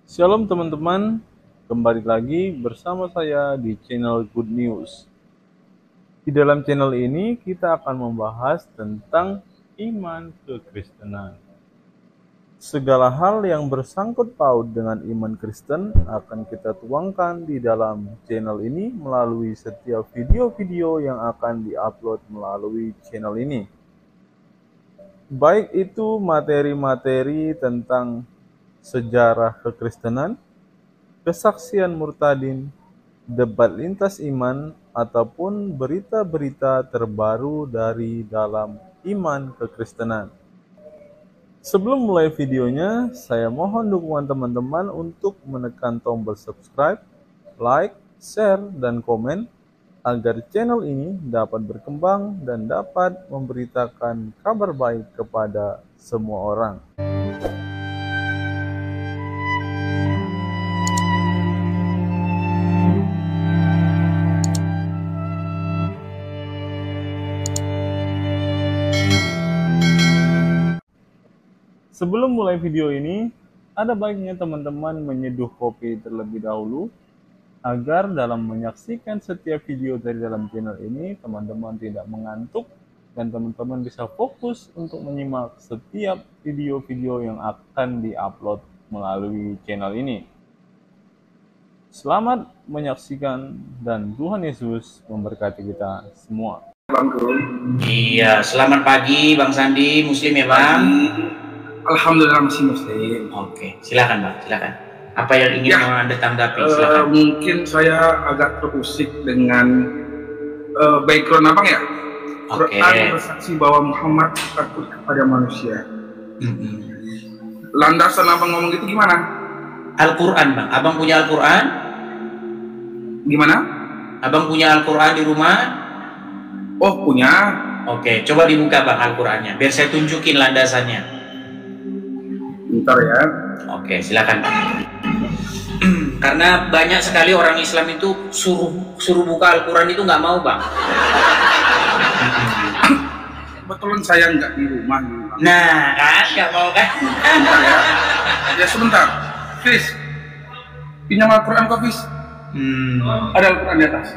Shalom teman-teman, kembali lagi bersama saya di channel Good News. Di dalam channel ini kita akan membahas tentang iman kekristenan. Segala hal yang bersangkut paut dengan iman Kristen akan kita tuangkan di dalam channel ini melalui setiap video-video yang akan diupload melalui channel ini. Baik itu materi-materi tentang sejarah kekristenan, kesaksian murtadin, debat lintas iman, ataupun berita-berita terbaru dari dalam iman kekristenan. Sebelum mulai videonya, saya mohon dukungan teman-teman untuk menekan tombol subscribe, like, share, dan komen agar channel ini dapat berkembang dan dapat memberitakan kabar baik kepada semua orang. Sebelum mulai video ini, ada baiknya teman-teman menyeduh kopi terlebih dahulu agar dalam menyaksikan setiap video dari dalam channel ini, teman-teman tidak mengantuk dan teman-teman bisa fokus untuk menyimak setiap video-video yang akan diupload melalui channel ini. Selamat menyaksikan dan Tuhan Yesus memberkati kita semua. Iya, selamat pagi Bang Sandi, Muslim ya Bang? Alhamdulillah masih Muslim. Oke, silakan Bang, silakan. Apa yang ingin Anda tanggapi? Silakan. Mungkin saya agak terusik dengan background abang ya. Quran bersaksi bahwa Muhammad takut kepada manusia. Landasan abang ngomong gitu gimana? Al-Quran Bang, abang punya Al-Quran? Gimana? Abang punya Al-Quran di rumah? Oh punya. Oke, coba dibuka Bang Al-Qurannya, biar saya tunjukin landasannya. Bentar ya. Oke, silakan Bang. Karena banyak sekali orang Islam itu suruh buka Al-Quran itu nggak mau Bang. Kebetulan saya nggak di rumah nih, Bang. Nah kan, nggak mau kan? Bentar ya. Ya sebentar. Fis, pinjam Al-Quran kok Fis? Ada Al-Quran di atas.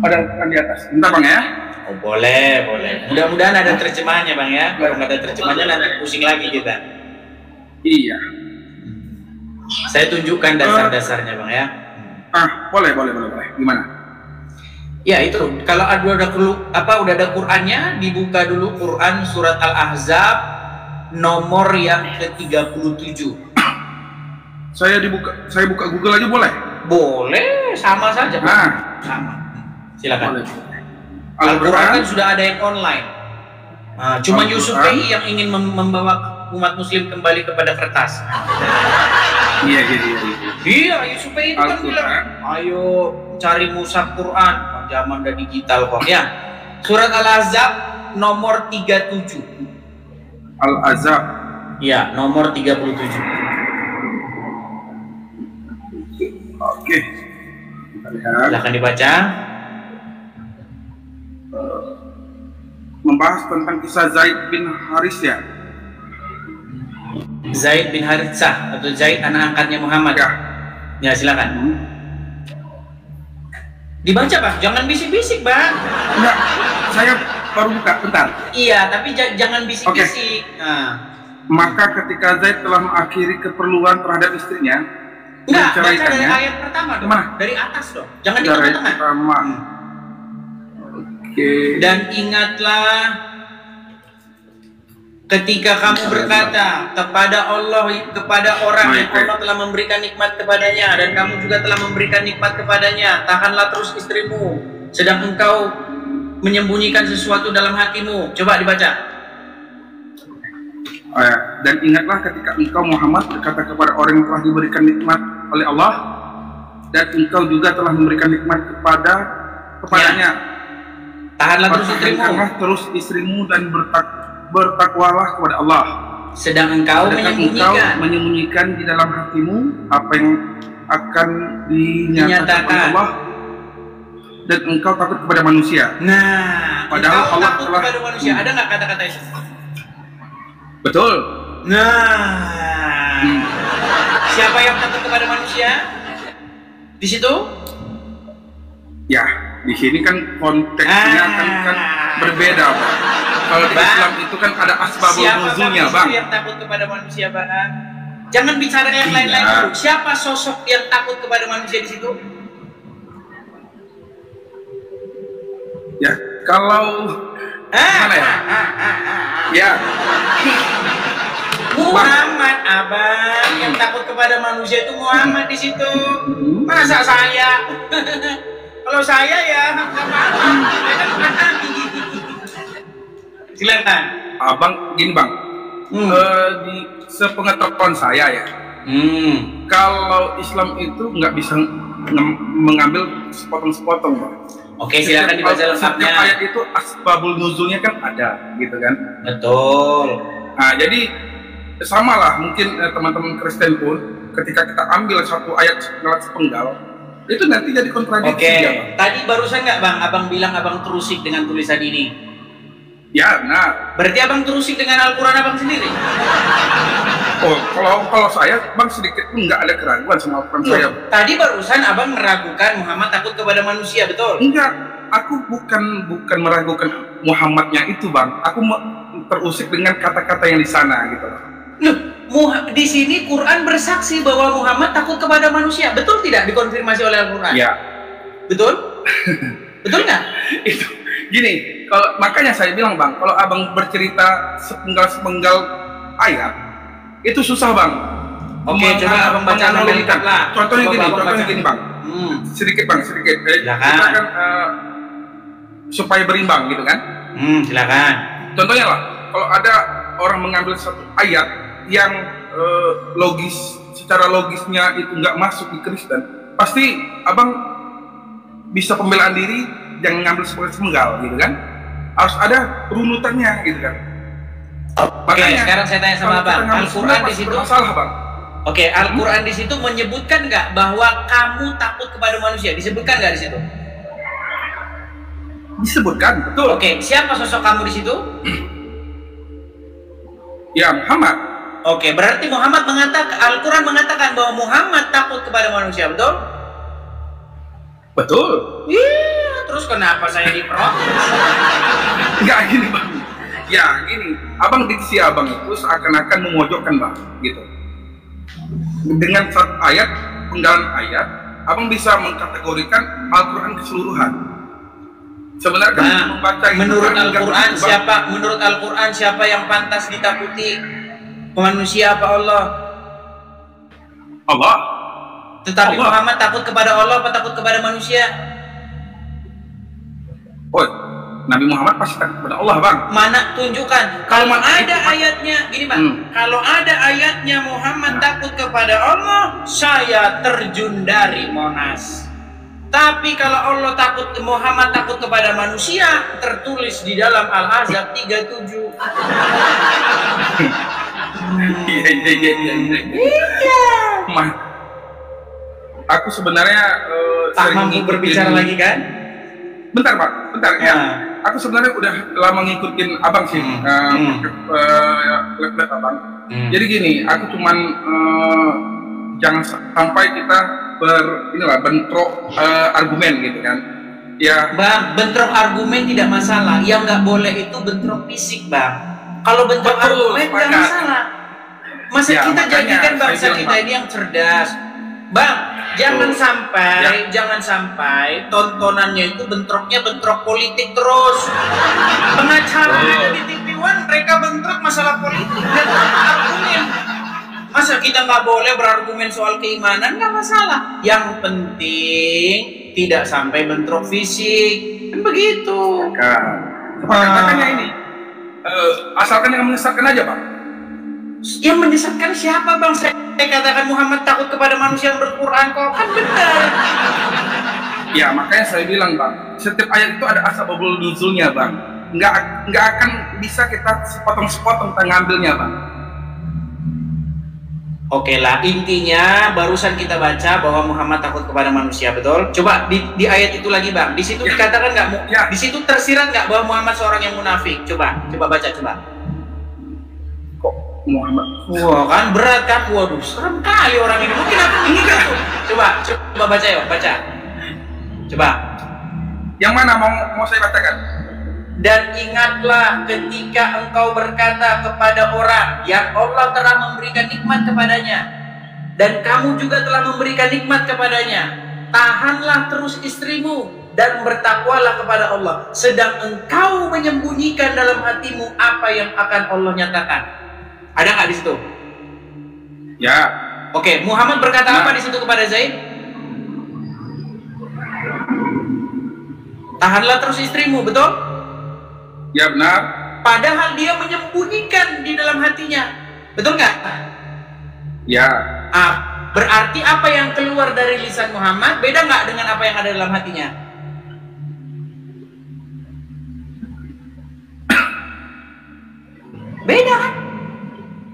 Ada Al-Quran di atas. Bentar Bang ya. Oh boleh, boleh. Mudah-mudahan ada terjemahannya Bang ya. Kalau nggak ada terjemahannya nanti pusing lagi kita. Iya. Saya tunjukkan dasar-dasarnya Bang ya. Boleh. Gimana? Ya itu, kalau udah ada Qur'annya, dibuka dulu Quran surat Al-Ahzab nomor yang ke-37. Saya buka Google aja boleh? Boleh, sama saja. Sama. Silakan. Al-Quran kan sudah ada yang online. Cuma Yusuf PI yang ingin membawa umat muslim kembali kepada kertas. Iya, Yusuf PI itu kan bilang, ayo cari mushaf Quran. Zaman udah digital kok ya. Surat Al-Ahzab nomor 37. Al-Ahzab. Iya, nomor 37. Oke. Silahkan dibaca. Membahas tentang kisah Zaid bin Haris ya. Zaid bin Haritsah atau Zaid anak angkatnya Muhammad. Ya, silakan. Dibaca Bang, jangan bisik-bisik Bang. Enggak, saya baru buka, bentar. Iya, tapi jangan bisik-bisik. Maka ketika Zaid telah mengakhiri keperluan terhadap istrinya, enggak, baca dari ayat pertama dong. Mana? Dari atas dong, jangan di tengah-tengah. Oke. Dan ingatlah ketika kamu berkata kepada orang yang Allah telah memberikan nikmat kepadanya, dan kamu juga telah memberikan nikmat kepadanya, tahanlah terus istrimu sedang engkau menyembunyikan sesuatu dalam hatimu. Coba dibaca. Dan ingatlah ketika engkau Muhammad berkata kepada orang yang telah diberikan nikmat oleh Allah, dan engkau juga telah memberikan nikmat kepadanya. Tahanlah terus istrimu. Tahanlah terus istrimu dan bertakwalah kepada Allah. Sedang engkau menyembunyikan di dalam hatimu apa yang akan dinyatakan oleh Allah, dan engkau takut kepada manusia. Nah, padahal Allah takut telah kepada manusia. Ada nggak kata-kata itu? Betul. Nah, Siapa yang takut kepada manusia? Di situ? Ya, di sini kan konteksnya kan berbeda, Bang. Kalau di Islam itu kan ada asbabul nuzulnya, Bang. Siapa yang takut kepada manusia, Bang? Jangan bicara yang lain-lain dulu. Siapa sosok yang takut kepada manusia di situ? Ya, kalau gimana ya? Ya. Muhammad, abang, yang takut kepada manusia itu Muhammad di situ. Masa saya? Kalau saya ya nggak apa-apa. Silakan. Abang, gini Bang. Di sepengetahuan saya ya. Kalau Islam itu nggak bisa mengambil sepotong-sepotong, Bang. Oke, silakan dibaca lengkapnya. Setiap ayat itu asbabul nuzulnya kan ada, gitu kan? Betul. Nah, jadi samalah mungkin teman-teman Kristen pun ketika kita ambil satu ayat sepenggal itu nanti jadi kontradiksi. Oke, ya, tadi barusan nggak Bang, abang bilang abang terusik dengan tulisan ini. Ya, nah. Berarti abang terusik dengan Al-Quran abang sendiri? Oh, kalau saya Bang sedikit pun nggak ada keraguan sama Al-Quran saya. Tadi barusan abang meragukan Muhammad takut kepada manusia, betul? Enggak, aku bukan meragukan Muhammadnya itu Bang. Aku terusik dengan kata-kata yang di sana gitu. Loh, di sini Quran bersaksi bahwa Muhammad takut kepada manusia, betul tidak? Dikonfirmasi oleh Al-Quran? Ya. Betul? Betul nggak? Itu gini, kalau makanya saya bilang Bang, kalau abang bercerita sepenggal ayat itu susah Bang. Oke, coba abang baca lengkap lah. Contohnya gini Bang. Sedikit Bang, sedikit. Kita kan supaya berimbang gitu kan? Silakan. Contohnya lah, kalau ada orang mengambil satu ayat yang secara logisnya itu nggak masuk di Kristen, pasti abang bisa pembelaan diri jangan ngambil sepenggal gitu kan, harus ada runutannya gitu kan. Oke, sekarang saya tanya sama abang, Al-Quran di situ masalah Bang. Oke, Al-Quran di situ menyebutkan nggak bahwa kamu takut kepada manusia? Disebutkan nggak di situ? Disebutkan, betul. Oke, siapa sosok kamu di situ? Ya, Muhammad. Oke, berarti Muhammad mengatakan, Al-Quran mengatakan bahwa Muhammad takut kepada manusia, betul? Betul. Iya, terus kenapa saya diprotes? Enggak gini Bang. Ya gini, abang diksi abang itu seakan-akan memojokkan Bang, gitu. Dengan satu ayat, penggalan ayat, abang bisa mengkategorikan Al-Quran keseluruhan. Sebenarnya membaca menurut Al-Quran siapa yang pantas ditakuti? Manusia apa Allah? Allah. Tetapi Allah. Muhammad takut kepada Allah apa takut kepada manusia? Oh, Nabi Muhammad pasti takut kepada Allah Bang. Mana tunjukkan? Kalau ada ayatnya, gini Bang, kalau ada ayatnya Muhammad takut kepada Allah, saya terjun dari Monas. Tapi kalau Allah takut, Muhammad takut kepada manusia, tertulis di dalam Al-Ahzab 37. Iya. Aku sebenarnya tak mampu berbicara lagi kan? Bentar Pak, bentar ya. Aku sebenarnya udah lama ngikutin abang sih, live abang. Jadi gini, aku cuman jangan sampai kita bentrok argumen gitu kan. Ya. Bang, bentrok argumen tidak masalah. Yang nggak boleh itu bentrok fisik Bang. Kalau bentrok argumen nggak masalah. Masa ya, kita jadikan bangsa kita ini yang cerdas, Bang. Jangan sampai tontonannya itu bentroknya bentrok politik terus. Pengacara ada di TV One, mereka bentrok masalah politik dan argumen. Masa kita nggak boleh berargumen soal keimanan? Nggak masalah. Yang penting tidak sampai bentrok fisik, kan begitu. Makanya ini asalkan yang menyesatkan aja Bang. Yang menyesatkan siapa Bang? Saya katakan Muhammad takut kepada manusia yang berquran kok, kan benar. Ya makanya saya bilang Bang, setiap ayat itu ada asbabul nuzulnya Bang. Nggak akan bisa kita sepotong-sepotong ngambilnya Bang. Oke lah, intinya barusan kita baca bahwa Muhammad takut kepada manusia, betul? Coba di ayat itu lagi Bang, di situ dikatakan nggak? Di situ tersirat nggak bahwa Muhammad seorang yang munafik? Coba baca coba. Kok Muhammad. Wah kan berat kan, waduh serem kali orang ini. Mungkin aku ingat tuh. Coba baca ya, baca. Coba. Yang mana mau saya bacakan? Dan ingatlah ketika engkau berkata kepada orang yang Allah telah memberikan nikmat kepadanya, dan kamu juga telah memberikan nikmat kepadanya, tahanlah terus istrimu dan bertakwalah kepada Allah, sedang engkau menyembunyikan dalam hatimu apa yang akan Allah nyatakan. Ada nggak di situ? Ya. Oke, Muhammad berkata apa di situ kepada Zaid? Tahanlah terus istrimu, betul? Ya benar. Padahal dia menyembunyikan di dalam hatinya, betul nggak? Ya. Berarti apa yang keluar dari lisan Muhammad beda nggak dengan apa yang ada dalam hatinya? Beda kan?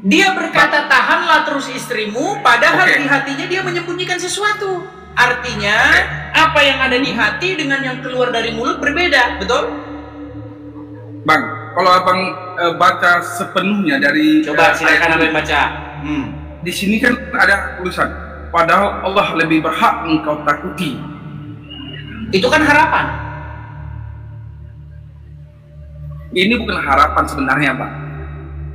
Dia berkata tahanlah terus istrimu, padahal di hatinya dia menyembunyikan sesuatu. Artinya apa yang ada di hati dengan yang keluar dari mulut berbeda, betul? Bang, kalau abang baca sepenuhnya dari coba silakan abang baca. Di sini kan ada tulisan, padahal Allah lebih berhak engkau takuti. Itu kan harapan. Ini bukan harapan sebenarnya, Bang.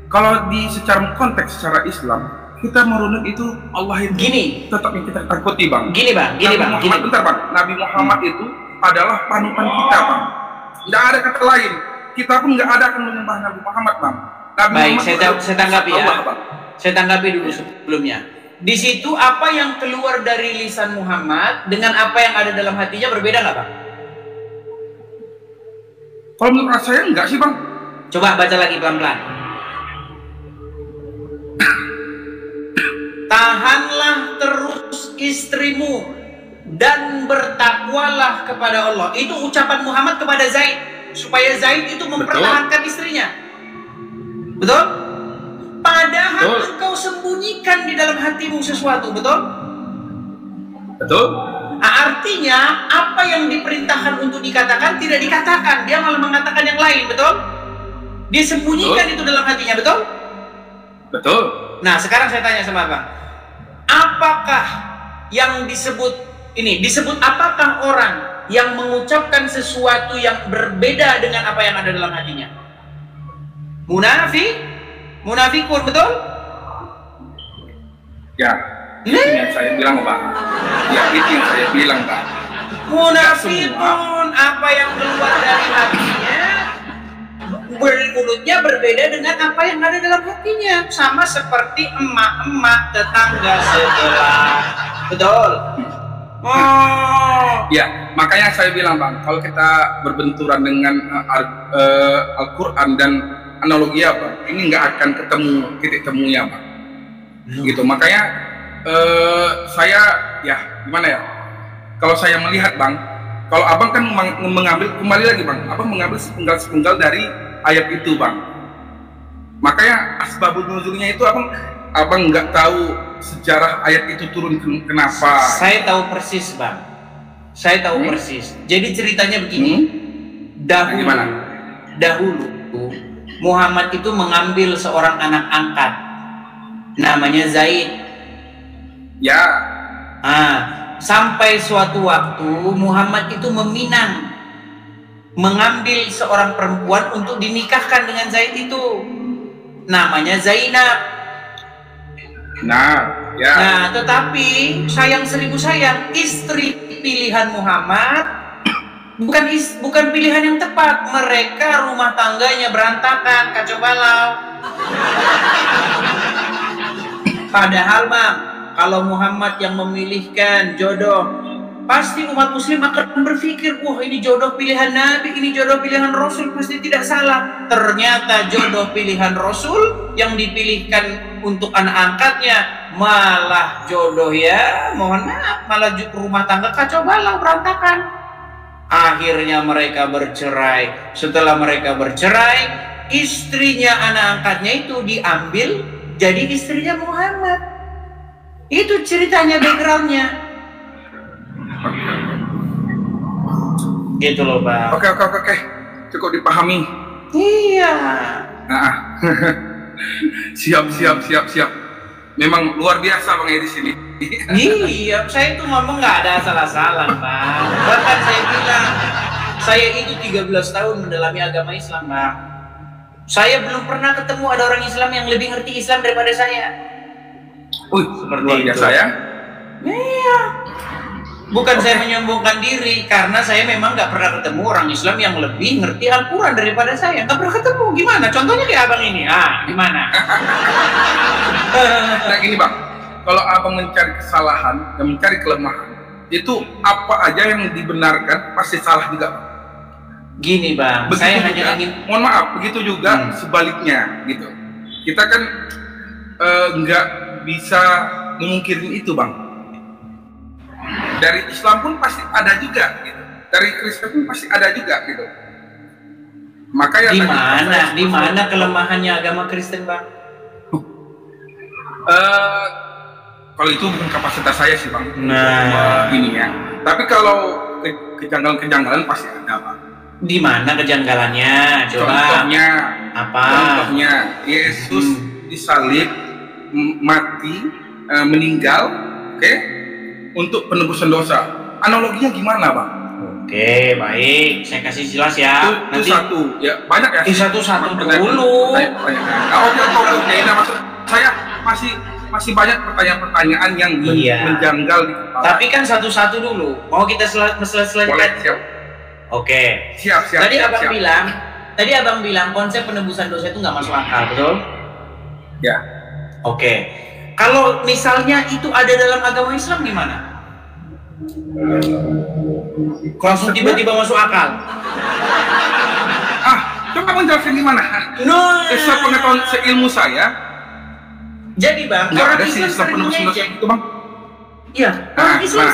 Kalau di secara konteks secara Islam, kita merunut itu Allah itu gini, tetap yang kita takuti, Bang. Gini, Bang. Bentar, Bang. Nabi Muhammad itu adalah panutan kita, Bang. Tidak ada kata lain. Kita pun nggak ada akan menyembah Nabi Muhammad, Bang. Baik, saya tanggapi ya. Saya tanggapi dulu sebelumnya. Di situ apa yang keluar dari lisan Muhammad dengan apa yang ada dalam hatinya berbeda nggak, Bang? Kalau menurut saya enggak sih, Bang. Coba baca lagi pelan-pelan. Tahanlah terus istrimu dan bertakwalah kepada Allah. Itu ucapan Muhammad kepada Zaid, supaya Zaid itu mempertahankan istrinya. Betul? Padahal engkau sembunyikan di dalam hatimu sesuatu, betul? Betul. Artinya apa yang diperintahkan untuk dikatakan tidak dikatakan, dia malah mengatakan yang lain, betul? Dia sembunyikan itu dalam hatinya, betul? Betul. Nah, sekarang saya tanya sama Abang, apakah yang disebut apakah orang yang mengucapkan sesuatu yang berbeda dengan apa yang ada dalam hatinya? Munafikun, betul? Ya, itu yang saya bilang, Pak. Ya, itu yang saya bilang, Pak. Munafikun, apa yang keluar dari hatinya, mulutnya berbeda dengan apa yang ada dalam hatinya. Sama seperti emak-emak tetangga sebelah. Betul? Ya, makanya saya bilang, Bang, kalau kita berbenturan dengan Al-Quran dan analogi apa, ini nggak akan ketemu titik temunya, Bang. Gitu, makanya saya ya gimana ya, kalau saya melihat, Bang, kalau abang kan mengambil kembali lagi, Bang, abang mengambil sepenggal dari ayat itu, Bang. Makanya asbabun nuzulnya itu abang nggak tahu sejarah ayat itu turun kenapa. Saya tahu persis, Bang. Saya tahu persis. Jadi ceritanya begini. Dahulu Muhammad itu mengambil seorang anak angkat, namanya Zaid. Ya. Sampai suatu waktu Muhammad itu meminang, mengambil seorang perempuan untuk dinikahkan dengan Zaid itu, namanya Zainab. Nah, tetapi sayang seribu sayang, istri pilihan Muhammad bukan pilihan yang tepat. Mereka rumah tangganya berantakan, kacau balau. Padahal, Bang, kalau Muhammad yang memilihkan jodoh, pasti umat muslim akan berpikir, wah ini jodoh pilihan Nabi, ini jodoh pilihan Rasul, pasti tidak salah. Ternyata jodoh pilihan Rasul yang dipilihkan untuk anak angkatnya malah jodoh, ya mohon maaf, malah rumah tangga kacau balau, berantakan. Akhirnya mereka bercerai. Setelah mereka bercerai, istrinya anak angkatnya itu diambil jadi istrinya Muhammad. Itu ceritanya, backgroundnya. Gitu loh, Bang. Oke. Cukup dipahami. Iya. Siap. Memang luar biasa Bang Edi sini. Iya, saya itu ngomong nggak ada asal-asalan, Bang. Bahkan saya bilang, saya itu 13 tahun mendalami agama Islam, Bang. Saya belum pernah ketemu ada orang Islam yang lebih ngerti Islam daripada saya. Seperti luar biasa ya. Iya. Bukan saya menyombongkan diri, karena saya memang nggak pernah ketemu orang Islam yang lebih ngerti Al-Quran daripada saya. Nggak pernah ketemu. Gimana? Contohnya kayak abang ini. Gimana? Nah gini Bang, kalau abang mencari kesalahan dan mencari kelemahan, itu apa aja yang dibenarkan pasti salah juga Bang. Gini Bang, begitu saya juga, hanya ingin... Mohon maaf, begitu juga sebaliknya gitu. Kita kan nggak bisa memungkirin itu Bang. Dari Islam pun pasti ada juga gitu. Dari Kristen pun pasti ada juga gitu. Maka ya di mana kelemahannya agama Kristen, Bang? Kalau itu bukan kapasitas saya sih Bang. Nah, ini ya. Tapi kalau kejanggalan pasti ada Bang. Di mana kejanggalannya? Coba. Contohnya apa? Contohnya Yesus disalib, mati, meninggal, oke? Untuk penebusan dosa. Analoginya gimana Bang? Oke, baik. Saya kasih jelas ya. Itu satu, ya banyak ya. Satu-satu dulu. Oke. Nah, maksud saya masih banyak pertanyaan-pertanyaan yang menjanggal di kepala. Tapi kan satu-satu dulu. Mau kita selesaikan? Boleh, siap. Oke. Siap. Tadi abang bilang konsep penebusan dosa itu nggak masuk akal, betul? Ya. Oke. Kalau misalnya itu ada dalam agama Islam gimana? Langsung tiba-tiba masuk akal. Coba menjelaskan gimana? Sepengetahuan seilmu saya. Jadi Bang, orang Islam sering ngejek itu Bang. Iya, orang Islam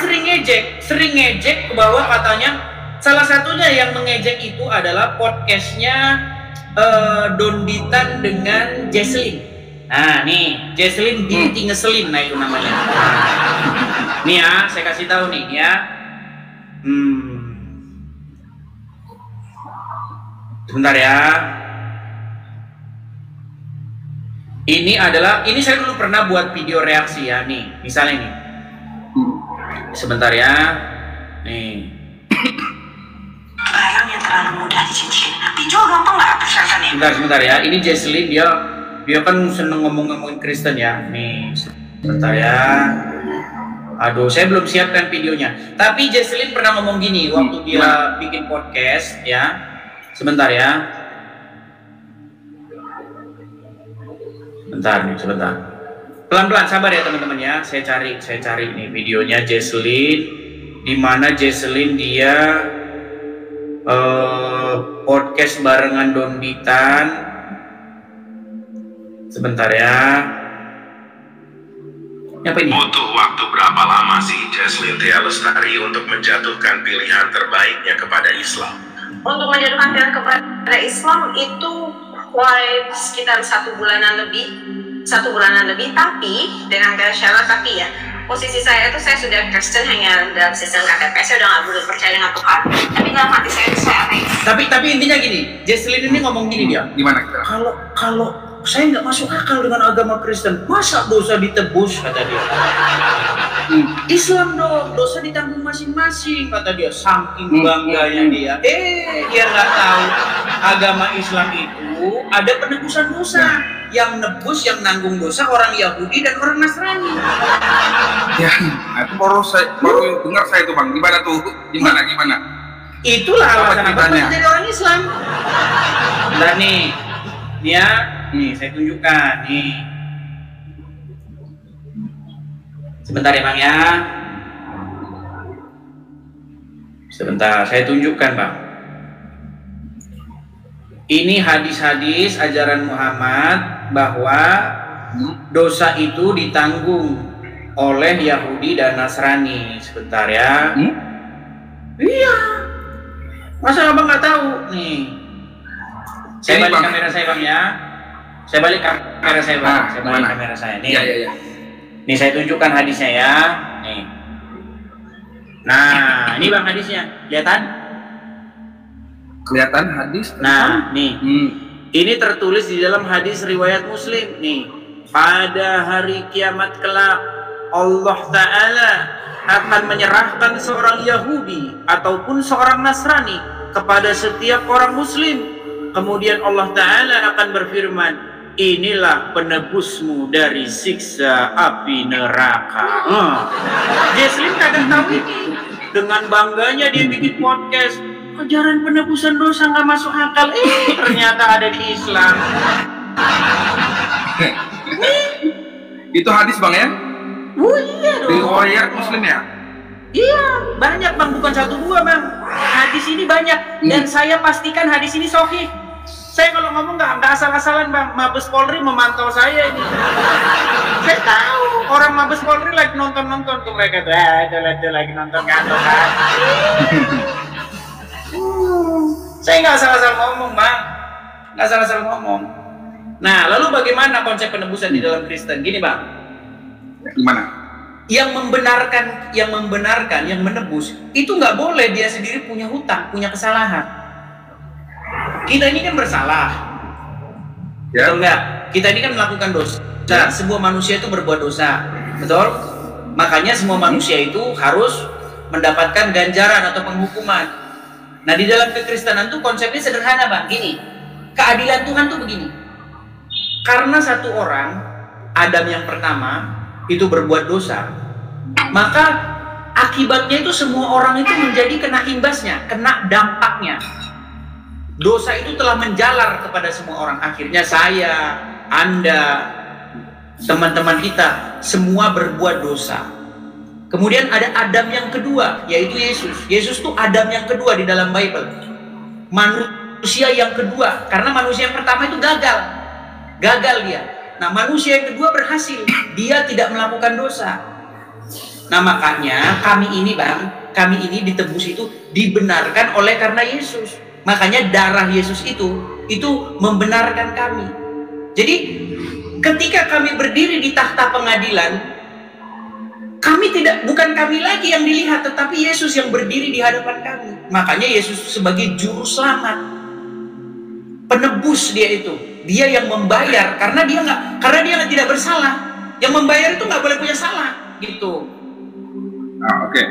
sering ngejek bahwa katanya salah satunya yang mengejek itu adalah podcastnya Don Ditan dengan Jesslyn. Nah nih, Jesslyn binti ngeselin, nah itu namanya. Nih ya, saya kasih tahu nih ya. Sebentar ya. Ini saya dulu pernah buat video reaksi ya, nih, misalnya nih. Sebentar ya. Nih. Barang yang terlalu mudah dicicil, dijual gampang nggak persyaratannya? Sebentar ya. Ini Jesslyn dia kan seneng ngomongin Kristen ya. Nih, sebentar ya. Aduh, saya belum siapkan videonya. Tapi Jesslyn pernah ngomong gini waktu dia bikin podcast ya. Sebentar ya. Sebentar. Pelan-pelan, sabar ya teman-teman ya. Saya cari nih videonya Jesslyn, di mana Jesslyn dia podcast barengan Don Ditan. Sebentar ya. Apa ini? Butuh waktu berapa lama sih Jesslyn Tia Lestari untuk menjatuhkan pilihan terbaiknya kepada Islam? Untuk menjatuhkan pilihan kepada Islam itu sekitar 1 bulanan lebih, tapi dengan syarat tapi ya. Posisi saya itu saya sudah Kristen hanya dalam sistem KTP, saya udah nggak boleh percaya dengan Tuhan. Tapi dalam hati saya itu saya ateis. Tapi intinya gini, Jesslyn ini ngomong gini dia. Gimana kita? Kalau saya nggak masuk akal dengan agama Kristen, masa dosa ditebus kata dia. Islam dong, dosa ditanggung masing-masing kata dia. Saking bangganya dia. Dia nggak tahu agama Islam itu ada penebusan dosa. Yang nebus, yang nanggung dosa orang Yahudi dan orang Nasrani. Ya, itu baru dengar saya tuh Bang. Gimana tuh? Gimana? Itulah alasan abang menjadi orang Islam. Dan nih ya, saya tunjukkan nih. Sebentar ya Bang ya. Sebentar, saya tunjukkan Bang. Ini hadis-hadis ajaran Muhammad bahwa dosa itu ditanggung oleh Yahudi dan Nasrani. Sebentar ya. Iya. Masa abang nggak tahu nih? Saya balik kamera saya Bang ya. Saya balik kamera saya Bang. Saya balik kamera saya nih. Iya. Nih saya tunjukkan hadisnya ya. Nih. Nah, ini Bang hadisnya. Kelihatan hadis. Nah, nih. Ini tertulis di dalam hadis riwayat Muslim nih. Pada hari kiamat kelak Allah Ta'ala akan menyerahkan seorang Yahudi ataupun seorang Nasrani kepada setiap orang Muslim. Kemudian Allah Ta'ala akan berfirman, inilah penebusmu dari siksa api neraka. Jesslyn kagak tahu ini. Dengan bangganya dia bikin podcast, ajaran penebusan dosa nggak masuk akal. Ternyata ada di Islam. Itu hadis bang ya? Oh iya dong. Riwayat Muslim ya? Iya, banyak bang, bukan satu dua bang. Hadis ini banyak dan saya pastikan hadis ini sahih. Saya kalau ngomong nggak asal-asalan bang. Mabes Polri memantau saya ini. Saya tahu orang Mabes Polri lagi nonton tuh mereka tuh. Itu lagi nonton kantor kan. Saya nggak asal-asal ngomong bang, nggak asal-asal ngomong. Nah, lalu bagaimana konsep penebusan di dalam Kristen? Gini bang. Gimana? Yang membenarkan, yang menebus itu nggak boleh dia sendiri punya hutang, punya kesalahan. Kita ini kan bersalah, Ya. betul nggak? Kita ini kan melakukan dosa. Ya. Semua manusia itu berbuat dosa, betul? Makanya semua manusia itu harus mendapatkan ganjaran atau penghukuman. Nah, di dalam kekristenan tuh konsepnya sederhana bang. Gini, keadilan Tuhan tuh begini. Karena satu orang, Adam yang pertama, itu berbuat dosa, maka akibatnya itu semua orang itu menjadi kena imbasnya, kena dampaknya. Dosa itu telah menjalar kepada semua orang. Akhirnya saya, Anda, teman-teman kita, semua berbuat dosa. Kemudian ada Adam yang kedua, yaitu Yesus. Yesus itu Adam yang kedua di dalam Bible. Manusia yang kedua, karena manusia yang pertama itu gagal dia. Nah, manusia yang kedua berhasil, dia tidak melakukan dosa. Nah, makanya kami ini bang, kami ini ditebus itu dibenarkan oleh karena Yesus. Makanya darah Yesus itu membenarkan kami. Jadi ketika kami berdiri di takhta pengadilan, bukan kami lagi yang dilihat, tetapi Yesus yang berdiri di hadapan kami. Makanya Yesus sebagai juru selamat, penebus dia yang membayar, karena dia tidak bersalah. Yang membayar itu nggak boleh punya salah, gitu. Oke.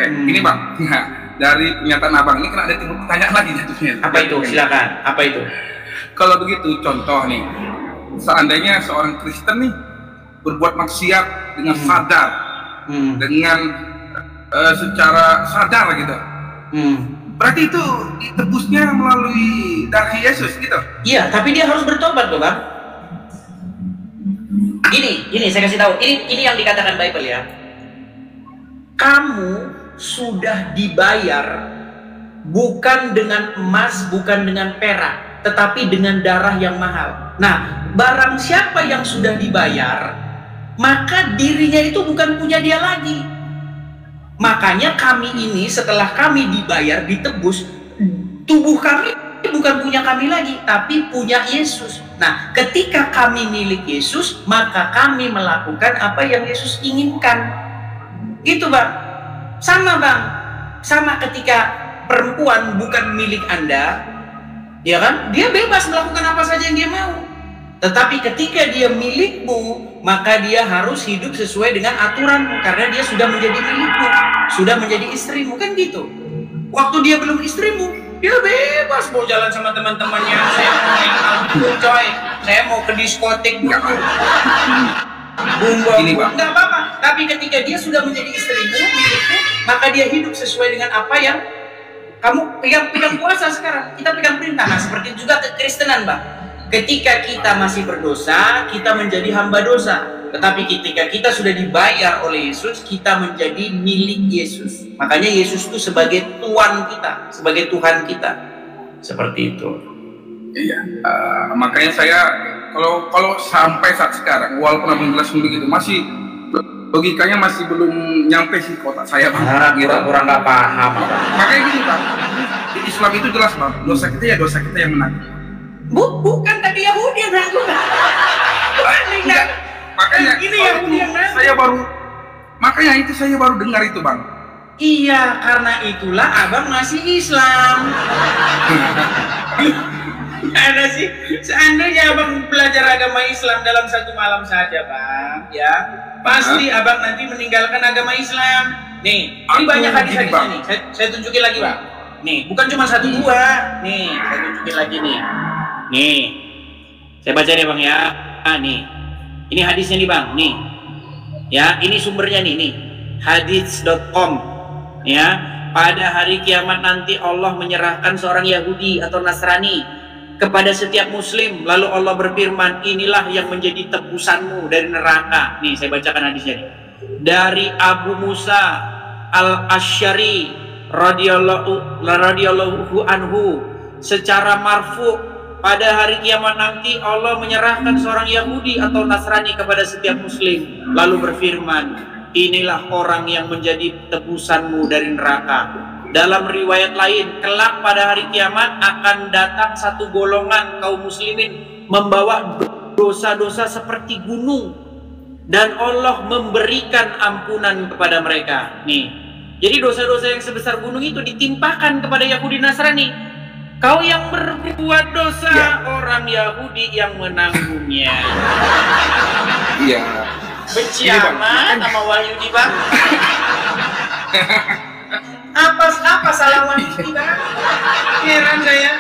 Ini bang, dari pernyataan abang ini kan ada timbul pertanyaan lagi jatuhnya. Apa itu? Silakan. Apa itu? Kalau begitu, contoh nih, seandainya seorang Kristen nih berbuat maksiat dengan sadar, dengan secara sadar gitu, berarti itu ditebusnya melalui darah Yesus gitu? Iya, tapi dia harus bertobat loh bang. Ini saya kasih tahu. Ini yang dikatakan Bible ya. Kamu sudah dibayar bukan dengan emas, bukan dengan perak, tetapi dengan darah yang mahal. Nah, barang siapa yang sudah dibayar, maka dirinya itu bukan punya dia lagi. Makanya kami ini setelah kami dibayar, ditebus, tubuh kami bukan punya kami lagi, tapi punya Yesus. Nah, ketika kami milik Yesus, maka kami melakukan apa yang Yesus inginkan. Itu bang. Sama ketika perempuan bukan milik Anda, ya kan? Dia bebas melakukan apa saja yang dia mau. Tetapi ketika dia milikmu, maka dia harus hidup sesuai dengan aturanmu, karena dia sudah menjadi milikmu, sudah menjadi istrimu, kan gitu. Waktu dia belum istrimu, dia bebas mau jalan sama teman-temannya. Saya mau main album, coy. Saya mau ke diskotik, nggak apa-apa. Tapi ketika dia sudah menjadi istrimu, milikmu, maka dia hidup sesuai dengan apa yang kamu pegang puasa sekarang. Kita pegang perintah. Nah, seperti juga kekristenan, Bang. Ketika kita masih berdosa, kita menjadi hamba dosa. Tetapi ketika kita sudah dibayar oleh Yesus, kita menjadi milik Yesus. Makanya Yesus itu sebagai Tuhan kita, sebagai Tuhan kita. Seperti itu. Iya. Makanya saya kalau sampai saat sekarang, walaupun abang jelasin begitu, masih logikanya masih belum nyampe sih kotak saya, Bang. Kurang nggak paham. Makanya gini, Bang. Di Islam itu jelas, Bang. Dosa kita ya dosa kita yang menang. Bukan tadi Yahudi yang nanggung. Makanya ini Yahudi yang nanggung. Makanya itu saya baru dengar itu, Bang. Iya, karena itulah abang masih Islam. Ada sih, seandainya abang belajar agama Islam dalam satu malam saja bang, ya pasti abang nanti meninggalkan agama Islam. Nih, ini banyak hadis-hadisnya nih. Saya tunjukin lagi bang. Nih, bukan cuma satu dua. Nih, saya tunjukin lagi nih. Nih, saya baca nih bang ya. Nih, ini hadisnya nih bang. Nih, ya ini sumbernya nih. Hadits.com. Ya, pada hari kiamat nanti Allah menyerahkan seorang Yahudi atau Nasrani kepada setiap muslim, lalu Allah berfirman, inilah yang menjadi tebusanmu dari neraka. Nih saya bacakan hadisnya nih. Dari Abu Musa Al-Asy'ari radhiyallahu anhu secara marfu, pada hari kiamat nanti Allah menyerahkan seorang Yahudi atau Nasrani kepada setiap muslim, lalu berfirman, inilah orang yang menjadi tebusanmu dari neraka. Dalam riwayat lain, kelak pada hari kiamat akan datang satu golongan kaum muslimin membawa dosa-dosa seperti gunung dan Allah memberikan ampunan kepada mereka. Nih, jadi dosa-dosa yang sebesar gunung itu ditimpakan kepada Yahudi Nasrani. Kau yang berbuat dosa, orang Yahudi yang menanggungnya. Iya. Benci amat sama Wahyudi bang. Apa salah Wahyudi bang? Heran saya.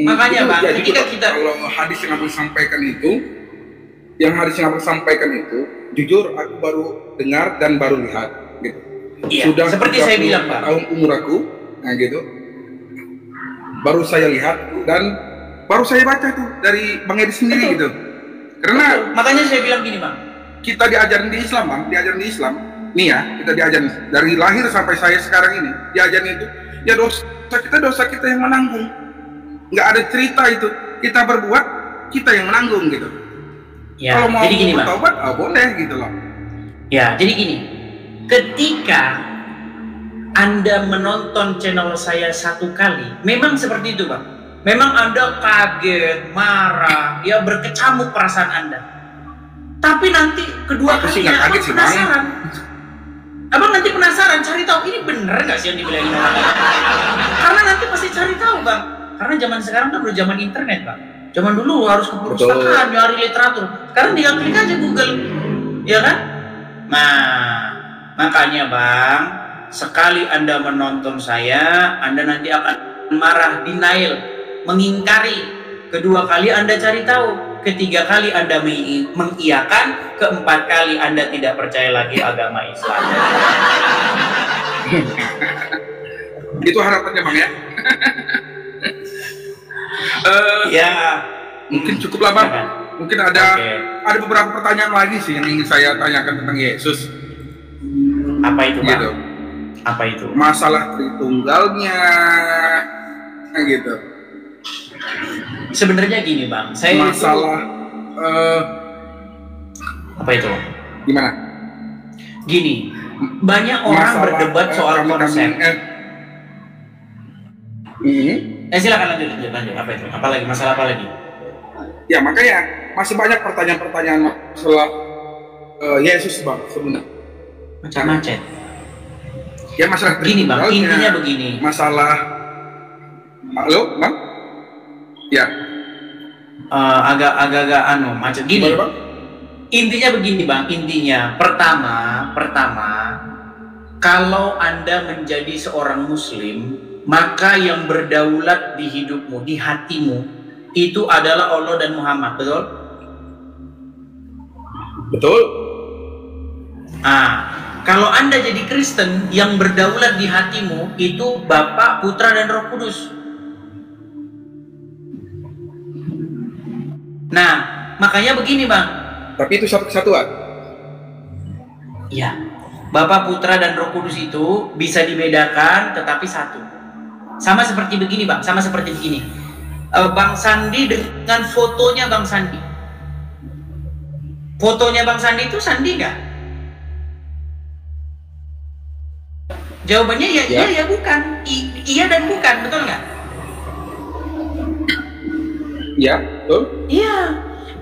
Makanya bang, ketika kita kalau hadis yang aku sampaikan itu, jujur aku baru dengar dan baru lihat, gitu. Iya, Sudah seperti saya bilang bang. tahun umur aku, nah gitu. Baru saya lihat dan baru saya baca tuh dari Bang Edi sendiri gitu. Karena makanya saya bilang gini bang, kita diajarin di Islam bang, nih ya, kita diajarin dari lahir sampai saya sekarang ini, diajarin itu, ya dosa kita yang menanggung, nggak ada cerita itu, kita berbuat, kita yang menanggung gitu. Ya, kalau mau jadi gini bang, bertobat, boleh gitu loh. Ya, jadi gini, ketika Anda menonton channel saya satu kali, memang seperti itu bang. Memang Anda kaget, marah, ya berkecamuk perasaan Anda. Tapi nanti kedua kalinya abang penasaran. Abang nanti penasaran, cari tahu ini bener nggak sih yang dibilangin orang. Karena nanti pasti cari tahu bang. Karena zaman sekarang kan udah zaman internet bang. Zaman dulu harus ke perpustakaan nyari literatur. Sekarang tinggal klik aja Google, ya kan? Nah, makanya bang, sekali Anda menonton saya, Anda nanti akan marah, denial, mengingkari. Kedua kali Anda cari tahu, ketiga kali Anda mengiyakan, keempat kali Anda tidak percaya lagi agama Islam. Itu harapannya bang ya. Ya, mungkin cukup lah bang. Mungkin ada beberapa pertanyaan lagi sih yang ingin saya tanyakan tentang Yesus. Apa itu bang? Gitu. Apa itu? Masalah Tritunggalnya, gitu. Sebenarnya gini bang, saya masalah apa itu? Gimana? Gini, banyak orang berdebat soal konsep. Silakan lanjut. Apa itu? Apalagi masalah apa lagi? Ya makanya masih banyak pertanyaan-pertanyaan masalah Yesus bang sebenarnya. Macam-macam. Ya masalah gini bang, intinya begini. Masalah, halo bang? Ya. Agak-agak macam gini. Boleh, bang? Intinya begini bang, pertama kalau Anda menjadi seorang muslim, maka yang berdaulat di hidupmu, di hatimu, itu adalah Allah dan Muhammad, betul? Betul. Kalau Anda jadi Kristen, yang berdaulat di hatimu itu Bapa, Putra, dan Roh Kudus. Nah, makanya begini bang. Tapi itu satu kesatuan. Iya, Bapa, Putra, dan Roh Kudus itu bisa dibedakan, tetapi satu. Sama seperti begini bang, Bang Sandi dengan fotonya Bang Sandi. Fotonya Bang Sandi itu Sandi nggak? Jawabannya ya, iya ya bukan, iya dan bukan, betul nggak? Iya, betul. Iya,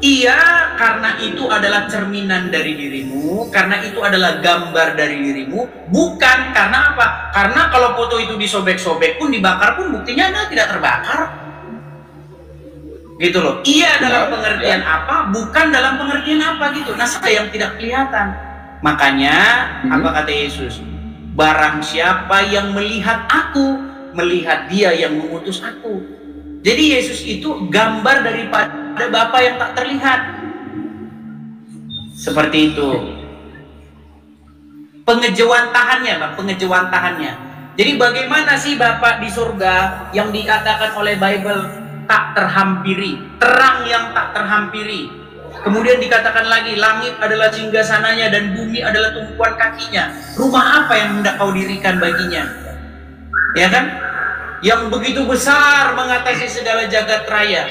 Iya, karena itu adalah cerminan dari dirimu, karena itu adalah gambar dari dirimu, bukan karena apa? Karena kalau foto itu disobek-sobek pun, dibakar pun, buktinya Anda tidak terbakar. Gitu loh. Iya dalam pengertian apa, bukan dalam pengertian apa gitu. Nah, saya yang tidak kelihatan. Makanya, apa kata Yesus? Barang siapa yang melihat aku, melihat dia yang mengutus aku. Jadi Yesus itu gambar daripada Bapa yang tak terlihat. Seperti itu. Pengejawantahannya, Bang, pengejawantahannya. Jadi bagaimana sih Bapa di surga yang dikatakan oleh Bible tak terhampiri, terang yang tak terhampiri. Kemudian dikatakan lagi, langit adalah singgasananya dan bumi adalah tumpuan kakinya. Rumah apa yang hendak kau dirikan baginya? Ya kan? Yang begitu besar mengatasi segala jagat raya.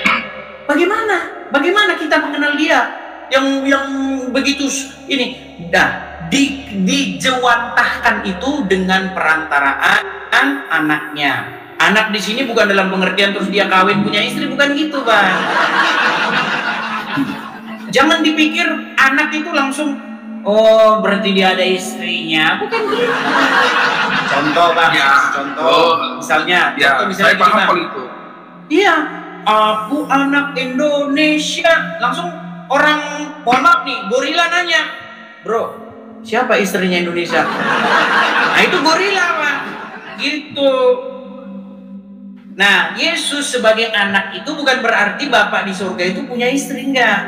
Bagaimana? Bagaimana kita mengenal dia? Yang begitu ini. Nah, dijewantahkan itu dengan perantaraan anaknya. Anak di sini bukan dalam pengertian terus dia kawin punya istri, bukan gitu, Bang. Jangan dipikir anak itu langsung, oh berarti dia ada istrinya, bukan gitu. Contoh, Bang, contoh, misalnya, saya paham kalau itu. Iya, aku anak Indonesia, langsung orang, mohon maaf nih, gorila nanya, bro, siapa istrinya Indonesia? Nah itu gorila, Bang, gitu. Nah, Yesus sebagai anak itu bukan berarti Bapak di surga itu punya istri, enggak,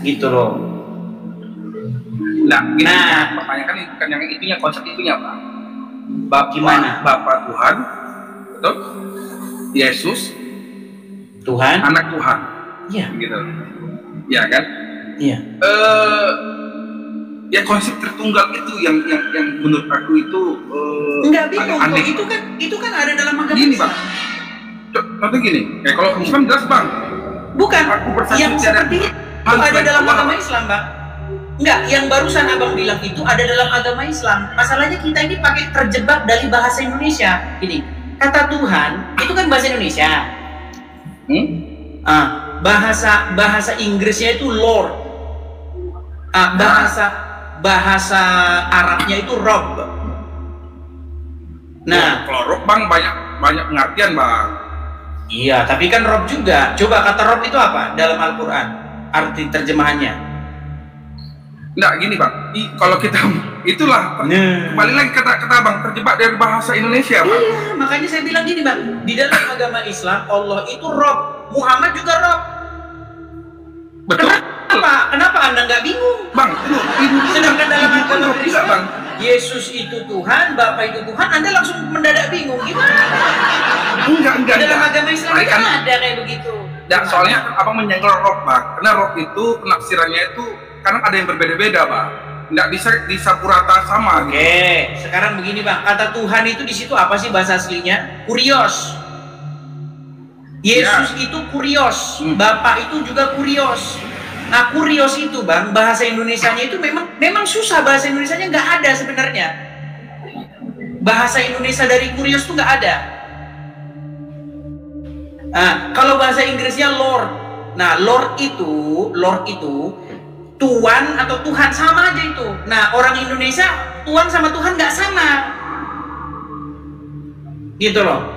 gitu loh. Nah, pertanyaan kan bukan yang itunya, konsep itunya, Pak. Gimana? Bapak Tuhan, betul? Yesus, Tuhan, anak Tuhan, iya, gitu, ya kan? Iya. Ya konsep tertunggal itu yang menurut aku itu enggak bingung, aneh. Itu kan ada dalam agama Gini, Islam. Bang. Contoh gini, kalau Islam jelas, Bang. Bukan, Aku bersaksi yang seperti itu ada dalam agama Islam, Bang. Enggak, yang barusan Abang bilang itu ada dalam agama Islam. Masalahnya kita ini pakai terjebak dari bahasa Indonesia. Gini, kata Tuhan itu kan bahasa Indonesia. Bahasa Inggrisnya itu Lord. Bahasa Arabnya itu Rob. Nah, kalau Rob, Bang, banyak pengertian, Bang. Iya, tapi kan Rob juga. Coba kata Rob itu apa dalam Al-Quran? Arti terjemahannya? Enggak, gini, Bang. Kalau kita itulah kembali lagi kata Bang, terjebak dari bahasa Indonesia, Bang. Iya, makanya saya bilang gini, Bang. Di dalam agama Islam Allah itu Rob, Muhammad juga Rob. Betul. Kenapa Anda nggak bingung? Bang, sedangkan dalam agama Kristen, Bang, Yesus itu Tuhan, Bapa itu Tuhan, Anda langsung mendadak bingung. Gimana? Enggak. Dalam agama Islam itu kan ada kayak begitu. Enggak, soalnya Abang menyenggol Rob, Bang. Karena Rob itu penafsirannya itu kadang ada yang berbeda-beda, Bang. Nggak bisa disapurata sama. Oke, sekarang begini, Bang. Kata Tuhan itu di situ apa sih bahasa aslinya? Kurios. Yesus itu kurios, Bapak itu juga kurios. Nah, kurios itu, Bang, bahasa Indonesianya itu memang susah, bahasa Indonesianya nggak ada sebenarnya. Bahasa Indonesia dari kurios itu nggak ada. Nah, kalau bahasa Inggrisnya Lord. Nah, Lord itu Tuan atau Tuhan, sama aja itu. Nah, orang Indonesia Tuan sama Tuhan nggak sama, gitu loh.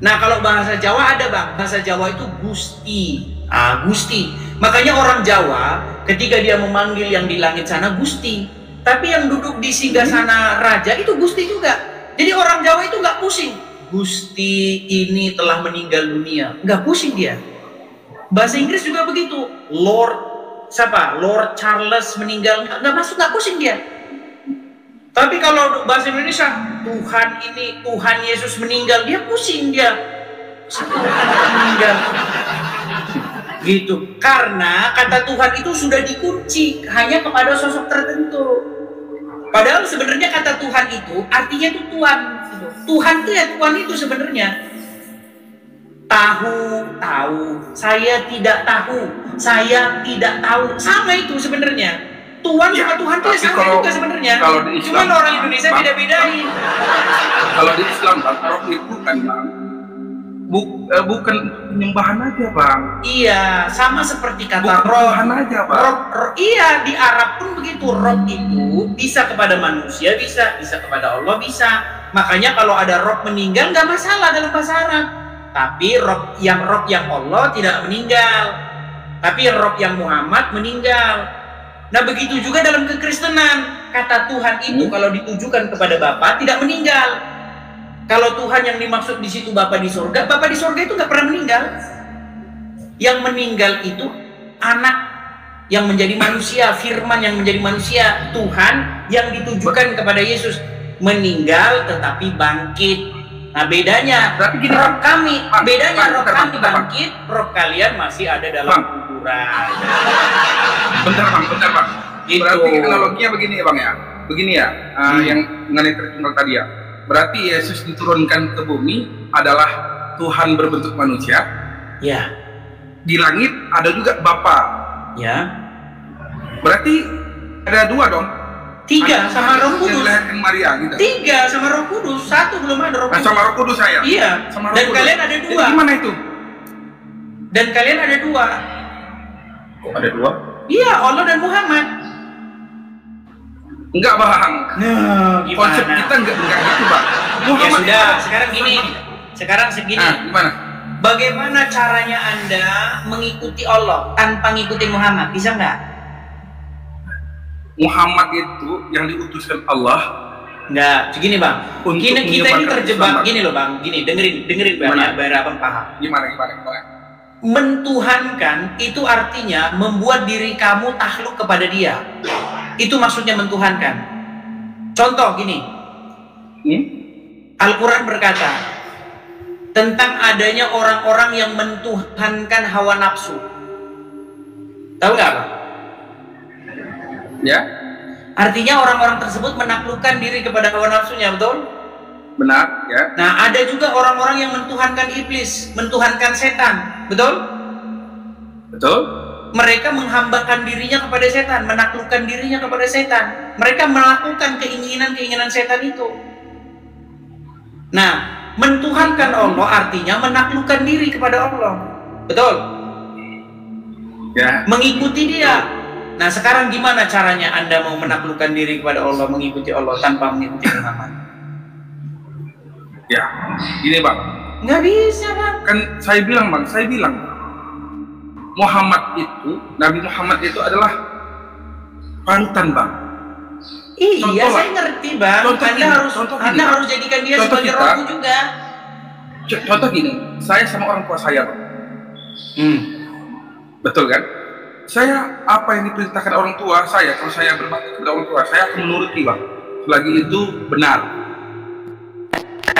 Nah, kalau bahasa Jawa ada, Bang. Bahasa Jawa itu Gusti. Gusti. Makanya orang Jawa ketika dia memanggil yang di langit sana Gusti, tapi yang duduk di singgasana raja itu Gusti juga. Jadi orang Jawa itu nggak pusing. Gusti ini telah meninggal dunia, nggak pusing dia. Bahasa Inggris juga begitu. Lord Charles meninggal, nggak pusing dia. Tapi kalau bahasa Indonesia, Tuhan Yesus meninggal, dia pusing dia. Tuhan meninggal. Gitu. Karena kata Tuhan itu sudah dikunci hanya kepada sosok tertentu. Padahal sebenarnya kata Tuhan itu artinya itu Tuhan. Tuhan itu ya Tuhan itu sebenarnya. Tahu, saya tidak tahu, sama itu sebenarnya. Tuhan sama Tuhan itu sama juga sebenarnya. Cuma orang Indonesia beda-bedain. Kalau di Islam, Rob itu kan, Bang, bukan penyembahan aja bang. Iya, sama seperti kata Bukan roh. Tuhan aja bang. Iya, di Arab pun begitu. Roh itu bisa kepada manusia, bisa kepada Allah, bisa. Makanya kalau ada roh meninggal nggak masalah dalam bahasa Arab. Tapi roh yang Allah tidak meninggal. Tapi roh yang Muhammad meninggal. Nah begitu juga dalam kekristenan. Kata Tuhan itu kalau ditujukan kepada Bapa tidak meninggal. Kalau Tuhan yang dimaksud di situ Bapa di surga itu nggak pernah meninggal. Yang meninggal itu anak yang menjadi manusia, firman yang menjadi manusia, Tuhan yang ditujukan kepada Yesus meninggal tetapi bangkit. Nah bedanya, roh kami bangkit, roh kalian masih ada dalam kuburan. Bentar bang. Gitu. Berarti analoginya begini ya bang ya, yang mengenai terkenal tadi ya. Berarti Yesus diturunkan ke bumi adalah Tuhan berbentuk manusia. Ya. Di langit ada juga Bapa. Ya. Berarti ada dua dong. 3 sama Roh Kudus. Yang dilahirkan Maria gitu. 3 sama Roh Kudus, 1 belum ada Roh Kudus. Sama Roh Kudus saya. Iya. Sama Roh Dan Kudus. kalian ada 2. Jadi gimana itu? Dan kalian ada 2. Kok ada 2? Iya, Allah dan Muhammad. Enggak bang. Nah, gimana? Konsep kita enggak gitu bang. Ya sudah, sekarang segini. Gimana? Bagaimana caranya Anda mengikuti Allah tanpa ngikutin Muhammad? Bisa nggak? Muhammad itu yang diutuskan Allah. Nggak, segini bang. Kita ini terjebak. Gini loh bang. Gini, dengerin bang. Biar abang paham. Gimana? Mentuhankan itu artinya membuat diri kamu takluk kepada Dia. Itu maksudnya mentuhankan. Contoh gini. Al-Quran berkata tentang adanya orang-orang yang mentuhankan hawa nafsu. Tahu nggak Pak? Ya. Artinya orang-orang tersebut menaklukkan diri kepada hawa nafsunya, betul? Benar, ya. Nah, ada juga orang-orang yang mentuhankan iblis, mentuhankan setan, betul? Betul. Mereka menghambakan dirinya kepada setan, menaklukkan dirinya kepada setan. Mereka melakukan keinginan-keinginan setan itu. Nah, mentuhankan Allah artinya menaklukkan diri kepada Allah. Betul? Ya. Mengikuti Dia. Nah, sekarang gimana caranya Anda mau menaklukkan diri kepada Allah, mengikuti Allah tanpa mengikuti Muhammad? Ya, gini bang. Nggak bisa bang. Kan saya bilang Muhammad itu, Nabi Muhammad itu adalah panutan bang. Iya, Contoh saya ngerti bang. Anda harus jadikan dia sebagai rohku juga. Contoh gini, saya sama orang tua saya bang. Betul kan? Saya apa yang diperintahkan orang tua saya, kalau saya berbakti kepada orang tua saya akan menuruti bang. Selagi itu benar.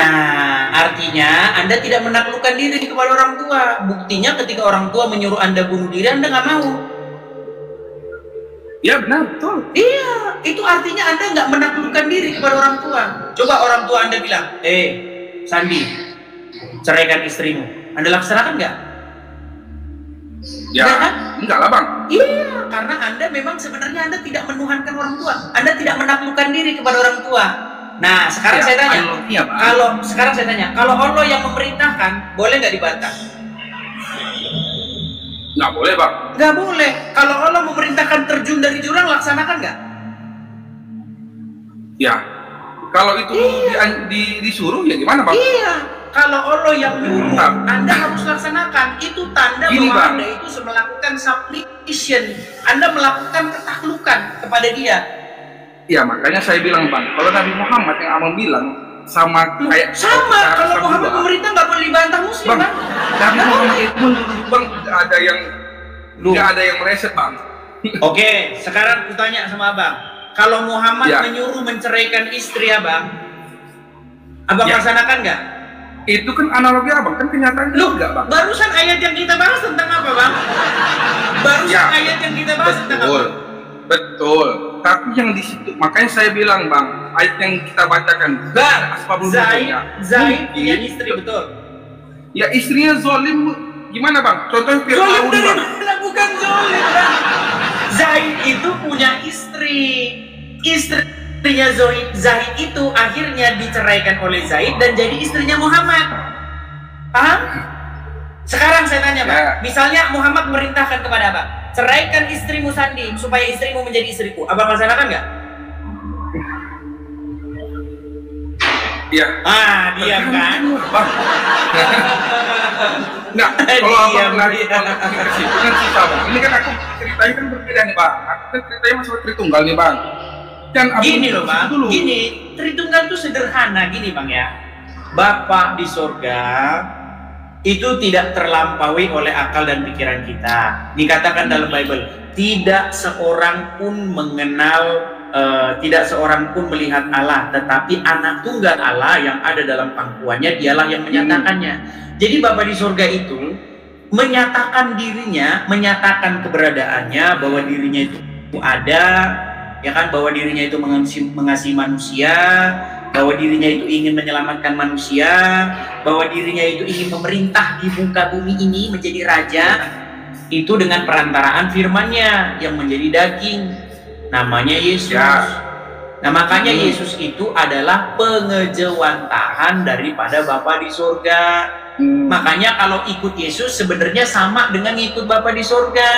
Nah, artinya Anda tidak menaklukkan diri kepada orang tua. Buktinya ketika orang tua menyuruh Anda bunuh diri, Anda nggak mau. Ya benar, betul. Iya, itu artinya Anda nggak menaklukkan diri kepada orang tua. Coba orang tua Anda bilang, Sandi, ceraikan istrimu. Anda laksanakan nggak? Ya, enggak lah bang. Iya, karena Anda memang sebenarnya Anda tidak menuhankan orang tua. Anda tidak menaklukkan diri kepada orang tua. Nah, sekarang saya tanya, kalau Allah yang memerintahkan, boleh nggak dibantah? Nggak boleh bang. Nggak boleh. Kalau Allah memerintahkan terjun dari jurang, laksanakan nggak? Ya, kalau itu disuruh ya gimana bang? Iya, kalau Allah yang nyuruh, Anda harus laksanakan. Itu tanda bahwa Anda itu melakukan submission. Anda melakukan ketaklukan kepada Dia. Ya makanya saya bilang bang, kalau Nabi Muhammad yang abang bilang sama kayak kalau Muhammad pemerintah nggak boleh dibantah muslim bang. Nabi Muhammad itu bang nggak ada yang meleset bang. Oke, sekarang kutanya sama abang, kalau Muhammad menyuruh menceraikan istri abang laksanakan nggak? Itu kan analogi abang, kan kenyataannya enggak bang. Barusan ayat yang kita bahas tentang apa bang? Ayat yang kita bahas tentang apa? Betul. Tapi yang di situ, makanya saya bilang bang, ayat yang kita bacakan, Zaid punya istri, betul? Ya istrinya zolim, gimana bang? Contohnya zolim dari mana? Bukan zolim bang. Zaid itu punya istri. Istrinya Zaid itu akhirnya diceraikan oleh Zaid dan jadi istrinya Muhammad. Paham? Sekarang saya tanya, Bang. Ya. Misalnya Muhammad merintahkan kepada Abang, ceraikan istrimu Sandi supaya istrimu menjadi istriku. Abang laksanakan nggak? Iya. Ah, diam kan? Bang. Nggak, kalau abang lari ke situ kan susah bang. Ini kan aku ceritanya kan berbeda nih bang. Aku kan ceritanya masalah Tritunggal nih bang. Dan Gini loh Bang, gini, Tritunggal itu sederhana gini Bang ya. Bapa di surga itu tidak terlampaui oleh akal dan pikiran kita. Dikatakan dalam Bible, tidak seorang pun mengenal, tidak seorang pun melihat Allah, tetapi anak tunggal Allah yang ada dalam pangkuannya dialah yang menyatakannya. Jadi Bapa di surga itu menyatakan dirinya, menyatakan keberadaannya, bahwa dirinya itu ada, ya kan, bahwa dirinya itu mengasihi manusia, bahwa dirinya itu ingin menyelamatkan manusia, bahwa dirinya itu ingin memerintah di muka bumi ini menjadi raja, itu dengan perantaraan firman-Nya yang menjadi daging, namanya Yesus. Ya. Nah makanya Yesus itu adalah pengejawantahan daripada Bapa di surga. Makanya kalau ikut Yesus sebenarnya sama dengan ikut Bapa di surga.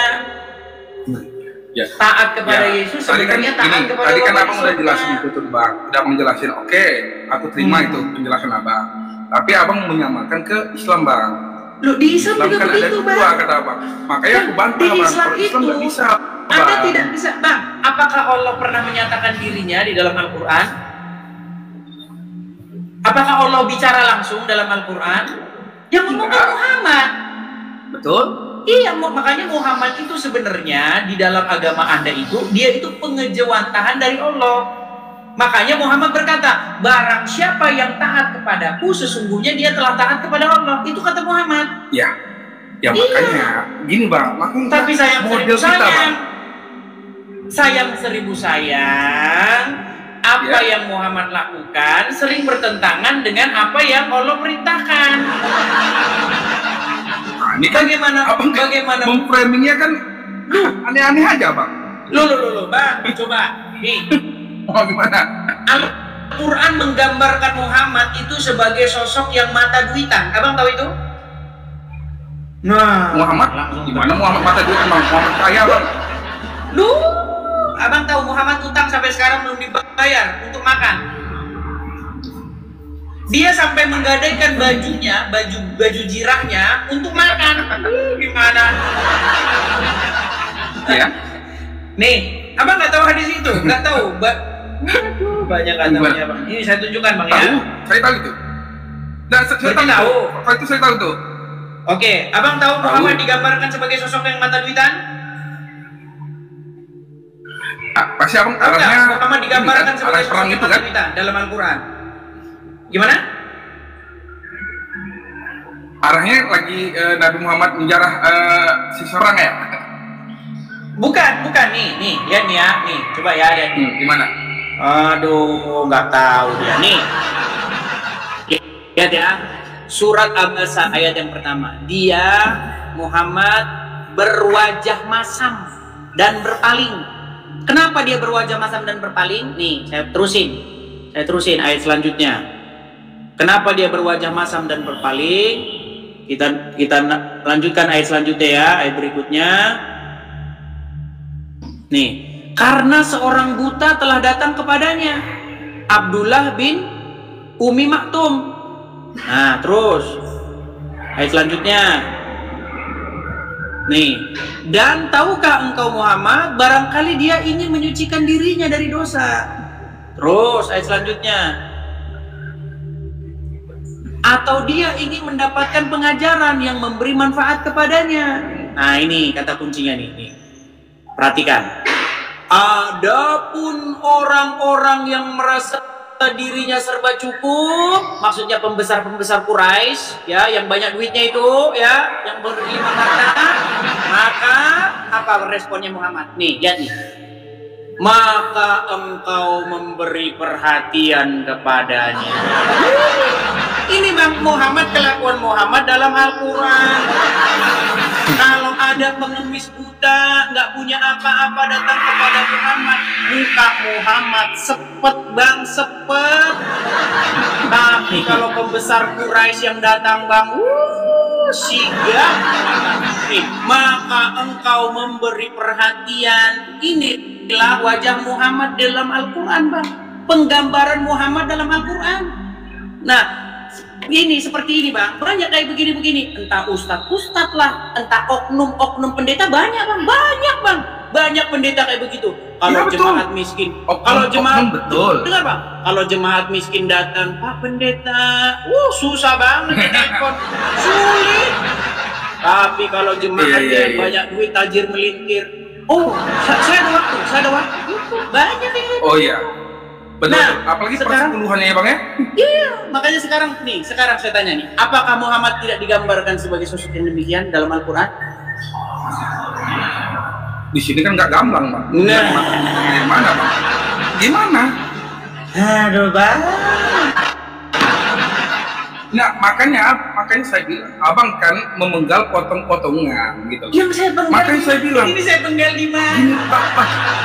Ya. Taat kepada Ya. Yesus Tadi kan sebenarnya taat ini, kepada tadi kan Bapa abang di udah surga. jelasin itu tuh bang, udah menjelasin. Oke, aku terima itu penjelasan abang. Tapi abang menyamakan ke Islam bang. Loh di Islam juga kan ada begitu dua Bang. kata abang. Makanya aku bantah Di bang. Islam Kalau Islam itu, nggak bisa. Anda Bang. tidak bisa Bang. Apakah Allah pernah menyatakan dirinya di dalam Al-Quran? Apakah Allah bicara langsung dalam Al-Quran? Yang ngomong kan Muhammad. Betul. Iya, makanya Muhammad itu sebenarnya di dalam agama Anda itu, dia itu pengejawantahan dari Allah. Makanya Muhammad berkata, barang siapa yang taat kepadaku, sesungguhnya dia telah taat kepada Allah. Itu kata Muhammad. Ya, ya makanya gini bang. Makanya Tapi sayang model seribu kita bang. sayang. Sayang seribu sayang. Apa Ya. yang Muhammad lakukan sering bertentangan dengan apa yang Allah perintahkan. Nah, ini kan Bagaimana memframingnya kan aneh-aneh aja bang. Loh, Bang, coba. Nih, Mau gimana? Al-Quran menggambarkan Muhammad itu sebagai sosok yang mata duitan. Abang tahu itu? Nah, Muhammad? langsung Gimana Muhammad mata duit bang? Muhammad kaya bang. Abang tahu Muhammad utang sampai sekarang belum dibayar untuk makan. Dia sampai menggadaikan bajunya, baju jirahnya untuk makan. Gimana? Ya. Nih, abang nggak tahu hadis itu? Nggak tahu? Aduh, banyak nggak tahunya bang. Ini saya tunjukkan bang ya. Tahu? Saya tahu itu. Dan saya Berarti tahu. tahu. Kalau itu saya tahu tuh. Oke, abang tahu Tahu. Muhammad digambarkan sebagai sosok yang mata duitan? Pasti abang Tahu nggak? arahnya Muhammad digambarkan ini kan, sebagai arah sosok perang yang itu mata kan? duitan dalam Al-Quran. Gimana? Arahnya lagi Nabi Muhammad menjarah seseorang ya? Bukan nih, lihat nih ya, nih, coba ya, lihat nih. Gimana? Aduh, nggak tahu dia nih. Lihat ya, surat Abasa ayat yang pertama. Dia Muhammad berwajah masam dan berpaling. Kenapa dia berwajah masam dan berpaling? Nih, saya terusin ayat selanjutnya. Kenapa dia berwajah masam dan berpaling? Kita lanjutkan ayat selanjutnya ya, ayat berikutnya. Nih, karena seorang buta telah datang kepadanya, Abdullah bin Umi Maktum. Nah, terus ayat selanjutnya. Nih, dan tahukah engkau Muhammad, barangkali dia ingin menyucikan dirinya dari dosa. Terus ayat selanjutnya. Atau dia ingin mendapatkan pengajaran yang memberi manfaat kepadanya. Nah, ini kata kuncinya nih. Perhatikan. Adapun orang-orang yang merasa dirinya serba cukup, maksudnya pembesar-pembesar Quraisy, ya, yang banyak duitnya itu, ya, yang berlima harta, maka apa responnya Muhammad? Nih, lihat nih. Maka engkau memberi perhatian kepadanya. Ini Bang Muhammad, kelakuan Muhammad dalam Al-Quran. Kalau ada pengemis buta, nggak punya apa-apa datang kepada Muhammad. Muka Muhammad sepet bang, sepet. Tapi kalau pembesar Quraisy yang datang bang, sigap. Maka engkau memberi perhatian. Inilah wajah Muhammad dalam Al-Quran bang. Penggambaran Muhammad dalam Al-Quran. Nah, ini seperti ini bang, banyak kayak begini-begini. Entah ustadz lah, entah oknum-oknum pendeta, banyak bang, banyak pendeta kayak begitu. Kalau jemaat miskin, kalau jemaat betul, dengar bang, kalau jemaat miskin datang, Pak Pendeta, susah banget telepon, sulit. Tapi kalau jemaat yang banyak duit, tajir melintir, saya ada waktu, banyak yang gitu. Oh iya. Betul, nah, apalagi sekarang, persepuluhannya ya bang ya? Iya, makanya sekarang saya tanya nih, apakah Muhammad tidak digambarkan sebagai sosok yang demikian dalam Al-Quran? Di sini kan nggak gamblang bang. Nah, gimana bang? Gimana? Aduh bang. Nah makanya saya bilang, abang kan memenggal potong-potongan gitu. Yang saya penggal. Makanya saya bilang. Ini saya penggal di mana? Gini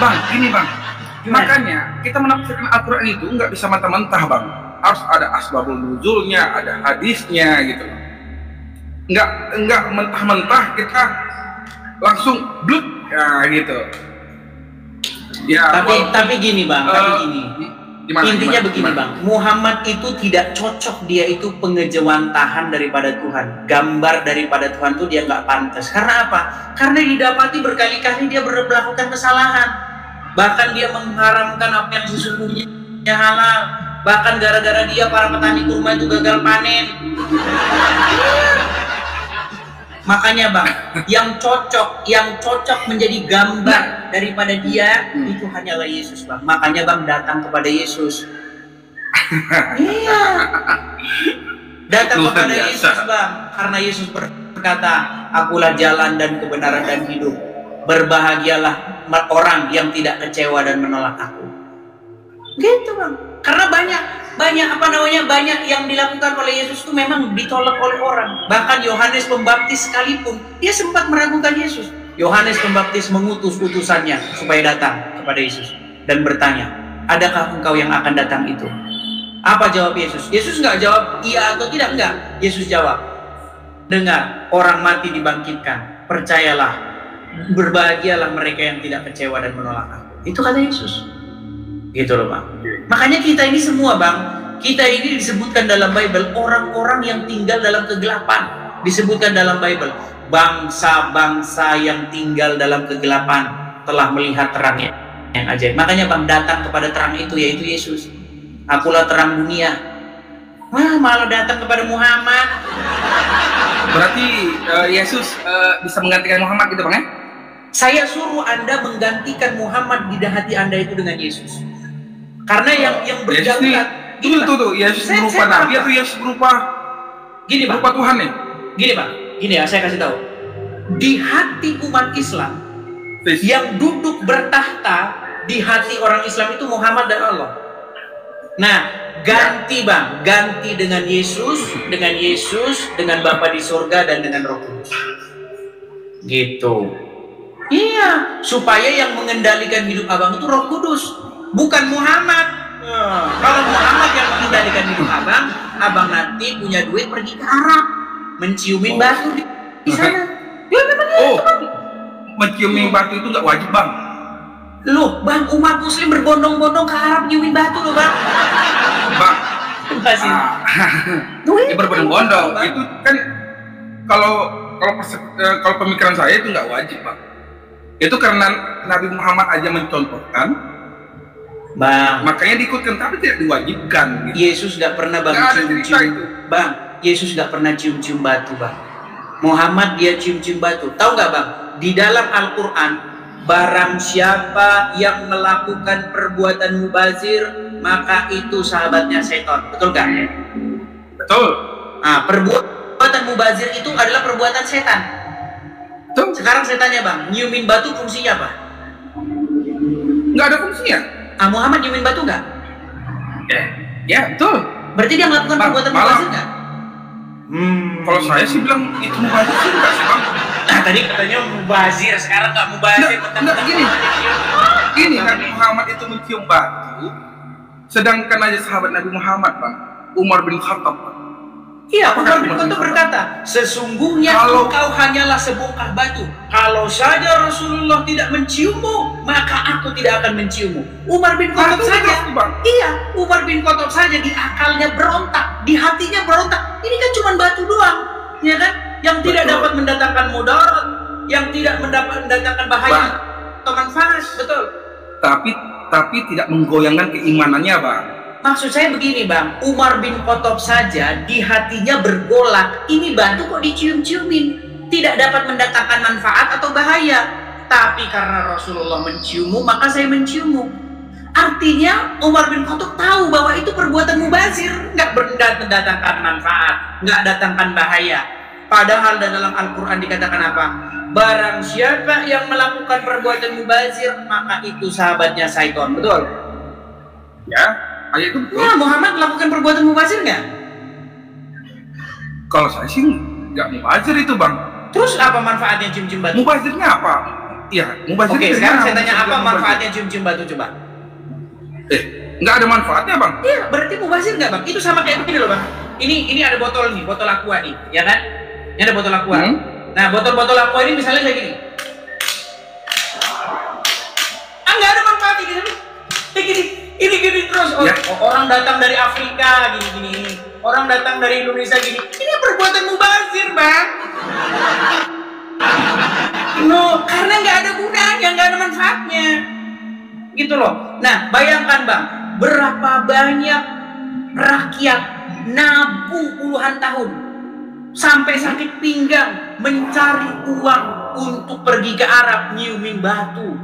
bang, gini bang. Makanya kita menafsirkan Al-Quran itu nggak bisa mentah-mentah bang, harus ada asbabul nuzulnya, ada hadisnya gitu. Nggak mentah-mentah kita langsung bluk ya gitu. Ya. Tapi gini bang, intinya begini bang, Muhammad itu tidak cocok, dia itu pengejawantahan daripada Tuhan, gambar daripada Tuhan tuh dia nggak pantas. Karena apa? Karena didapati berkali-kali dia melakukan kesalahan. Bahkan dia mengharamkan apa yang sesungguhnya halal. Bahkan gara-gara dia para petani kurma itu gagal panen. Makanya bang, yang cocok menjadi gambar daripada dia itu hanyalah Yesus bang. Makanya bang datang kepada Yesus. Iya. Datang kepada Yesus bang, karena Yesus berkata, akulah jalan dan kebenaran dan hidup. Berbahagialah orang yang tidak kecewa dan menolak aku. Gitu bang. Karena banyak yang dilakukan oleh Yesus itu memang ditolak oleh orang. Bahkan Yohanes Pembaptis sekalipun dia sempat meragukan Yesus. Yohanes Pembaptis mengutus utusannya supaya datang kepada Yesus dan bertanya, adakah engkau yang akan datang itu? Apa jawab Yesus? Yesus nggak jawab iya atau tidak, enggak. Yesus jawab, dengar, orang mati dibangkitkan, percayalah, berbahagialah mereka yang tidak kecewa dan menolak aku. Itu kata Yesus. Gitu loh bang. Makanya kita ini semua bang, kita ini disebutkan dalam Bible orang-orang yang tinggal dalam kegelapan. Disebutkan dalam Bible, bangsa-bangsa yang tinggal dalam kegelapan telah melihat terangnya yang ajaib. Makanya bang, datang kepada terang itu, yaitu Yesus. Akulah terang dunia. Wah, malah datang kepada Muhammad. Berarti Yesus bisa menggantikan Muhammad gitu bang ya? Saya suruh Anda menggantikan Muhammad di hati Anda itu dengan Yesus. Karena yang berjauhan. Tuh, Yesus berupa Nabi atau Yesus berupa gini bang, berupa Tuhan nih? Gini bang, ya saya kasih tahu. Di hati umat Islam yang duduk bertahta di hati orang Islam itu Muhammad dan Allah. Nah, ganti bang, ganti dengan Yesus, dengan Bapa di surga dan dengan Roh Kudus. Gitu. Iya, supaya yang mengendalikan hidup abang itu Roh Kudus, bukan Muhammad. Kalau Muhammad yang mengendalikan hidup abang nanti punya duit pergi ke Arab, menciumin batu di sana. Ya memang menciumin batu itu nggak wajib bang. Loh bang, umat Muslim berbondong-bondong ke Arab nyiumin batu loh bang. Bang, ini berbondong-bondong itu kan kalau pemikiran saya itu nggak wajib bang. Itu karena Nabi Muhammad aja mencontohkan, bang, makanya diikutkan, tapi tidak diwajibkan. Gitu. Yesus nggak pernah bang cium-cium, bang. Yesus nggak pernah cium-cium batu bang. Muhammad dia cium-cium batu. Tahu nggak bang? Di dalam Al-Quran, barang siapa yang melakukan perbuatan mubazir, maka itu sahabatnya setan. Betul nggak? Betul. Nah, perbuatan mubazir itu adalah perbuatan setan. Sekarang saya tanya bang, nyiumin batu fungsinya apa? Nggak ada fungsinya. Muhammad nyiumin batu nggak? Ya betul. Berarti dia melakukan perbuatan mubazir nggak? Kalau saya sih bilang itu mubazir nggak sih bang? tadi katanya mubazir, sekarang nggak mubazir. Enggak, gini Nabi Muhammad itu mencium batu, sedangkan aja sahabat Nabi Muhammad, Bang, Umar bin Khattab, Bang. Iya, Umar bin Khattab berkata, sesungguhnya engkau hanyalah sebongkah batu. Kalau saja Rasulullah tidak menciummu, maka aku tidak akan menciummu. Umar bin Khattab saja, iya, Umar bin Khattab saja di akalnya berontak, di hatinya berontak. Ini kan cuma batu doang, ya kan? Yang tidak dapat mendatangkan mudarat, yang tidak mendatangkan bahaya atau manfaat, betul. Tapi tidak menggoyangkan keimanannya, Bang. Maksud saya begini, Bang, Umar bin Khattab saja di hatinya bergolak, ini batu kok dicium-ciumin, tidak dapat mendatangkan manfaat atau bahaya. Tapi karena Rasulullah menciummu, maka saya menciummu. Artinya Umar bin Khattab tahu bahwa itu perbuatan mubazir, nggak mendatangkan manfaat, nggak datangkan bahaya. Padahal dalam Al-Quran dikatakan apa? Barang siapa yang melakukan perbuatan mubazir, maka itu sahabatnya syaitan, betul? Ya, ayat itu betul. Nah, Muhammad melakukan perbuatan mubazir nggak? Kalau saya sih nggak mubazir itu, Bang. Terus apa manfaatnya cium-cium batu? Mubazirnya apa? Iya, mubazirnya. Oke, sekarang saya tanya apa manfaatnya cium-cium batu, coba? Nggak ada manfaatnya, Bang. Iya, berarti mubazir nggak, Bang? Itu sama kayak begini loh, Bang. Ini ada botol nih, botol aqua nih, ya kan? Ini ada botol aqua. Nah, botol-botol aqua ini misalnya kayak gini. Nggak ada manfaat ini. Ini gini terus. Orang datang dari Afrika gini. Orang datang dari Indonesia gini. Ini perbuatan mubazir, Bang. No, karena nggak ada gunanya, nggak ada manfaatnya. Gitu loh. Nah, bayangkan, Bang, berapa banyak rakyat nabung puluhan tahun sampai sakit pinggang mencari uang untuk pergi ke Arab nyiumin batu.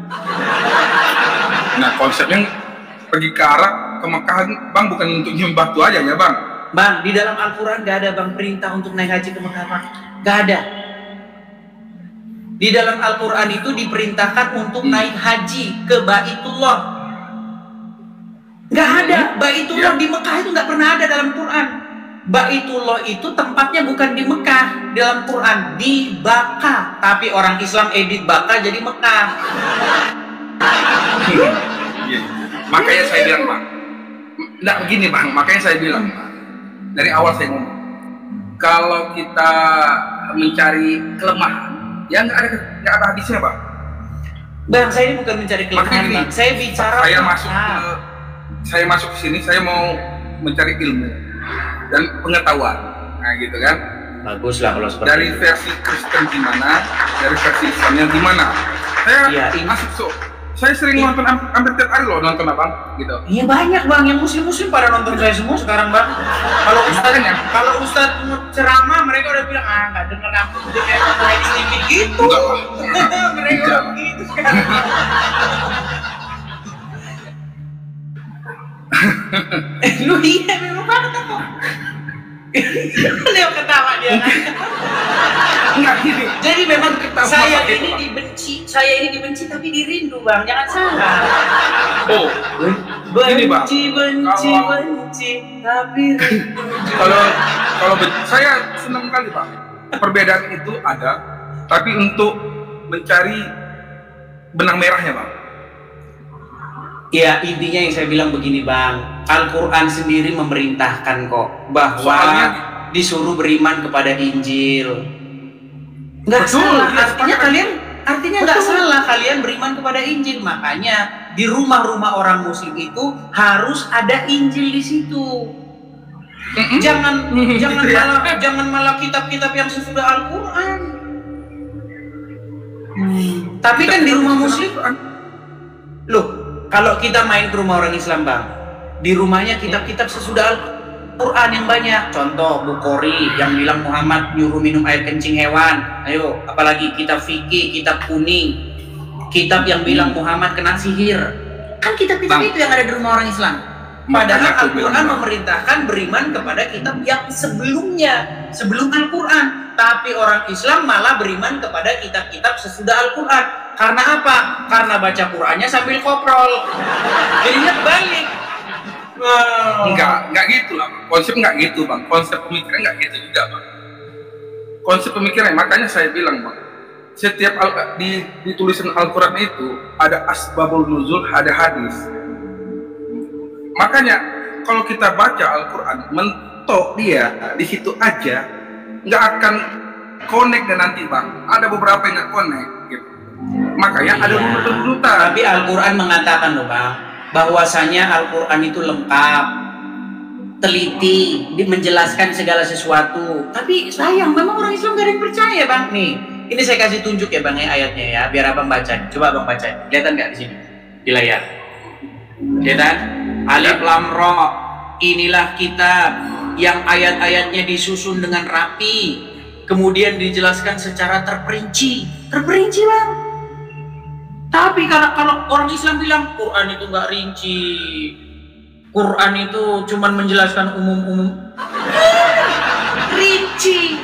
Nah, konsepnya pergi ke Arab, ke Mekah, Bang, bukan untuk nyium batu aja ya, Bang? Bang, di dalam Al-Quran gak ada, Bang, perintah untuk naik haji ke Mekah, Bang. Gak ada. Di dalam Al-Quran itu diperintahkan untuk naik haji ke Baitullah. Gak ada. Baitullah di Mekah itu gak pernah ada dalam Quran. Baitullah itu tempatnya bukan di Mekah dalam Quran, di Baka. Tapi orang Islam edit Baka jadi Mekah. Makanya saya bilang, Bang, nggak begini, Bang. Makanya saya bilang, dari awal saya ngomong, kalau kita mencari kelemahan, ya nggak ada habisnya, Bang. Bang, saya ini bukan mencari kelemahan, Bang. Saya bicara. Saya masuk ke sini, saya mau mencari ilmu dan pengetahuan, nah gitu kan. Bagus lah kalau seperti dari itu. Versi Kristen gimana, dari versi Islamnya gimana. Saya masuk saya sering nonton hampir tiap hari loh, nonton Abang gitu. Iya banyak, Bang, yang muslim pada nonton saya semua sekarang, Bang. Kalau Ustaz ceramah mereka udah bilang nggak denger aku udah kayak sedikit gitu. Mereka udah gitu sekarang. Lu iya memang banget kok. Dia ketawa dia. Enggak gini. Jadi memang saya ini dibenci tapi dirindu, Bang. Jangan salah. Oh. Ini, Bang. Benci tapi rindu. Kalau saya senang kali, Bang. Perbedaan itu ada, tapi untuk mencari benang merahnya, Bang. Ya, intinya yang saya bilang begini, Bang. Al-Quran sendiri memerintahkan kok bahwa disuruh beriman kepada Injil. Nggak salah, artinya nggak salah kalian beriman kepada Injil. Makanya di rumah-rumah orang Muslim itu harus ada Injil di situ. Jangan malah kitab-kitab yang sesudah Al-Quran. Tapi kan di rumah Muslim, loh, kalau kita main ke rumah orang Islam, Bang, di rumahnya kitab-kitab sesudah Al-Quran yang banyak. Contoh Bukhari yang bilang Muhammad nyuruh minum air kencing hewan. Ayo, apalagi kitab fikih, kitab kuning, kitab yang bilang Muhammad kena sihir. Kan kitab-kitab itu yang ada di rumah orang Islam. Padahal Al-Quran memerintahkan beriman kepada kitab yang sebelumnya, sebelum Al-Quran. Tapi orang Islam malah beriman kepada kitab-kitab sesudah Al-Quran. Karena apa? Karena baca Qurannya sambil koprol. Jadinya kebalik. Enggak gitu lah, Bang. Konsep enggak gitu, Bang. Konsep pemikiran enggak gitu juga, Bang. Konsep pemikiran, makanya saya bilang, Bang, setiap di tulisan Al-Quran itu ada asbabul nuzul, ada hadis. Makanya kalau kita baca Al-Quran mentok dia di situ aja, nggak akan connect. Dan nanti bang, ada beberapa yang nggak connect gitu. Makanya ada urutan. Tapi Al-Quran mengatakan loh bang, bahwasanya Al-Quran itu lengkap, teliti, menjelaskan segala sesuatu. Tapi sayang, memang orang Islam gak ada yang percaya bang. Nih, ini saya kasih tunjuk ya bang ya ayatnya ya, biar abang baca. Coba abang baca, kelihatan nggak di sini di layar? Kelihatan? Alif Lam Ra, inilah kitab yang ayat-ayatnya disusun dengan rapi, kemudian dijelaskan secara terperinci bang. Tapi kalau orang Islam bilang Quran itu nggak rinci, Quran itu cuman menjelaskan umum-umum. Rinci.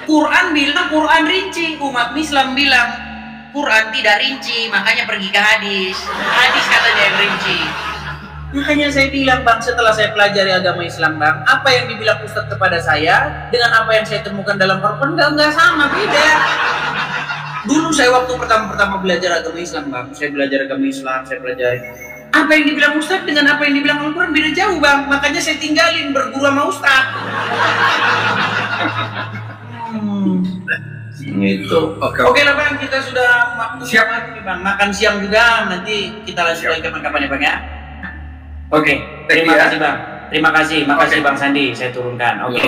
Quran bilang Quran rinci, umat Islam bilang Quran tidak rinci, makanya pergi ke hadis. Hadis katanya yang rinci. Makanya saya bilang bang, setelah saya pelajari agama Islam bang, apa yang dibilang Ustadz kepada saya dengan apa yang saya temukan dalam Al-Quran nggak sama, beda. Dulu saya waktu pertama belajar agama Islam bang, saya belajar agama Islam, saya pelajari apa yang dibilang Ustadz dengan apa yang dibilang Al-Quran beda jauh bang. Makanya saya tinggalin berguru sama Ustadz. Gitu. Oke lah bang, kita sudah siap nih bang, makan siang juga, nanti kita lanjut lagi kapan-kapan ya bang ya. Oke, terima kasih bang, terima kasih, makasih bang Sandi, saya turunkan. Oke.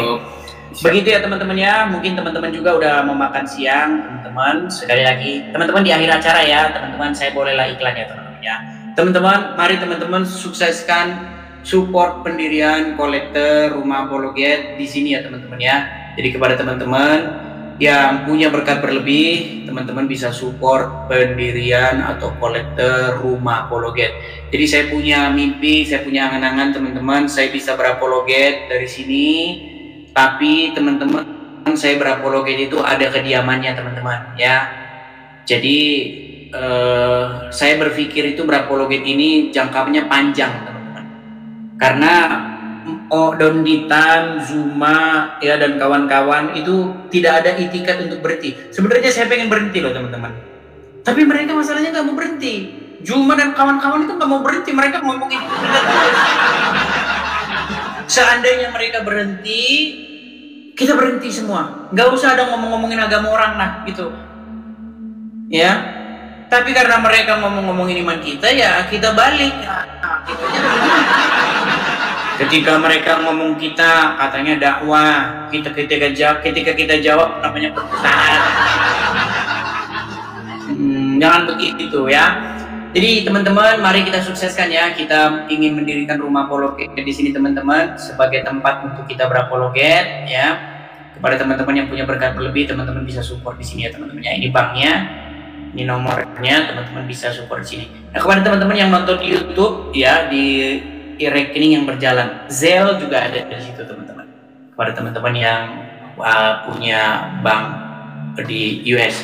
Begitu ya teman-teman ya, mungkin teman-teman juga udah mau makan siang teman-teman. Sekali lagi teman-teman di akhir acara ya teman-teman, saya bolehlah iklan ya teman-teman ya. Teman-teman, mari teman-teman sukseskan support pendirian kolektor Rumah Apologet di sini ya teman-teman ya. Jadi kepada teman-teman yang punya berkat berlebih, teman-teman bisa support pendirian atau kolektor Rumah Apologet. Jadi saya punya mimpi, saya punya angan-angan teman-teman, saya bisa berapologet dari sini. Tapi teman-teman, saya berapologet itu ada kediamannya teman-teman ya. Jadi saya berpikir itu berapologet ini jangkanya panjang teman-teman. Karena Don Ditan, Zuma ya dan kawan-kawan itu tidak ada itikat untuk berhenti. Sebenarnya saya pengen berhenti loh teman-teman. Tapi mereka masalahnya nggak mau berhenti. Zuma dan kawan-kawan itu nggak mau berhenti, mereka ngomongin itu terus. Seandainya mereka berhenti, kita berhenti semua. Nggak usah ada ngomong-ngomongin agama orang lah gitu. Ya. Tapi karena mereka ngomong-ngomongin iman kita, ya kita balik. Nah, gitu aja. Ketika mereka ngomong kita, katanya dakwah, ketika kita jawab namanya perpecahan. Jangan begitu ya. Jadi teman-teman, mari kita sukseskan ya. Kita ingin mendirikan Rumah Apologet di sini teman-teman sebagai tempat untuk kita berapologet ya. Kepada teman-teman yang punya berkat berlebih, teman-teman bisa support di sini ya teman-teman ya. Ini banknya, ini nomornya, teman-teman bisa support di sini. Nah, kepada teman-teman yang nonton di YouTube ya, di rekening yang berjalan, Zelle juga ada di situ teman-teman. Kepada teman-teman yang punya bank di US.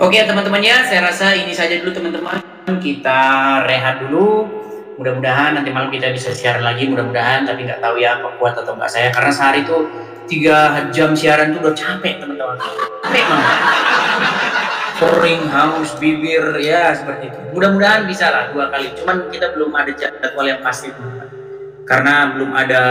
Oke teman-teman ya, saya rasa ini saja dulu teman-teman. Kita rehat dulu. Mudah-mudahan nanti malam kita bisa siaran lagi, mudah-mudahan. Tapi nggak tahu ya apa kuat atau nggak saya, karena sehari itu 3 jam siaran itu udah capek teman-teman. Capek banget. Kering, haus, bibir ya seperti itu. Mudah-mudahan bisa lah 2 kali. Cuman kita belum ada jadwal yang pasti teman-teman. Karena belum ada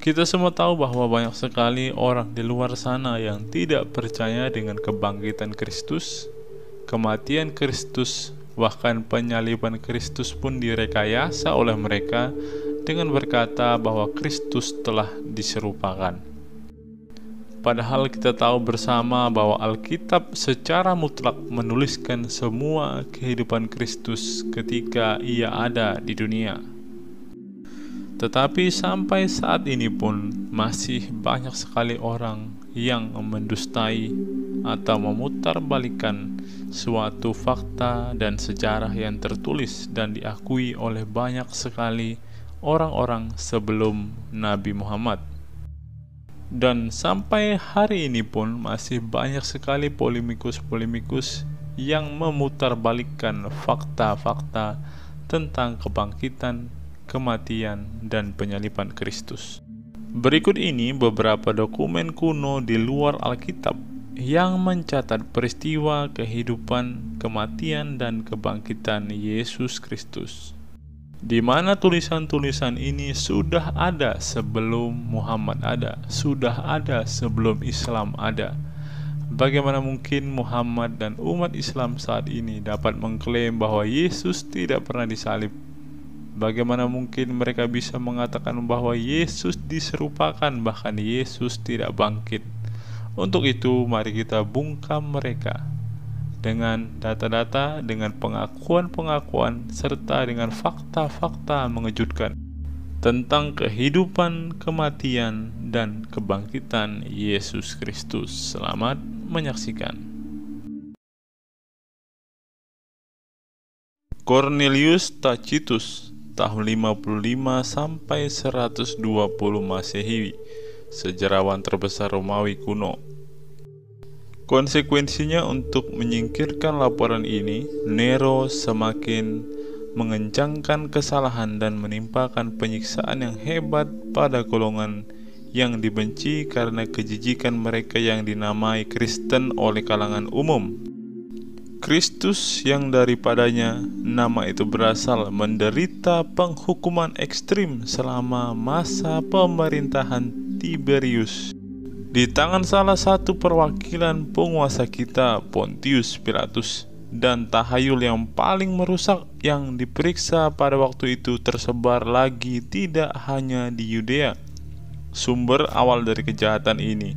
Kita semua tahu bahwa banyak sekali orang di luar sana yang tidak percaya dengan kebangkitan Kristus, kematian Kristus, bahkan penyaliban Kristus pun direkayasa oleh mereka dengan berkata bahwa Kristus telah diserupakan. Padahal kita tahu bersama bahwa Alkitab secara mutlak menuliskan semua kehidupan Kristus ketika Ia ada di dunia. Tetapi sampai saat ini pun masih banyak sekali orang yang mendustai atau memutarbalikkan suatu fakta dan sejarah yang tertulis dan diakui oleh banyak sekali orang-orang sebelum Nabi Muhammad. Dan sampai hari ini pun masih banyak sekali polemikus-polemikus yang memutarbalikkan fakta-fakta tentang kebangkitan, kematian, dan penyaliban Kristus. Berikut ini beberapa dokumen kuno di luar Alkitab yang mencatat peristiwa kehidupan, kematian, dan kebangkitan Yesus Kristus, di mana tulisan-tulisan ini sudah ada sebelum Muhammad ada, sudah ada sebelum Islam ada. Bagaimana mungkin Muhammad dan umat Islam saat ini dapat mengklaim bahwa Yesus tidak pernah disalib? Bagaimana mungkin mereka bisa mengatakan bahwa Yesus diserupakan, bahkan Yesus tidak bangkit? Untuk itu, mari kita bungkam mereka dengan data-data, dengan pengakuan-pengakuan, serta dengan fakta-fakta mengejutkan tentang kehidupan, kematian, dan kebangkitan Yesus Kristus. Selamat menyaksikan. Cornelius Tacitus, tahun 55 sampai 120 Masehi, sejarawan terbesar Romawi kuno. Konsekuensinya, untuk menyingkirkan laporan ini, Nero semakin mengencangkan kesalahan dan menimpakan penyiksaan yang hebat pada golongan yang dibenci karena kejijikan mereka yang dinamai Kristen oleh kalangan umum. Kristus yang daripadanya nama itu berasal menderita penghukuman ekstrim selama masa pemerintahan Tiberius di tangan salah satu perwakilan penguasa kita, Pontius Pilatus, dan tahayul yang paling merusak yang diperiksa pada waktu itu tersebar lagi tidak hanya di Yudea, sumber awal dari kejahatan ini,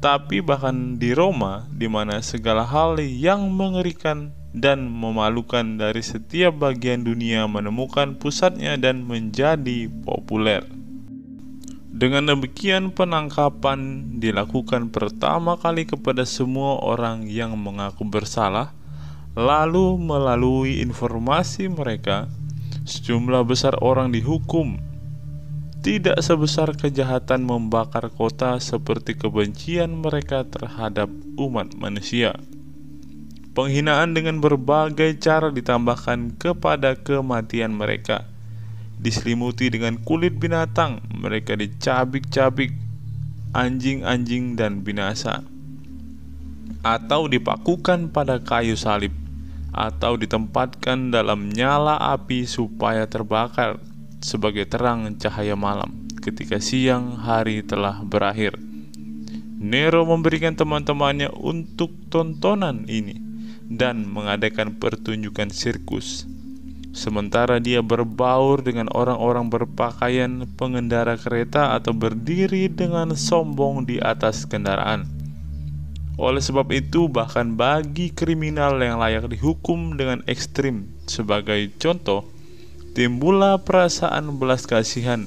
tapi bahkan di Roma, di mana segala hal yang mengerikan dan memalukan dari setiap bagian dunia menemukan pusatnya dan menjadi populer. Dengan demikian, penangkapan dilakukan pertama kali kepada semua orang yang mengaku bersalah. Lalu melalui informasi mereka, sejumlah besar orang dihukum. Tidak sebesar kejahatan membakar kota seperti kebencian mereka terhadap umat manusia. Penghinaan dengan berbagai cara ditambahkan kepada kematian mereka. Diselimuti dengan kulit binatang, mereka dicabik-cabik anjing-anjing dan binasa, atau dipakukan pada kayu salib, atau ditempatkan dalam nyala api supaya terbakar sebagai terang cahaya malam ketika siang hari telah berakhir. Nero memberikan teman-temannya untuk tontonan ini dan mengadakan pertunjukan sirkus, sementara dia berbaur dengan orang-orang berpakaian pengendara kereta atau berdiri dengan sombong di atas kendaraan. Oleh sebab itu, bahkan bagi kriminal yang layak dihukum dengan ekstrim, sebagai contoh, timbullah perasaan belas kasihan.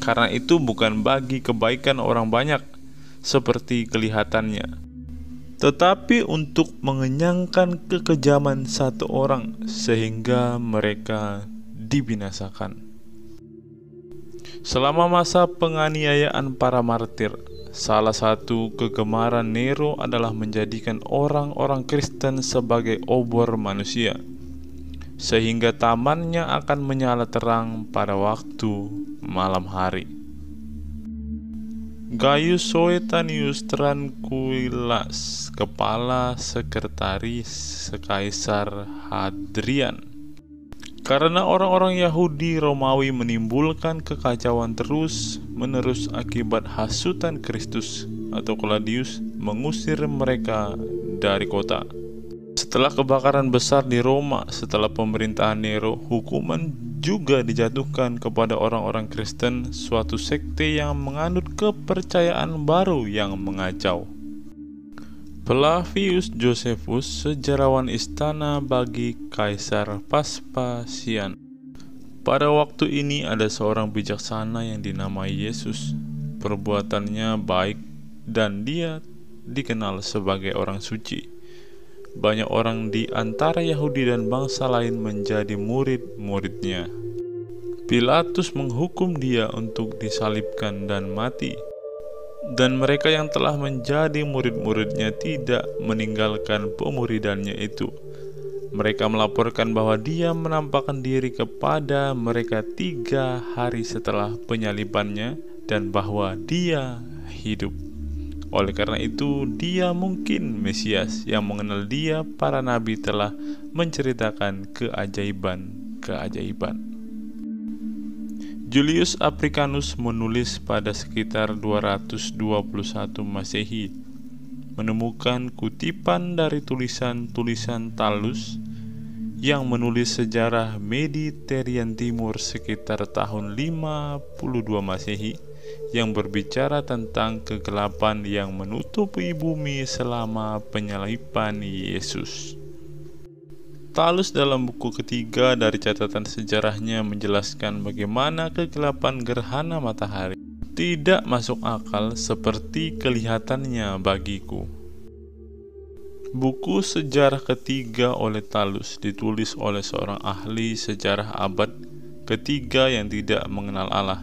Karena itu bukan bagi kebaikan orang banyak seperti kelihatannya, tetapi untuk mengenyangkan kekejaman satu orang sehingga mereka dibinasakan. Selama masa penganiayaan para martir, salah satu kegemaran Nero adalah menjadikan orang-orang Kristen sebagai obor manusia, sehingga tamannya akan menyala terang pada waktu malam hari. Gaius Suetonius Tranquillus, kepala sekretaris Kaisar Hadrian, Karena orang-orang Yahudi Romawi menimbulkan kekacauan terus-menerus akibat hasutan Kristus atau Claudius mengusir mereka dari kota. Setelah kebakaran besar di Roma, setelah pemerintahan Nero, hukuman juga dijatuhkan kepada orang-orang Kristen, suatu sekte yang menganut kepercayaan baru yang mengacau. Flavius Josephus, sejarawan istana bagi Kaisar Vespasian. Pada waktu ini ada seorang bijaksana yang dinamai Yesus. Perbuatannya baik dan dia dikenal sebagai orang suci. Banyak orang di antara Yahudi dan bangsa lain menjadi murid-muridnya. Pilatus menghukum dia untuk disalibkan dan mati. Dan mereka yang telah menjadi murid-muridnya tidak meninggalkan pemuridannya itu. Mereka melaporkan bahwa dia menampakkan diri kepada mereka 3 hari setelah penyalibannya dan bahwa dia hidup. Oleh karena itu, dia mungkin Mesias. Yang mengenal dia, para nabi telah menceritakan keajaiban-keajaiban. Julius Africanus menulis pada sekitar 221 Masehi, menemukan kutipan dari tulisan-tulisan Thallus yang menulis sejarah Mediterranean Timur sekitar tahun 52 Masehi, yang berbicara tentang kegelapan yang menutupi bumi selama penyaliban Yesus. Thallus dalam buku ketiga dari catatan sejarahnya menjelaskan bagaimana kegelapan gerhana matahari tidak masuk akal seperti kelihatannya bagiku. Buku sejarah ketiga oleh Thallus ditulis oleh seorang ahli sejarah abad ketiga yang tidak mengenal Allah,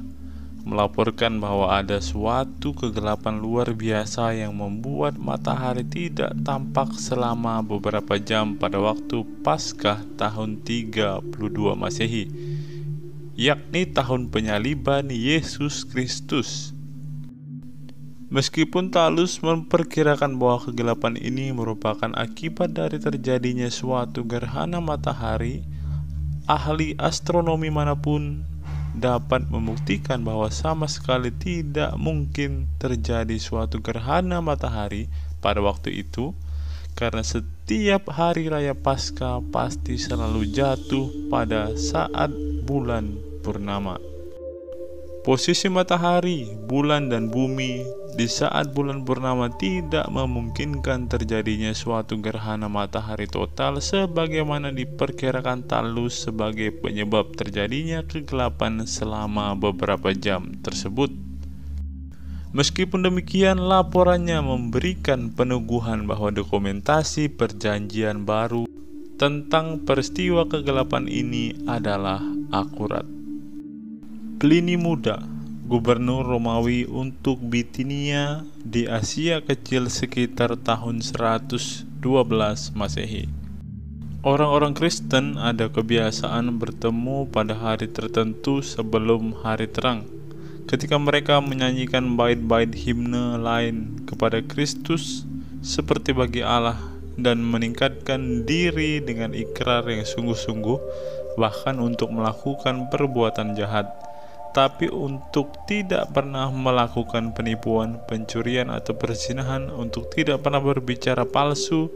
melaporkan bahwa ada suatu kegelapan luar biasa yang membuat matahari tidak tampak selama beberapa jam pada waktu Paskah tahun 32 Masehi, yakni tahun penyaliban Yesus Kristus. Meskipun Thallus memperkirakan bahwa kegelapan ini merupakan akibat dari terjadinya suatu gerhana matahari, ahli astronomi manapun dapat membuktikan bahwa sama sekali tidak mungkin terjadi suatu gerhana matahari pada waktu itu, karena setiap hari raya Paskah pasti selalu jatuh pada saat bulan purnama. Posisi matahari, bulan, dan bumi di saat bulan purnama tidak memungkinkan terjadinya suatu gerhana matahari total sebagaimana diperkirakan Thallus sebagai penyebab terjadinya kegelapan selama beberapa jam tersebut. Meskipun demikian, laporannya memberikan peneguhan bahwa dokumentasi perjanjian baru tentang peristiwa kegelapan ini adalah akurat. Pliny Muda, gubernur Romawi untuk Bitinia di Asia Kecil sekitar tahun 112 Masehi. Orang-orang Kristen ada kebiasaan bertemu pada hari tertentu sebelum hari terang, ketika mereka menyanyikan bait-bait himne lain kepada Kristus seperti bagi Allah dan meningkatkan diri dengan ikrar yang sungguh-sungguh, bahkan untuk melakukan perbuatan jahat, tapi untuk tidak pernah melakukan penipuan, pencurian, atau perzinahan, untuk tidak pernah berbicara palsu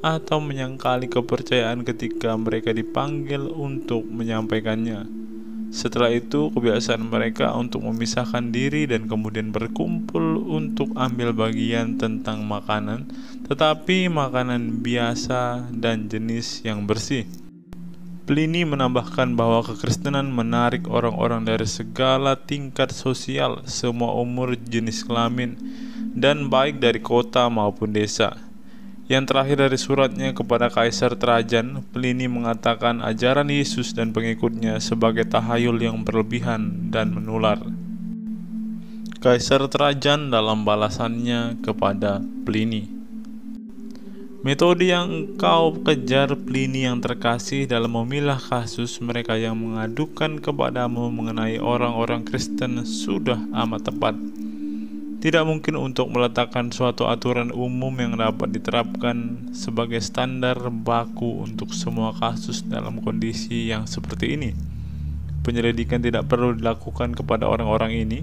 atau menyangkali kepercayaan ketika mereka dipanggil untuk menyampaikannya. Setelah itu, kebiasaan mereka untuk memisahkan diri dan kemudian berkumpul untuk ambil bagian tentang makanan, tetapi makanan biasa dan jenis yang bersih. Pliny menambahkan bahwa kekristenan menarik orang-orang dari segala tingkat sosial, semua umur, jenis kelamin, dan baik dari kota maupun desa. Yang terakhir dari suratnya kepada Kaisar Trajan, Pliny mengatakan ajaran Yesus dan pengikutnya sebagai tahayul yang berlebihan dan menular. Kaisar Trajan dalam balasannya kepada Pliny: metode yang engkau kejar, Pliny yang terkasih, dalam memilah kasus mereka yang mengadukan kepadamu mengenai orang-orang Kristen sudah amat tepat. Tidak mungkin untuk meletakkan suatu aturan umum yang dapat diterapkan sebagai standar baku untuk semua kasus dalam kondisi yang seperti ini. Penyelidikan tidak perlu dilakukan kepada orang-orang ini,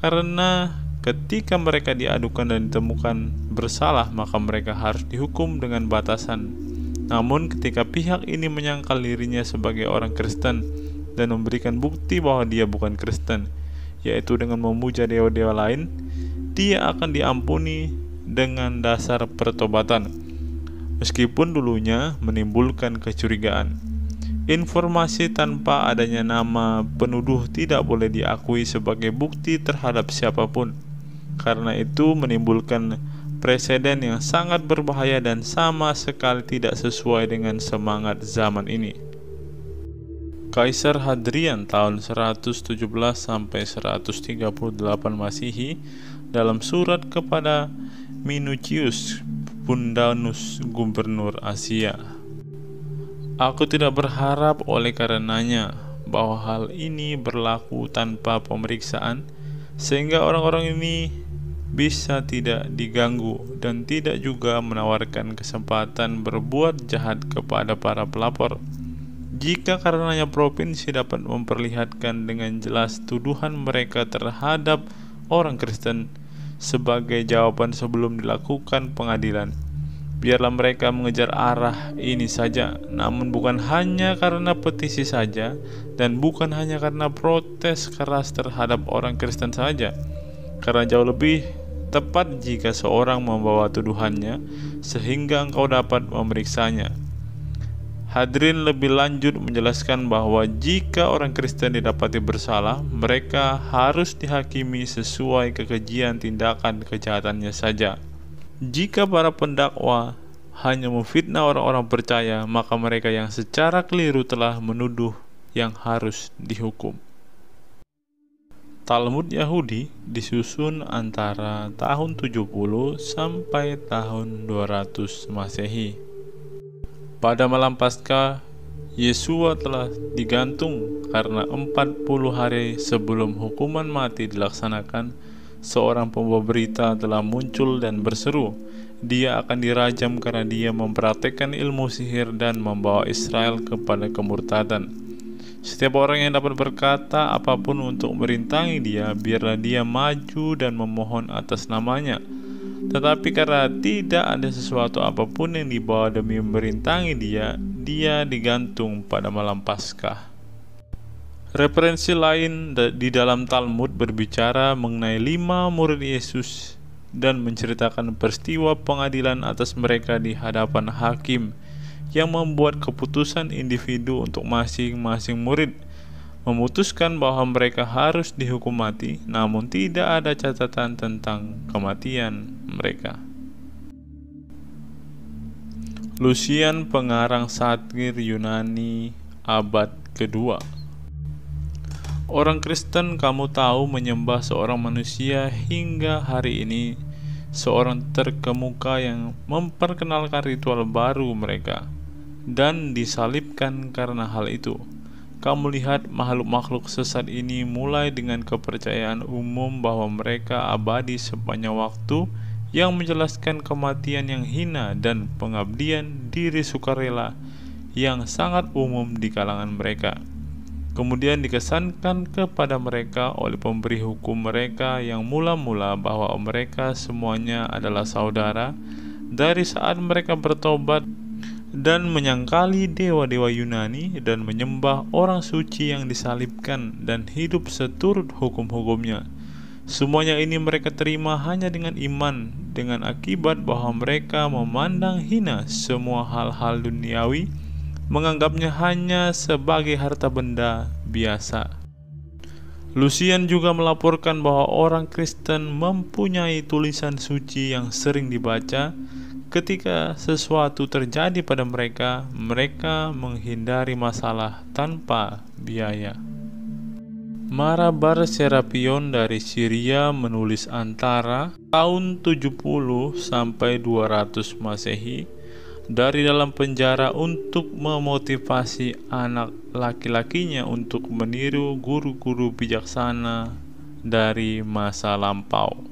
karena ketika mereka diadukan dan ditemukan bersalah, maka mereka harus dihukum dengan batasan. Namun ketika pihak ini menyangkal dirinya sebagai orang Kristen dan memberikan bukti bahwa dia bukan Kristen, yaitu dengan memuja dewa-dewa lain, dia akan diampuni dengan dasar pertobatan, meskipun dulunya menimbulkan kecurigaan. Informasi tanpa adanya nama penuduh tidak boleh diakui sebagai bukti terhadap siapapun, karena itu menimbulkan preseden yang sangat berbahaya dan sama sekali tidak sesuai dengan semangat zaman ini. Kaisar Hadrian tahun 117 sampai 138 Masehi dalam surat kepada Minucius Pundanus, gubernur Asia. Aku tidak berharap oleh karenanya bahwa hal ini berlaku tanpa pemeriksaan, sehingga orang-orang ini bisa tidak diganggu dan tidak juga menawarkan kesempatan berbuat jahat kepada para pelapor. Jika karenanya provinsi dapat memperlihatkan dengan jelas tuduhan mereka terhadap orang Kristen sebagai jawaban sebelum dilakukan pengadilan, biarlah mereka mengejar arah ini saja, namun bukan hanya karena petisi saja dan bukan hanya karena protes keras terhadap orang Kristen saja, karena jauh lebih tepat jika seorang membawa tuduhannya sehingga engkau dapat memeriksanya. Hadrian lebih lanjut menjelaskan bahwa jika orang Kristen didapati bersalah, mereka harus dihakimi sesuai kekejian tindakan kejahatannya saja. Jika para pendakwa hanya memfitnah orang-orang percaya, maka mereka yang secara keliru telah menuduh yang harus dihukum. Talmud Yahudi disusun antara tahun 70 sampai tahun 200 Masehi. Pada malam Paskah, Yesua telah digantung karena 40 hari sebelum hukuman mati dilaksanakan, seorang pembawa berita telah muncul dan berseru, dia akan dirajam karena dia mempraktekkan ilmu sihir dan membawa Israel kepada kemurtadan. Setiap orang yang dapat berkata apapun untuk merintangi dia, biarlah dia maju dan memohon atas namanya. Tetapi karena tidak ada sesuatu apapun yang dibawa demi merintangi dia, dia digantung pada malam Paskah. Referensi lain di dalam Talmud berbicara mengenai 5 murid Yesus dan menceritakan peristiwa pengadilan atas mereka di hadapan hakim yang membuat keputusan individu untuk masing-masing murid, memutuskan bahwa mereka harus dihukum mati, namun tidak ada catatan tentang kematian mereka. Lucian, pengarang satir Yunani abad kedua. Orang Kristen, kamu tahu, menyembah seorang manusia hingga hari ini, seorang terkemuka yang memperkenalkan ritual baru mereka dan disalibkan karena hal itu. Kamu lihat makhluk-makhluk sesat ini mulai dengan kepercayaan umum bahwa mereka abadi sepanjang waktu, yang menjelaskan kematian yang hina dan pengabdian diri sukarela yang sangat umum di kalangan mereka. Kemudian dikesankan kepada mereka oleh pemberi hukum mereka yang mula-mula bahwa mereka semuanya adalah saudara dari saat mereka bertobat dan menyangkali dewa-dewa Yunani dan menyembah orang suci yang disalibkan dan hidup seturut hukum-hukumnya. Semuanya ini mereka terima hanya dengan iman, dengan akibat bahwa mereka memandang hina semua hal-hal duniawi, menganggapnya hanya sebagai harta benda biasa. Lucian juga melaporkan bahwa orang Kristen mempunyai tulisan suci yang sering dibaca. Ketika sesuatu terjadi pada mereka, mereka menghindari masalah tanpa biaya. Marabar Serapion dari Syria menulis antara tahun 70 sampai 200 Masehi dari dalam penjara untuk memotivasi anak laki-lakinya untuk meniru guru-guru bijaksana dari masa lampau.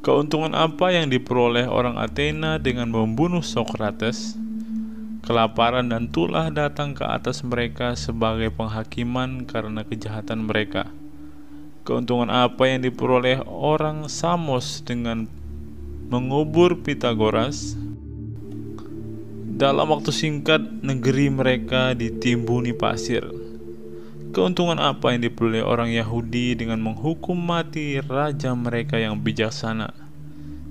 Keuntungan apa yang diperoleh orang Athena dengan membunuh Sokrates? Kelaparan dan tulah datang ke atas mereka sebagai penghakiman karena kejahatan mereka. Keuntungan apa yang diperoleh orang Samos dengan mengubur Pitagoras? Dalam waktu singkat, negeri mereka ditimbuni pasir. Keuntungan apa yang diperoleh orang Yahudi dengan menghukum mati raja mereka yang bijaksana?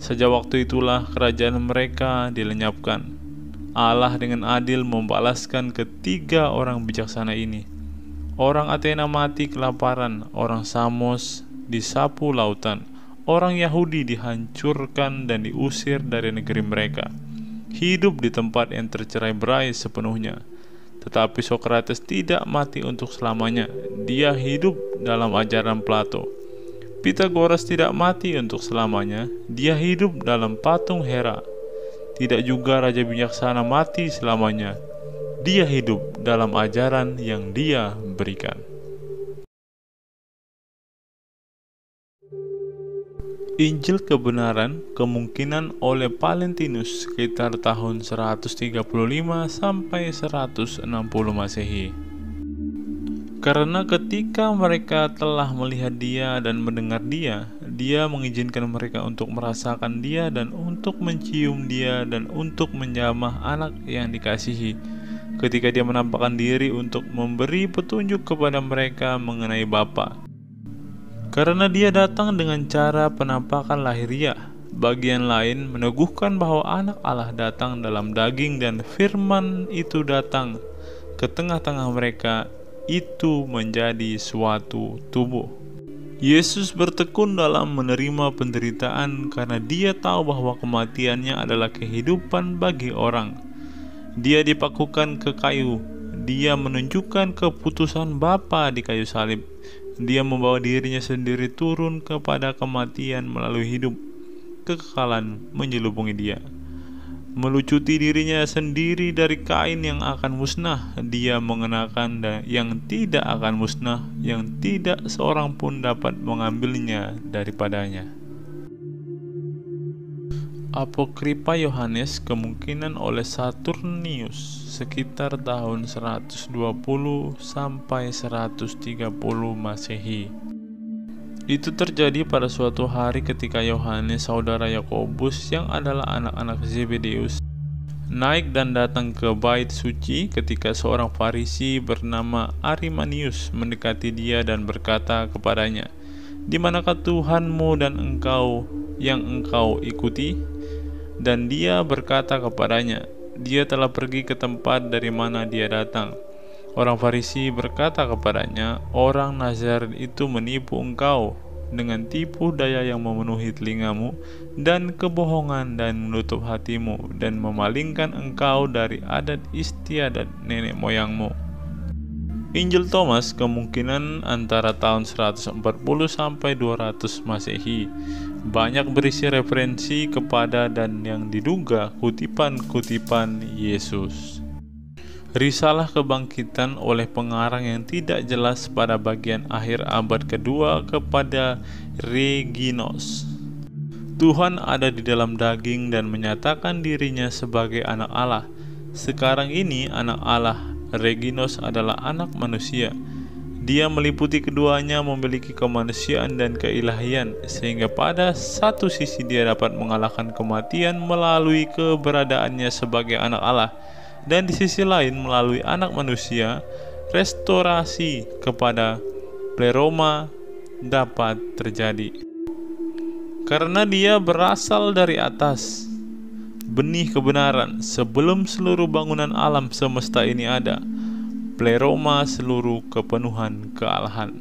Sejak waktu itulah kerajaan mereka dilenyapkan. Allah dengan adil membalaskan ketiga orang bijaksana ini. Orang Athena mati kelaparan, orang Samos disapu lautan, orang Yahudi dihancurkan dan diusir dari negeri mereka, hidup di tempat yang tercerai-berai sepenuhnya. Tetapi Sokrates tidak mati untuk selamanya. Dia hidup dalam ajaran Plato. Pitagoras tidak mati untuk selamanya. Dia hidup dalam patung Hera. Tidak juga raja bijaksana mati selamanya. Dia hidup dalam ajaran yang dia berikan. Injil kebenaran kemungkinan oleh Valentinus sekitar tahun 135 sampai 160 Masehi. Karena ketika mereka telah melihat dia dan mendengar dia, dia mengizinkan mereka untuk merasakan dia dan untuk mencium dia dan untuk menjamah anak yang dikasihi. Ketika dia menampakkan diri untuk memberi petunjuk kepada mereka mengenai Bapa. Karena dia datang dengan cara penampakan lahiriah, bagian lain meneguhkan bahwa anak Allah datang dalam daging dan firman itu datang ke tengah-tengah mereka, itu menjadi suatu tubuh. Yesus bertekun dalam menerima penderitaan karena dia tahu bahwa kematiannya adalah kehidupan bagi orang. Dia dipakukan ke kayu. Dia menunjukkan keputusan Bapa di kayu salib. Dia membawa dirinya sendiri turun kepada kematian melalui hidup. Kekekalan menyelubungi dia. Melucuti dirinya sendiri dari kain yang akan musnah, dia mengenakan yang tidak akan musnah, yang tidak seorang pun dapat mengambilnya daripadanya. Apokripa Yohanes kemungkinan oleh Saturnius sekitar tahun 120 sampai 130 Masehi. Itu terjadi pada suatu hari ketika Yohanes, saudara Yakobus yang adalah anak-anak Zebedeus, naik dan datang ke bait suci ketika seorang Farisi bernama Arimanius mendekati dia dan berkata kepadanya, "Di manakah Tuhanmu dan engkau yang engkau ikuti?" Dan dia berkata kepadanya, "Dia telah pergi ke tempat dari mana dia datang." Orang Farisi berkata kepadanya, "Orang Nazaret itu menipu engkau dengan tipu daya yang memenuhi telingamu dan kebohongan dan menutup hatimu dan memalingkan engkau dari adat istiadat nenek moyangmu." Injil Thomas kemungkinan antara tahun 140 sampai 200 Masehi. Banyak berisi referensi kepada dan yang diduga kutipan-kutipan Yesus. Risalah kebangkitan oleh pengarang yang tidak jelas pada bagian akhir abad kedua kepada Reginos. Tuhan ada di dalam daging dan menyatakan dirinya sebagai anak Allah. Sekarang ini anak Allah, Reginos adalah anak manusia. Dia meliputi keduanya, memiliki kemanusiaan dan keilahian, sehingga pada satu sisi dia dapat mengalahkan kematian melalui keberadaannya sebagai anak Allah, dan di sisi lain melalui anak manusia, restorasi kepada pleroma dapat terjadi. Karena dia berasal dari atas, benih kebenaran sebelum seluruh bangunan alam semesta ini ada, pleroma seluruh kepenuhan kealahan.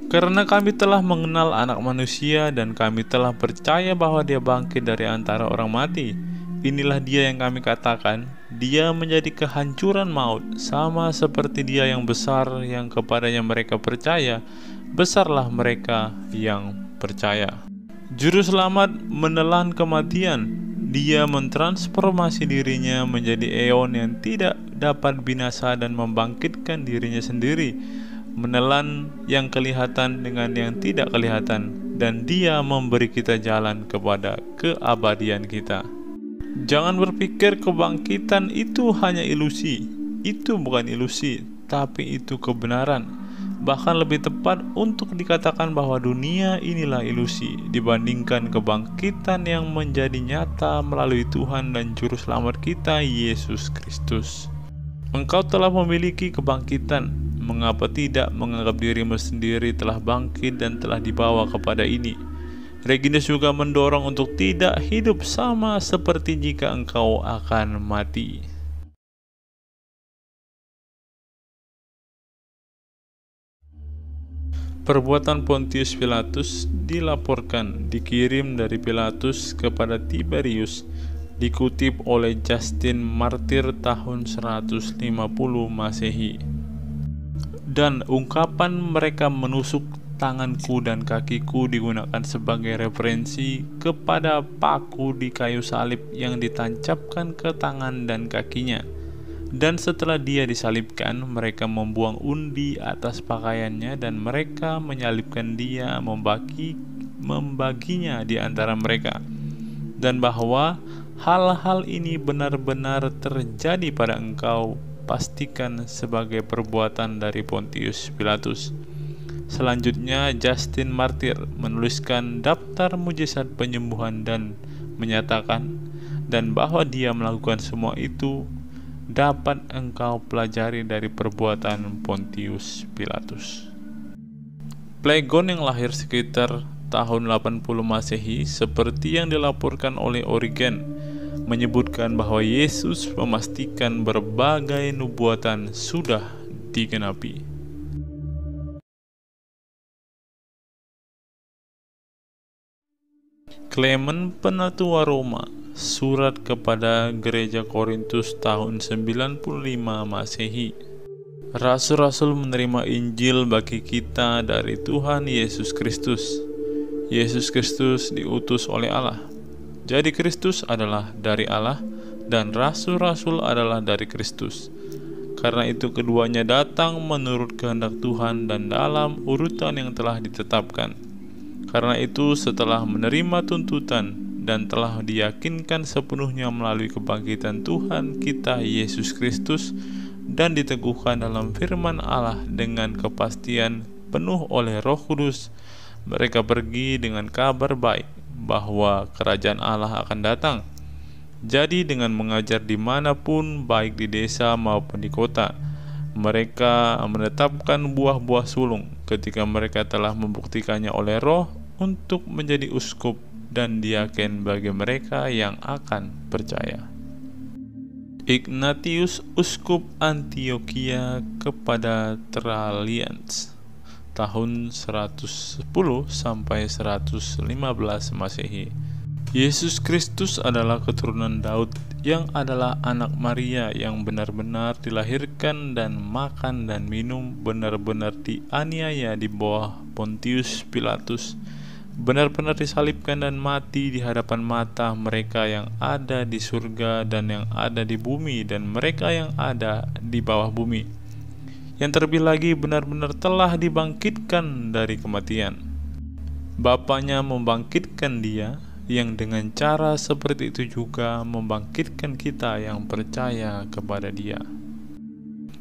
Karena kami telah mengenal anak manusia dan kami telah percaya bahwa dia bangkit dari antara orang mati, inilah dia yang kami katakan, dia menjadi kehancuran maut, sama seperti dia yang besar yang kepadanya mereka percaya, besarlah mereka yang percaya. Juru selamat menelan kematian. Dia mentransformasi dirinya menjadi eon yang tidak dapat binasa dan membangkitkan dirinya sendiri, menelan yang kelihatan dengan yang tidak kelihatan. dan Dia memberi kita jalan kepada keabadian kita. Jangan berpikir kebangkitan itu hanya ilusi. Itu bukan ilusi, tapi itu kebenaran. Bahkan lebih tepat untuk dikatakan bahwa dunia inilah ilusi dibandingkan kebangkitan yang menjadi nyata melalui Tuhan dan Juru Selamat kita, Yesus Kristus. Engkau telah memiliki kebangkitan. Mengapa tidak menganggap dirimu sendiri telah bangkit dan telah dibawa kepada ini? Reginus juga mendorong untuk tidak hidup sama seperti jika engkau akan mati. Perbuatan Pontius Pilatus dilaporkan dikirim dari Pilatus kepada Tiberius, dikutip oleh Justin Martyr tahun 150 Masehi. Dan ungkapan mereka menusuk tanganku dan kakiku digunakan sebagai referensi kepada paku di kayu salib yang ditancapkan ke tangan dan kakinya. Dan setelah dia disalibkan, mereka membuang undi atas pakaiannya dan mereka menyalibkan dia, membaginya di antara mereka. Dan bahwa hal-hal ini benar-benar terjadi pada engkau, pastikan sebagai perbuatan dari Pontius Pilatus. Selanjutnya, Justin Martyr menuliskan daftar mujizat penyembuhan dan menyatakan, dan bahwa dia melakukan semua itu dapat engkau pelajari dari perbuatan Pontius Pilatus. Phlegon yang lahir sekitar tahun 80 Masehi, seperti yang dilaporkan oleh Origen, menyebutkan bahwa Yesus memastikan berbagai nubuatan sudah digenapi. Clement Penatua Roma, surat kepada Gereja Korintus tahun 95 Masehi. Rasul-rasul menerima Injil bagi kita dari Tuhan Yesus Kristus. Yesus Kristus diutus oleh Allah. Jadi Kristus adalah dari Allah dan rasul-rasul adalah dari Kristus. Karena itu keduanya datang menurut kehendak Tuhan dan dalam urutan yang telah ditetapkan. Karena itu setelah menerima tuntutan dan telah diyakinkan sepenuhnya melalui kebangkitan Tuhan kita Yesus Kristus dan diteguhkan dalam firman Allah dengan kepastian penuh oleh Roh Kudus, mereka pergi dengan kabar baik bahwa kerajaan Allah akan datang. Jadi dengan mengajar dimanapun, baik di desa maupun di kota, mereka menetapkan buah-buah sulung ketika mereka telah membuktikannya oleh Roh untuk menjadi uskup dan diaken bagi mereka yang akan percaya. Ignatius, uskup Antioquia kepada Trallians tahun 110 sampai 115 Masehi. Yesus Kristus adalah keturunan Daud yang adalah anak Maria yang benar-benar dilahirkan dan makan dan minum, benar-benar dianiaya di bawah Pontius Pilatus, benar-benar disalibkan dan mati di hadapan mata mereka yang ada di surga dan yang ada di bumi dan mereka yang ada di bawah bumi. Yang terlebih lagi benar-benar telah dibangkitkan dari kematian. Bapaknya membangkitkan dia, yang dengan cara seperti itu juga membangkitkan kita yang percaya kepada dia.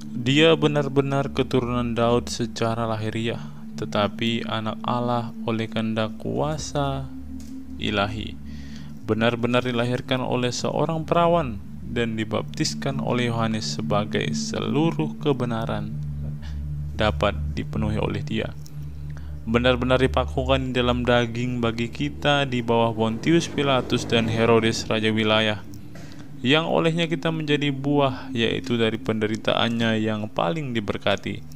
Dia benar-benar keturunan Daud secara lahiriah, tetapi anak Allah oleh kehendak kuasa ilahi. Benar-benar dilahirkan oleh seorang perawan dan dibaptiskan oleh Yohanes sebagai seluruh kebenaran dapat dipenuhi oleh dia. Benar-benar dipakukan di dalam daging bagi kita di bawah Pontius Pilatus dan Herodes raja wilayah, yang olehnya kita menjadi buah, yaitu dari penderitaannya yang paling diberkati,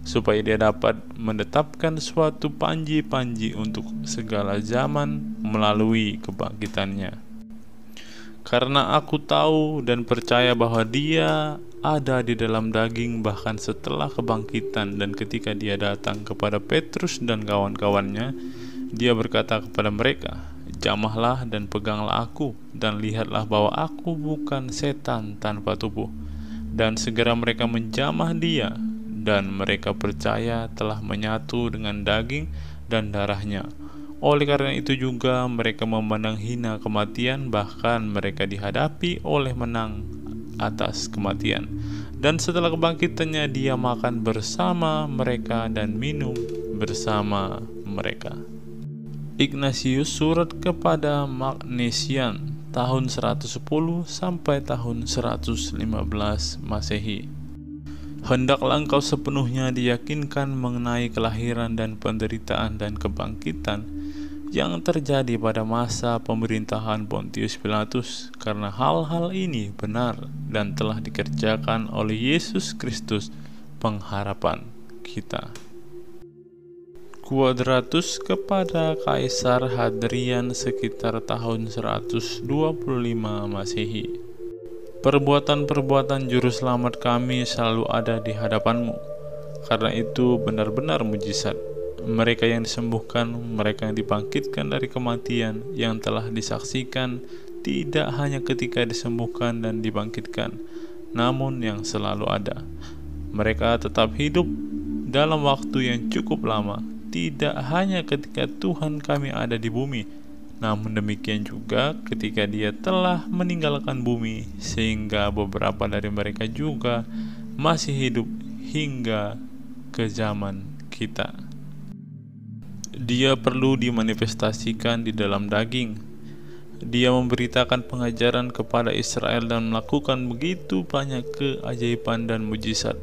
supaya dia dapat menetapkan suatu panji-panji untuk segala zaman melalui kebangkitannya. Karena aku tahu dan percaya bahwa dia ada di dalam daging bahkan setelah kebangkitan, dan ketika dia datang kepada Petrus dan kawan-kawannya, dia berkata kepada mereka, "Jamahlah dan peganglah aku, dan lihatlah bahwa aku bukan setan tanpa tubuh." Dan segera mereka menjamah dia, dan mereka percaya telah menyatu dengan daging dan darahnya. Oleh karena itu juga mereka memandang hina kematian, bahkan mereka dihadapi oleh menang atas kematian. Dan setelah kebangkitannya dia makan bersama mereka dan minum bersama mereka. Ignatius surat kepada Magnesian tahun 110 sampai tahun 115 Masehi. Hendaklah engkau sepenuhnya diyakinkan mengenai kelahiran dan penderitaan dan kebangkitan yang terjadi pada masa pemerintahan Pontius Pilatus, karena hal-hal ini benar dan telah dikerjakan oleh Yesus Kristus, pengharapan kita. Quadratus kepada Kaisar Hadrian sekitar tahun 125 Masehi. Perbuatan-perbuatan juru selamat kami selalu ada di hadapanmu, karena itu benar-benar mujizat. Mereka yang disembuhkan, mereka yang dibangkitkan dari kematian, yang telah disaksikan tidak hanya ketika disembuhkan dan dibangkitkan, namun yang selalu ada. Mereka tetap hidup dalam waktu yang cukup lama, tidak hanya ketika Tuhan kami ada di bumi, namun demikian juga ketika Dia telah meninggalkan bumi, sehingga beberapa dari mereka juga masih hidup hingga ke zaman kita. Dia perlu dimanifestasikan di dalam daging. Dia memberitakan pengajaran kepada Israel dan melakukan begitu banyak keajaiban dan mujizat.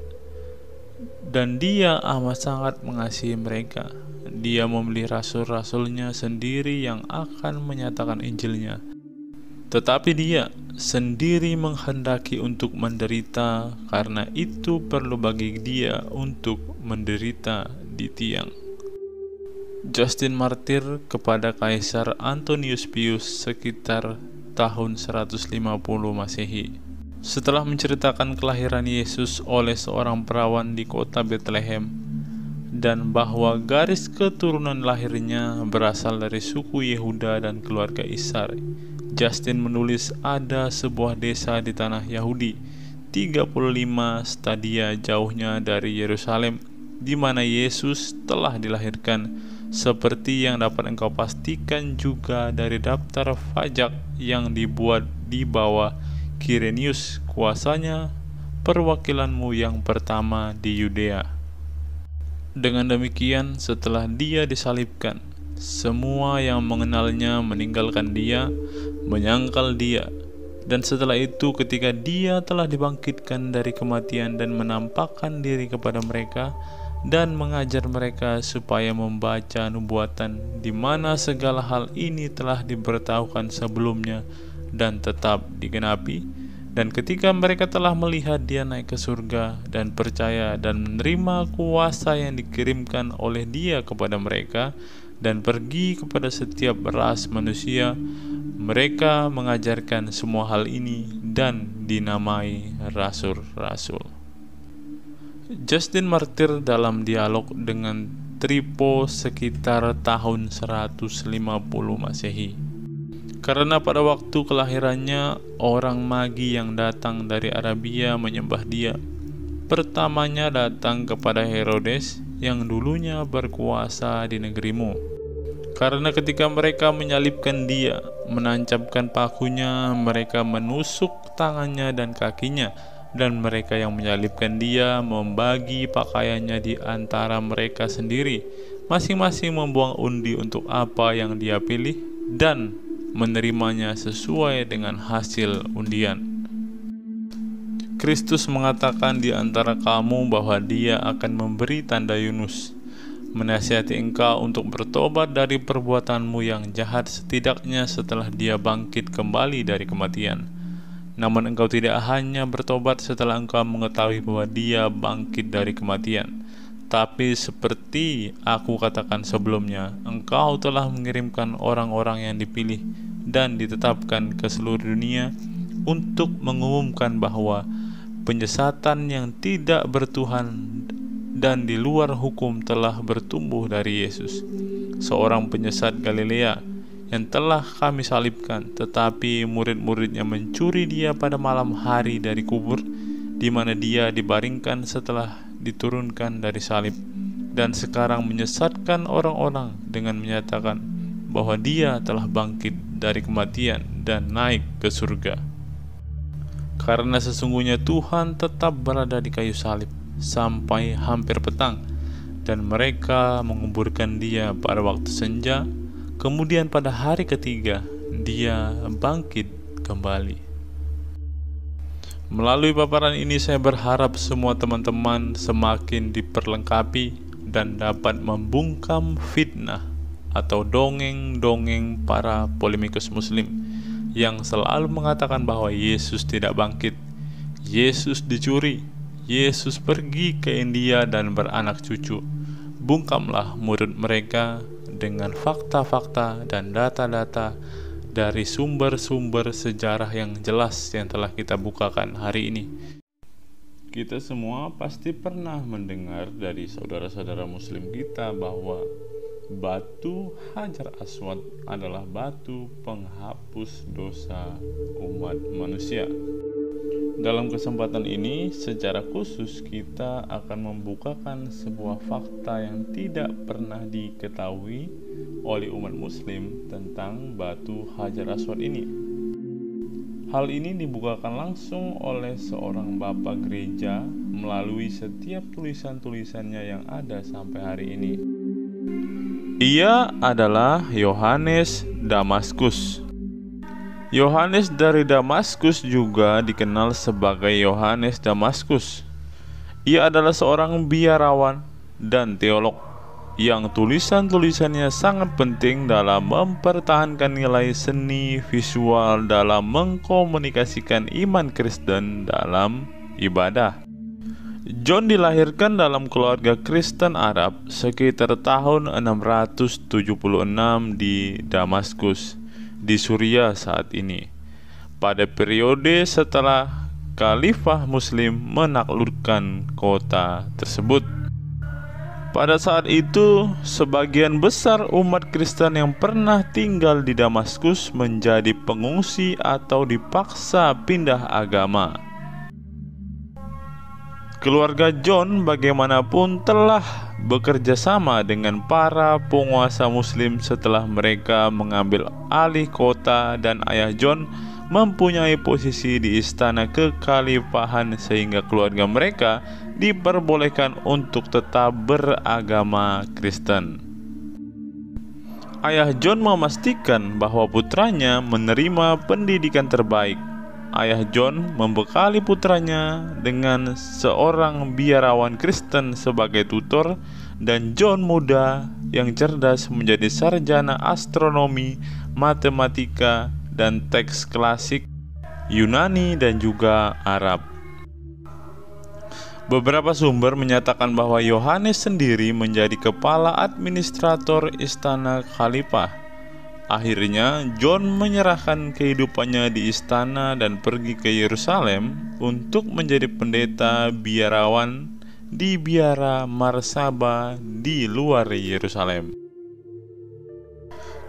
Dan Dia amat sangat mengasihi mereka. Dia memilih rasul-rasulnya sendiri yang akan menyatakan Injilnya. Tetapi Dia sendiri menghendaki untuk menderita, karena itu perlu bagi Dia untuk menderita di tiang. Justin Martir kepada Kaisar Antonius Pius sekitar tahun 150 Masehi. Setelah menceritakan kelahiran Yesus oleh seorang perawan di kota Bethlehem, dan bahwa garis keturunan lahirnya berasal dari suku Yehuda dan keluarga Ishar, Justin menulis ada sebuah desa di tanah Yahudi 35 stadia jauhnya dari Yerusalem, di mana Yesus telah dilahirkan, seperti yang dapat engkau pastikan juga dari daftar pajak yang dibuat di bawah Quirinius, kuasanya perwakilanmu yang pertama di Yudea. Dengan demikian, setelah Dia disalibkan, semua yang mengenalnya meninggalkan Dia, menyangkal Dia. Dan setelah itu, ketika Dia telah dibangkitkan dari kematian dan menampakkan diri kepada mereka dan mengajar mereka supaya membaca nubuatan, di mana segala hal ini telah diberitahukan sebelumnya dan tetap digenapi. Dan ketika mereka telah melihat Dia naik ke surga dan percaya dan menerima kuasa yang dikirimkan oleh Dia kepada mereka dan pergi kepada setiap ras manusia, mereka mengajarkan semua hal ini dan dinamai rasul-rasul. Justin Martir dalam dialog dengan Tripo sekitar tahun 150 Masehi. Karena pada waktu kelahirannya, orang Magi yang datang dari Arabia menyembah Dia. Pertamanya datang kepada Herodes yang dulunya berkuasa di negerimu. Karena ketika mereka menyalibkan Dia, menancapkan pakunya, mereka menusuk tangannya dan kakinya, dan mereka yang menyalibkan Dia membagi pakaiannya di antara mereka sendiri, masing-masing membuang undi untuk apa yang dia pilih dan menerimanya sesuai dengan hasil undian. Kristus mengatakan di antara kamu bahwa Dia akan memberi tanda Yunus, menasihati engkau untuk bertobat dari perbuatanmu yang jahat, setidaknya setelah Dia bangkit kembali dari kematian. Namun engkau tidak hanya bertobat setelah engkau mengetahui bahwa Dia bangkit dari kematian, tapi seperti aku katakan sebelumnya, engkau telah mengirimkan orang-orang yang dipilih dan ditetapkan ke seluruh dunia untuk mengumumkan bahwa penyesatan yang tidak bertuhan dan di luar hukum telah bertumbuh dari Yesus, seorang penyesat Galilea yang telah kami salibkan, tetapi murid-muridnya mencuri Dia pada malam hari dari kubur, di mana Dia dibaringkan setelah diturunkan dari salib, dan sekarang menyesatkan orang-orang dengan menyatakan bahwa Dia telah bangkit dari kematian dan naik ke surga. Karena sesungguhnya Tuhan tetap berada di kayu salib sampai hampir petang, dan mereka menguburkan Dia pada waktu senja. Kemudian pada hari ketiga Dia bangkit kembali. Melalui paparan ini saya berharap semua teman-teman semakin diperlengkapi dan dapat membungkam fitnah atau dongeng-dongeng para polemikus muslim yang selalu mengatakan bahwa Yesus tidak bangkit, Yesus dicuri, Yesus pergi ke India dan beranak cucu. Bungkamlah mulut mereka dengan fakta-fakta dan data-data dari sumber-sumber sejarah yang jelas yang telah kita bukakan hari ini. Kita semua pasti pernah mendengar dari saudara-saudara muslim kita bahwa batu Hajar Aswad adalah batu penghapus dosa umat manusia. Dalam kesempatan ini, secara khusus kita akan membukakan sebuah fakta yang tidak pernah diketahui oleh umat muslim tentang batu Hajar Aswad ini. Hal ini dibukakan langsung oleh seorang bapak gereja melalui setiap tulisan-tulisannya yang ada sampai hari ini. Ia adalah Yohanes Damaskus. Yohanes dari Damaskus juga dikenal sebagai Yohanes Damaskus. Ia adalah seorang biarawan dan teolog yang tulisan-tulisannya sangat penting dalam mempertahankan nilai seni visual dalam mengkomunikasikan iman Kristen dalam ibadah. John dilahirkan dalam keluarga Kristen Arab sekitar tahun 676 di Damaskus, di Suriah saat ini, pada periode setelah Khalifah Muslim menaklukkan kota tersebut. Pada saat itu, sebagian besar umat Kristen yang pernah tinggal di Damaskus menjadi pengungsi atau dipaksa pindah agama. Keluarga John bagaimanapun telah bekerja sama dengan para penguasa muslim setelah mereka mengambil alih kota, dan ayah John mempunyai posisi di istana kekhalifahan sehingga keluarga mereka diperbolehkan untuk tetap beragama Kristen. Ayah John memastikan bahwa putranya menerima pendidikan terbaik. Ayah John membekali putranya dengan seorang biarawan Kristen sebagai tutor, dan John muda yang cerdas menjadi sarjana astronomi, matematika, dan teks klasik Yunani dan juga Arab. Beberapa sumber menyatakan bahwa Yohanes sendiri menjadi kepala administrator istana khalifah. Akhirnya, John menyerahkan kehidupannya di istana dan pergi ke Yerusalem untuk menjadi pendeta biarawan di biara Marsaba di luar Yerusalem.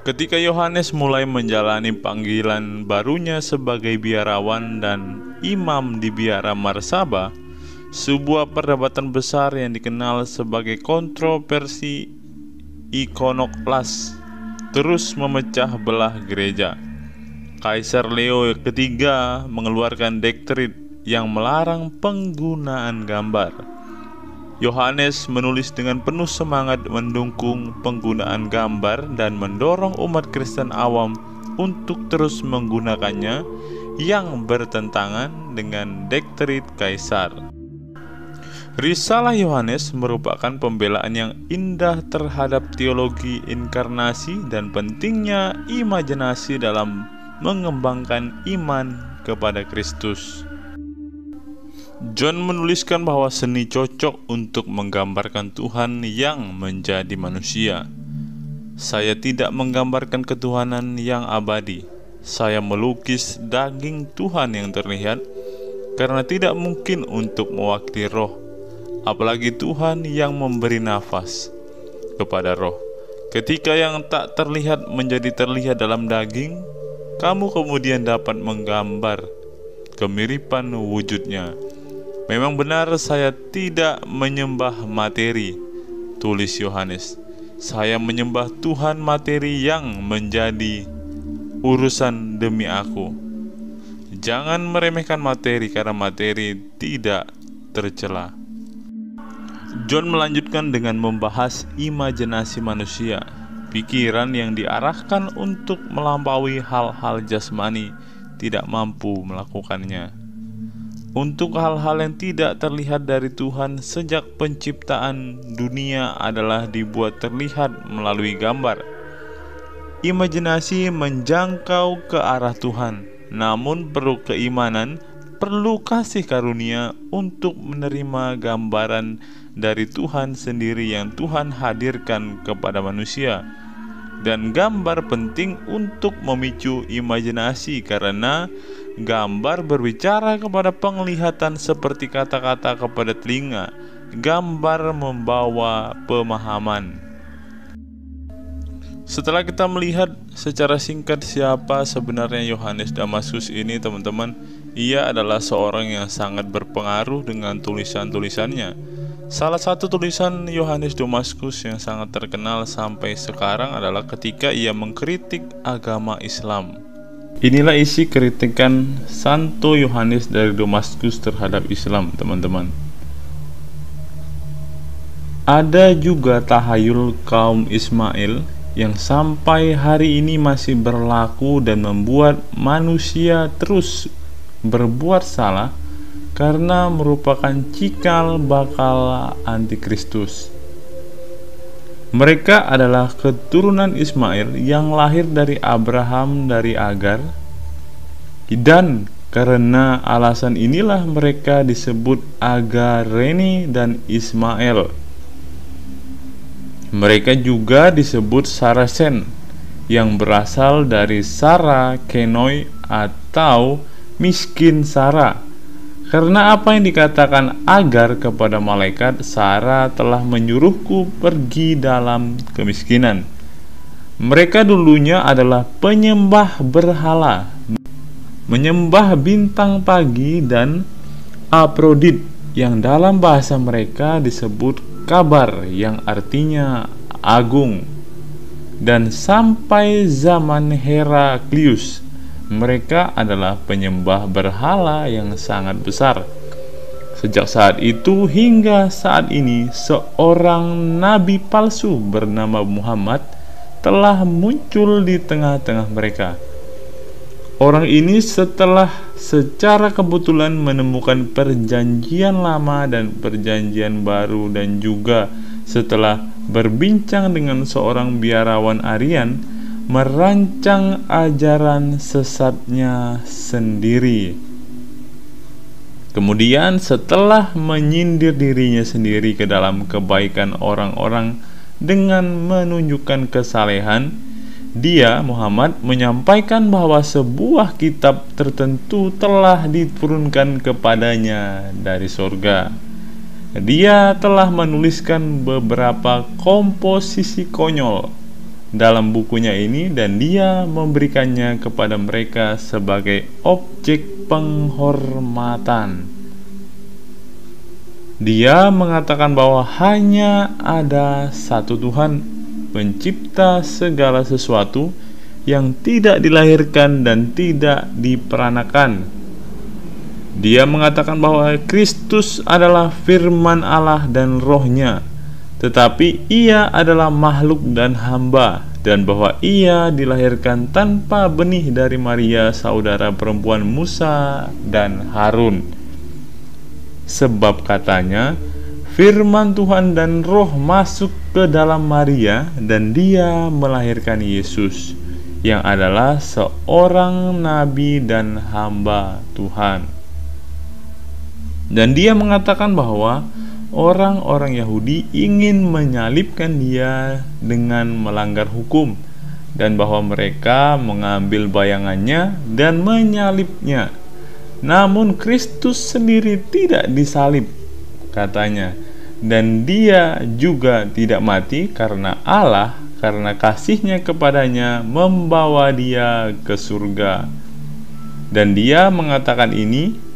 Ketika Yohanes mulai menjalani panggilan barunya sebagai biarawan dan imam di biara Marsaba, sebuah perdebatan besar yang dikenal sebagai kontroversi ikonoklas terus memecah belah gereja. Kaisar Leo III mengeluarkan dekret yang melarang penggunaan gambar. Yohanes menulis dengan penuh semangat mendukung penggunaan gambar dan mendorong umat Kristen awam untuk terus menggunakannya yang bertentangan dengan dekret kaisar. Risalah Yohanes merupakan pembelaan yang indah terhadap teologi inkarnasi dan pentingnya imajinasi dalam mengembangkan iman kepada Kristus. John menuliskan bahwa seni cocok untuk menggambarkan Tuhan yang menjadi manusia. Saya tidak menggambarkan ketuhanan yang abadi. Saya melukis daging Tuhan yang terlihat, karena tidak mungkin untuk mewakili roh, apalagi Tuhan yang memberi nafas kepada roh. Ketika yang tak terlihat menjadi terlihat dalam daging, kamu kemudian dapat menggambar kemiripan wujudnya. Memang benar saya tidak menyembah materi, tulis Yohanes. saya menyembah Tuhan materi yang menjadi urusan demi aku. Jangan meremehkan materi, karena materi tidak tercela. John melanjutkan dengan membahas imajinasi manusia, pikiran yang diarahkan untuk melampaui hal-hal jasmani, tidak mampu melakukannya. Untuk hal-hal yang tidak terlihat dari Tuhan sejak penciptaan dunia adalah dibuat terlihat melalui gambar. Imajinasi menjangkau ke arah Tuhan, namun perlu keimanan, perlu kasih karunia untuk menerima gambaran dari Tuhan sendiri yang Tuhan hadirkan kepada manusia. Dan gambar penting untuk memicu imajinasi, karena gambar berbicara kepada penglihatan seperti kata-kata kepada telinga. Gambar membawa pemahaman. Setelah kita melihat secara singkat siapa sebenarnya Yohanes Damaskus ini, teman-teman, ia adalah seorang yang sangat berpengaruh dengan tulisan-tulisannya. Salah satu tulisan Yohanes Damaskus yang sangat terkenal sampai sekarang adalah ketika ia mengkritik agama Islam. Inilah isi kritikan Santo Yohanes dari Damaskus terhadap Islam, teman-teman. Ada juga tahayul kaum Ismail yang sampai hari ini masih berlaku dan membuat manusia terus berbuat salah, karena merupakan cikal bakal antikristus. Mereka adalah keturunan Ismail yang lahir dari Abraham dari Agar, dan karena alasan inilah mereka disebut Agareni dan Ismail. Mereka juga disebut Saracen, yang berasal dari Sara Kenoi atau miskin Sara. Karena apa yang dikatakan Agar kepada malaikat, Sara telah menyuruhku pergi dalam kemiskinan. Mereka dulunya adalah penyembah berhala, menyembah bintang pagi dan Aprodit, yang dalam bahasa mereka disebut kabar, yang artinya agung. Dan sampai zaman Heraklius, mereka adalah penyembah berhala yang sangat besar. Sejak saat itu hingga saat ini, seorang nabi palsu bernama Muhammad telah muncul di tengah-tengah mereka. Orang ini setelah secara kebetulan menemukan perjanjian lama dan perjanjian baru, dan juga setelah berbincang dengan seorang biarawan Aryan, merancang ajaran sesatnya sendiri. Kemudian setelah menyindir dirinya sendiri ke dalam kebaikan orang-orang dengan menunjukkan kesalehan, dia, Muhammad, menyampaikan bahwa sebuah kitab tertentu telah diturunkan kepadanya dari surga. Dia telah menuliskan beberapa komposisi konyol dalam bukunya ini, dan dia memberikannya kepada mereka sebagai objek penghormatan. Dia mengatakan bahwa hanya ada satu Tuhan, pencipta segala sesuatu, yang tidak dilahirkan dan tidak diperanakan. Dia mengatakan bahwa Kristus adalah firman Allah dan rohnya, tetapi ia adalah makhluk dan hamba, dan bahwa ia dilahirkan tanpa benih dari Maria, saudara perempuan Musa dan Harun. Sebab katanya, firman Tuhan dan roh masuk ke dalam Maria, dan dia melahirkan Yesus, yang adalah seorang nabi dan hamba Tuhan. Dan dia mengatakan bahwa orang-orang Yahudi ingin menyalibkan dia dengan melanggar hukum, dan bahwa mereka mengambil bayangannya dan menyalibnya. Namun Kristus sendiri tidak disalib, katanya, dan dia juga tidak mati karena Allah, karena kasih-Nya kepadanya membawa dia ke surga. Dan dia mengatakan ini,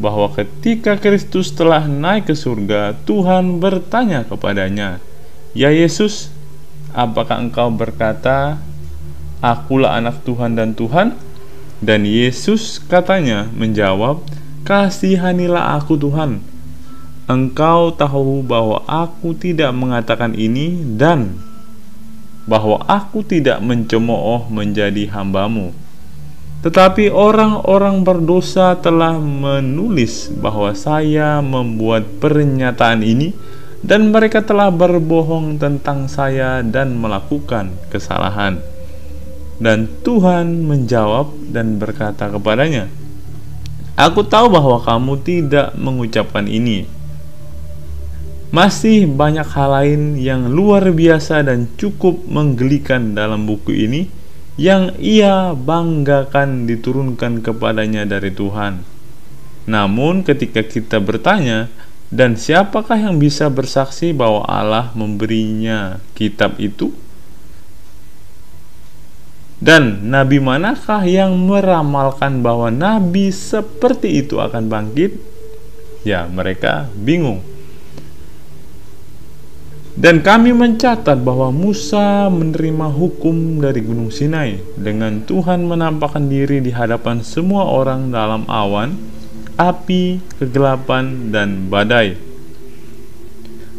bahwa ketika Kristus telah naik ke surga, Tuhan bertanya kepadanya, "Ya Yesus, apakah engkau berkata, Akulah anak Tuhan dan Tuhan? Dan Yesus katanya menjawab, Kasihanilah aku Tuhan. Engkau tahu bahwa aku tidak mengatakan ini dan bahwa aku tidak mencemooh menjadi hamba-Mu. Tetapi orang-orang berdosa telah menulis bahwa saya membuat pernyataan ini, dan mereka telah berbohong tentang saya dan melakukan kesalahan. Dan Tuhan menjawab dan berkata kepadanya, Aku tahu bahwa kamu tidak mengucapkan ini. Masih banyak hal lain yang luar biasa dan cukup menggelikan dalam buku ini yang ia banggakan diturunkan kepadanya dari Tuhan. Namun ketika kita bertanya, dan siapakah yang bisa bersaksi bahwa Allah memberinya kitab itu? Dan nabi manakah yang meramalkan bahwa nabi seperti itu akan bangkit? Ya, mereka bingung. Dan kami mencatat bahwa Musa menerima hukum dari Gunung Sinai dengan Tuhan menampakkan diri di hadapan semua orang dalam awan, api, kegelapan, dan badai.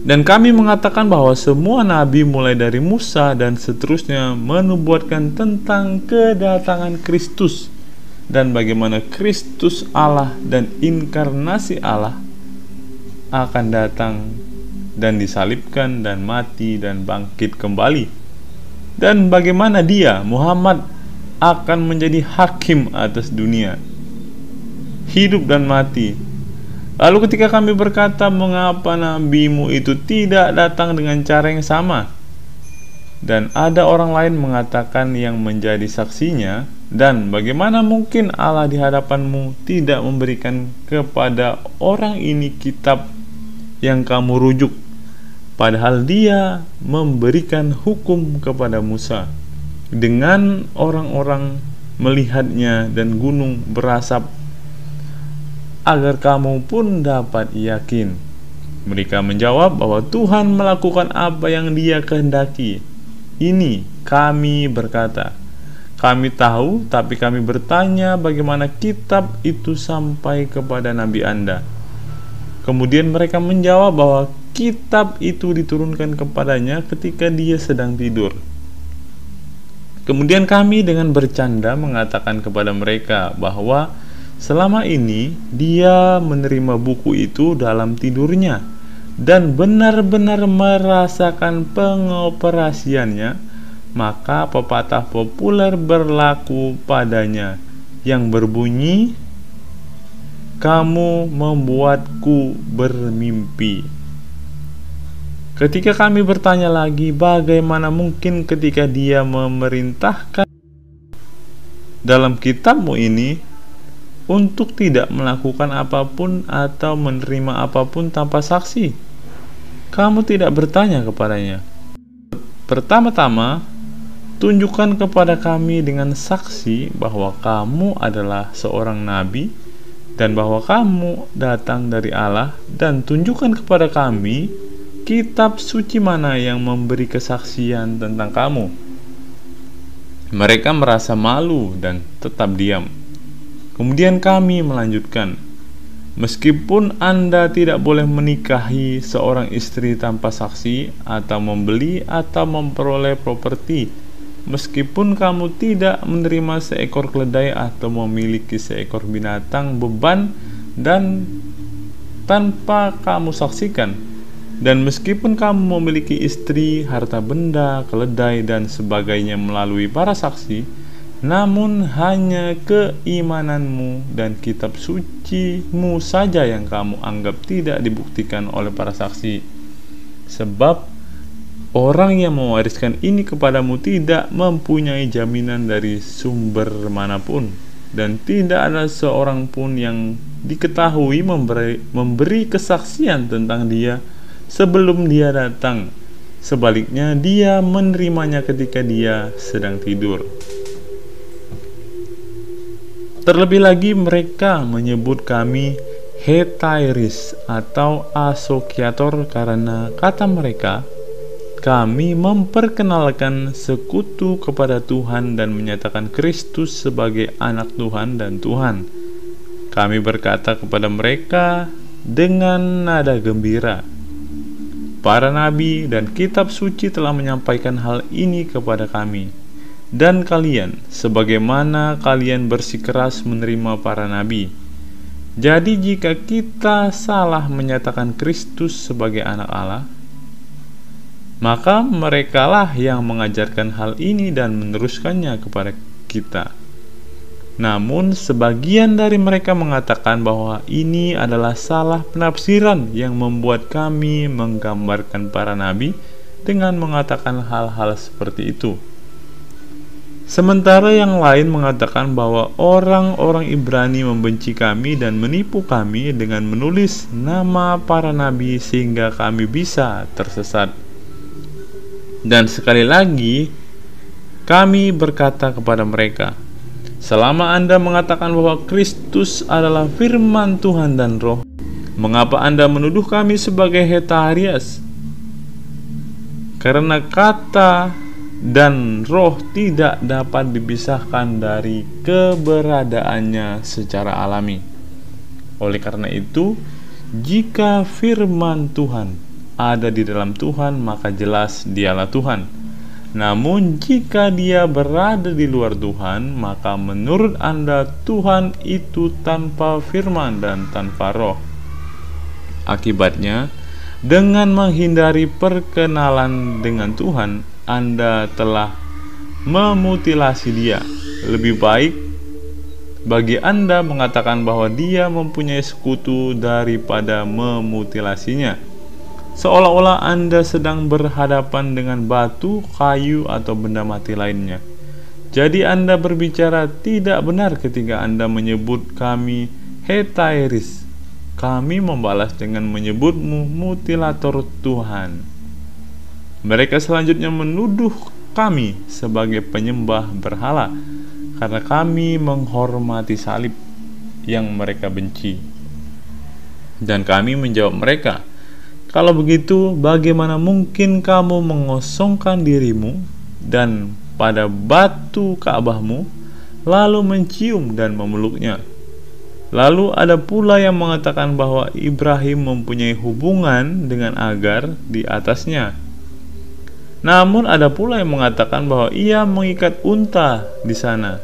Dan kami mengatakan bahwa semua nabi mulai dari Musa dan seterusnya menubuatkan tentang kedatangan Kristus dan bagaimana Kristus Allah dan inkarnasi Allah akan datang dan disalibkan dan mati dan bangkit kembali, dan bagaimana dia, Muhammad, akan menjadi hakim atas dunia, hidup dan mati. Lalu ketika kami berkata, mengapa nabimu itu tidak datang dengan cara yang sama? Dan ada orang lain mengatakan yang menjadi saksinya, dan bagaimana mungkin Allah di hadapanmu tidak memberikan kepada orang ini kitab yang kamu rujuk, padahal dia memberikan hukum kepada Musa. Dengan orang-orang melihatnya dan gunung berasap, agar kamu pun dapat yakin. Mereka menjawab bahwa Tuhan melakukan apa yang Dia kehendaki. Ini kami berkata, kami tahu, tapi kami bertanya bagaimana kitab itu sampai kepada Nabi Anda. Kemudian mereka menjawab bahwa kitab itu diturunkan kepadanya ketika dia sedang tidur. Kemudian kami dengan bercanda mengatakan kepada mereka bahwa selama ini dia menerima buku itu dalam tidurnya dan benar-benar merasakan pengoperasiannya. Maka pepatah populer berlaku padanya yang berbunyi, kamu membuatku bermimpi. Ketika kami bertanya lagi, bagaimana mungkin ketika dia memerintahkan dalam kitabmu ini untuk tidak melakukan apapun atau menerima apapun tanpa saksi? Kamu tidak bertanya kepadanya. Pertama-tama, tunjukkan kepada kami dengan saksi bahwa kamu adalah seorang nabi dan bahwa kamu datang dari Allah, dan tunjukkan kepada kami kitab suci mana yang memberi kesaksian tentang kamu. Mereka merasa malu dan tetap diam. Kemudian kami melanjutkan, meskipun Anda tidak boleh menikahi seorang istri tanpa saksi, atau membeli atau memperoleh properti, meskipun kamu tidak menerima seekor keledai atau memiliki seekor binatang beban dan tanpa kamu saksikan, dan meskipun kamu memiliki istri, harta benda, keledai dan sebagainya melalui para saksi, namun hanya keimananmu dan kitab sucimu saja yang kamu anggap tidak dibuktikan oleh para saksi. Sebab orang yang mewariskan ini kepadamu tidak mempunyai jaminan dari sumber manapun, dan tidak ada seorang pun yang diketahui memberi kesaksian tentang dia sebelum dia datang. Sebaliknya, dia menerimanya ketika dia sedang tidur. Terlebih lagi, mereka menyebut kami hetairis atau asokiator karena kata mereka, kami memperkenalkan sekutu kepada Tuhan dan menyatakan Kristus sebagai anak Tuhan dan Tuhan. Kami berkata kepada mereka dengan nada gembira, para nabi dan kitab suci telah menyampaikan hal ini kepada kami. Dan kalian, sebagaimana kalian bersikeras menerima para nabi. Jadi jika kita salah menyatakan Kristus sebagai anak Allah, maka merekalah yang mengajarkan hal ini dan meneruskannya kepada kita. Namun sebagian dari mereka mengatakan bahwa ini adalah salah penafsiran yang membuat kami menggambarkan para nabi dengan mengatakan hal-hal seperti itu. Sementara yang lain mengatakan bahwa orang-orang Ibrani membenci kami dan menipu kami dengan menulis nama para nabi sehingga kami bisa tersesat. Dan sekali lagi, kami berkata kepada mereka, selama Anda mengatakan bahwa Kristus adalah firman Tuhan dan roh, mengapa Anda menuduh kami sebagai hetarias? Karena kata dan roh tidak dapat dipisahkan dari keberadaannya secara alami. Oleh karena itu, jika firman Tuhan ada di dalam Tuhan, maka jelas dialah Tuhan. Namun jika dia berada di luar Tuhan, maka menurut Anda Tuhan itu tanpa firman dan tanpa roh. Akibatnya, dengan menghindari perkenalan dengan Tuhan, Anda telah memutilasi dia. Lebih baik bagi Anda mengatakan bahwa dia mempunyai sekutu daripada memutilasinya. Seolah-olah Anda sedang berhadapan dengan batu, kayu, atau benda mati lainnya. Jadi Anda berbicara tidak benar ketika Anda menyebut kami hetairis. Kami membalas dengan menyebutmu mutilator Tuhan. Mereka selanjutnya menuduh kami sebagai penyembah berhala karena kami menghormati salib yang mereka benci. Dan kami menjawab mereka, kalau begitu, bagaimana mungkin kamu mengosongkan dirimu dan pada batu Ka'bahmu, lalu mencium dan memeluknya? Lalu ada pula yang mengatakan bahwa Ibrahim mempunyai hubungan dengan Agar di atasnya. Namun ada pula yang mengatakan bahwa ia mengikat unta di sana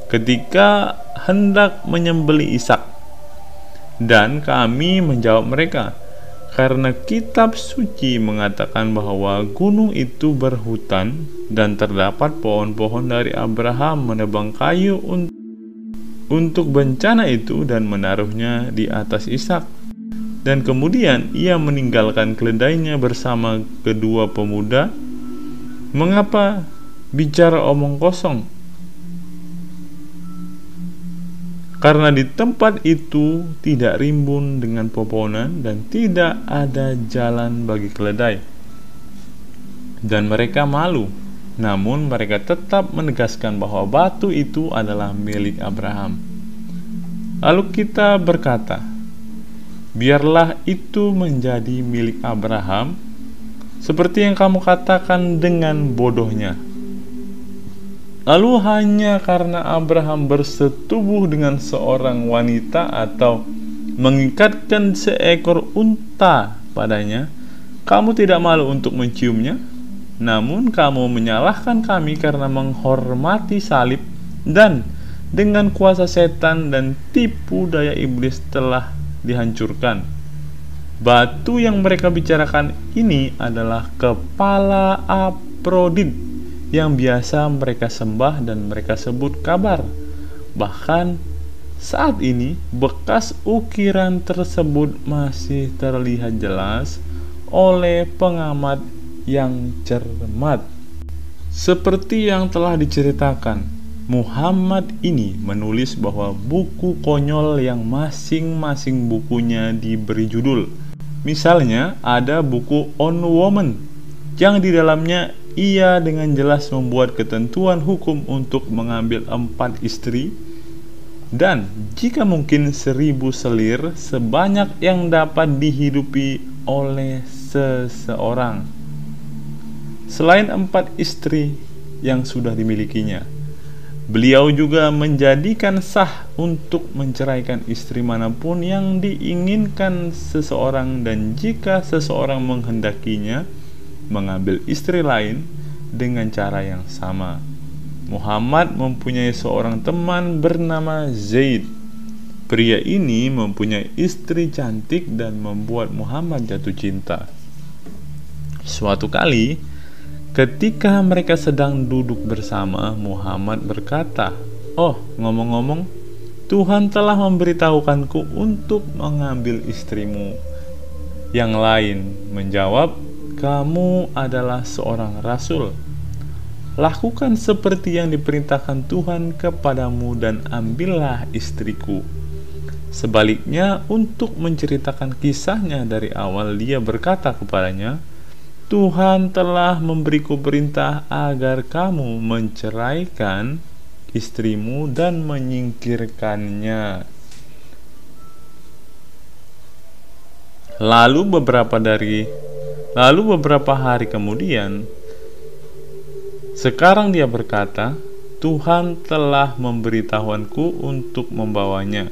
ketika hendak menyembelih Ishak. Dan kami menjawab mereka, karena kitab suci mengatakan bahwa gunung itu berhutan dan terdapat pohon-pohon dari Abraham menebang kayu untuk bencana itu dan menaruhnya di atas Ishak. Dan kemudian ia meninggalkan keledainya bersama kedua pemuda. Mengapa bicara omong kosong? Karena di tempat itu tidak rimbun dengan pepohonan dan tidak ada jalan bagi keledai. Dan mereka malu, namun mereka tetap menegaskan bahwa batu itu adalah milik Abraham. Lalu kita berkata, biarlah itu menjadi milik Abraham, seperti yang kamu katakan dengan bodohnya. Lalu hanya karena Abraham bersetubuh dengan seorang wanita atau mengikatkan seekor unta padanya, kamu tidak malu untuk menciumnya? Namun kamu menyalahkan kami karena menghormati salib dan dengan kuasa setan dan tipu daya iblis telah dihancurkan. Batu yang mereka bicarakan ini adalah kepala Afrodit yang biasa mereka sembah dan mereka sebut kabar. Bahkan saat ini bekas ukiran tersebut masih terlihat jelas oleh pengamat yang cermat. Seperti yang telah diceritakan, Muhammad ini menulis bahwa buku konyol yang masing-masing bukunya diberi judul. Misalnya ada buku On Woman yang di dalamnya ia dengan jelas membuat ketentuan hukum untuk mengambil 4 istri dan jika mungkin 1000 selir sebanyak yang dapat dihidupi oleh seseorang. selain 4 istri yang sudah dimilikinya. Beliau juga menjadikan sah untuk menceraikan istri manapun yang diinginkan seseorang, dan jika seseorang menghendakinya mengambil istri lain dengan cara yang sama. Muhammad mempunyai seorang teman bernama Zaid. Pria ini mempunyai istri cantik dan membuat Muhammad jatuh cinta. Suatu kali, ketika mereka sedang duduk bersama, Muhammad berkata, "Oh, ngomong-ngomong, Tuhan telah memberitahukanku untuk mengambil istrimu." Yang lain menjawab, "Kamu adalah seorang rasul. Lakukan seperti yang diperintahkan Tuhan kepadamu dan ambillah istriku." Sebaliknya, untuk menceritakan kisahnya dari awal, dia berkata kepadanya, "Tuhan telah memberiku perintah agar kamu menceraikan istrimu dan menyingkirkannya." Lalu beberapa hari kemudian, sekarang dia berkata, "Tuhan telah memberitahuanku untuk membawanya."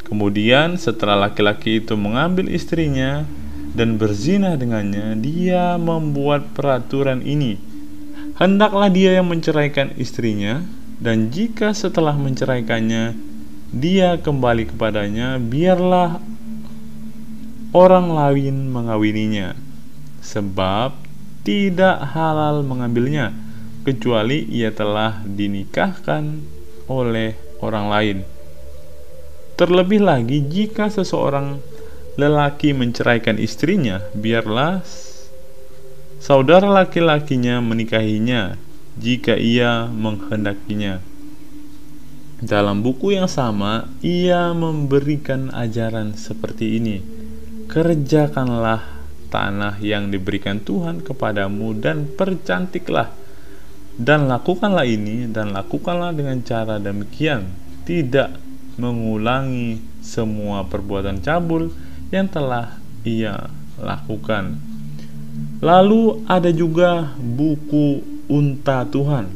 Kemudian setelah laki-laki itu mengambil istrinya dan berzina dengannya, dia membuat peraturan ini: hendaklah dia yang menceraikan istrinya, dan jika setelah menceraikannya dia kembali kepadanya, biarlah orang lain mengawininya, sebab tidak halal mengambilnya kecuali ia telah dinikahkan oleh orang lain. Terlebih lagi, jika seseorang lelaki menceraikan istrinya, biarlah saudara laki-lakinya menikahinya jika ia menghendakinya. Dalam buku yang sama, ia memberikan ajaran seperti ini: kerjakanlah tanah yang diberikan Tuhan kepadamu dan percantiklah, dan lakukanlah ini dan lakukanlah dengan cara demikian, tidak mengulangi semua perbuatan cabul yang telah ia lakukan. Lalu ada juga buku Unta Tuhan.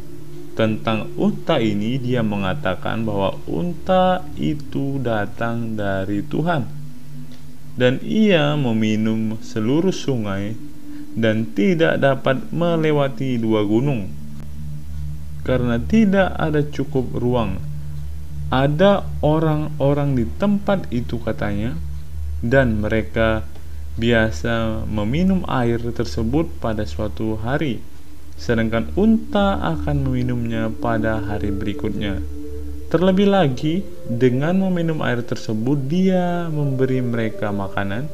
Tentang unta ini, dia mengatakan bahwa unta itu datang dari Tuhan, dan ia meminum seluruh sungai dan tidak dapat melewati 2 gunung karena tidak ada cukup ruang. Ada orang-orang di tempat itu, katanya, dan mereka biasa meminum air tersebut pada suatu hari, sedangkan unta akan meminumnya pada hari berikutnya. Terlebih lagi, dengan meminum air tersebut dia memberi mereka makanan,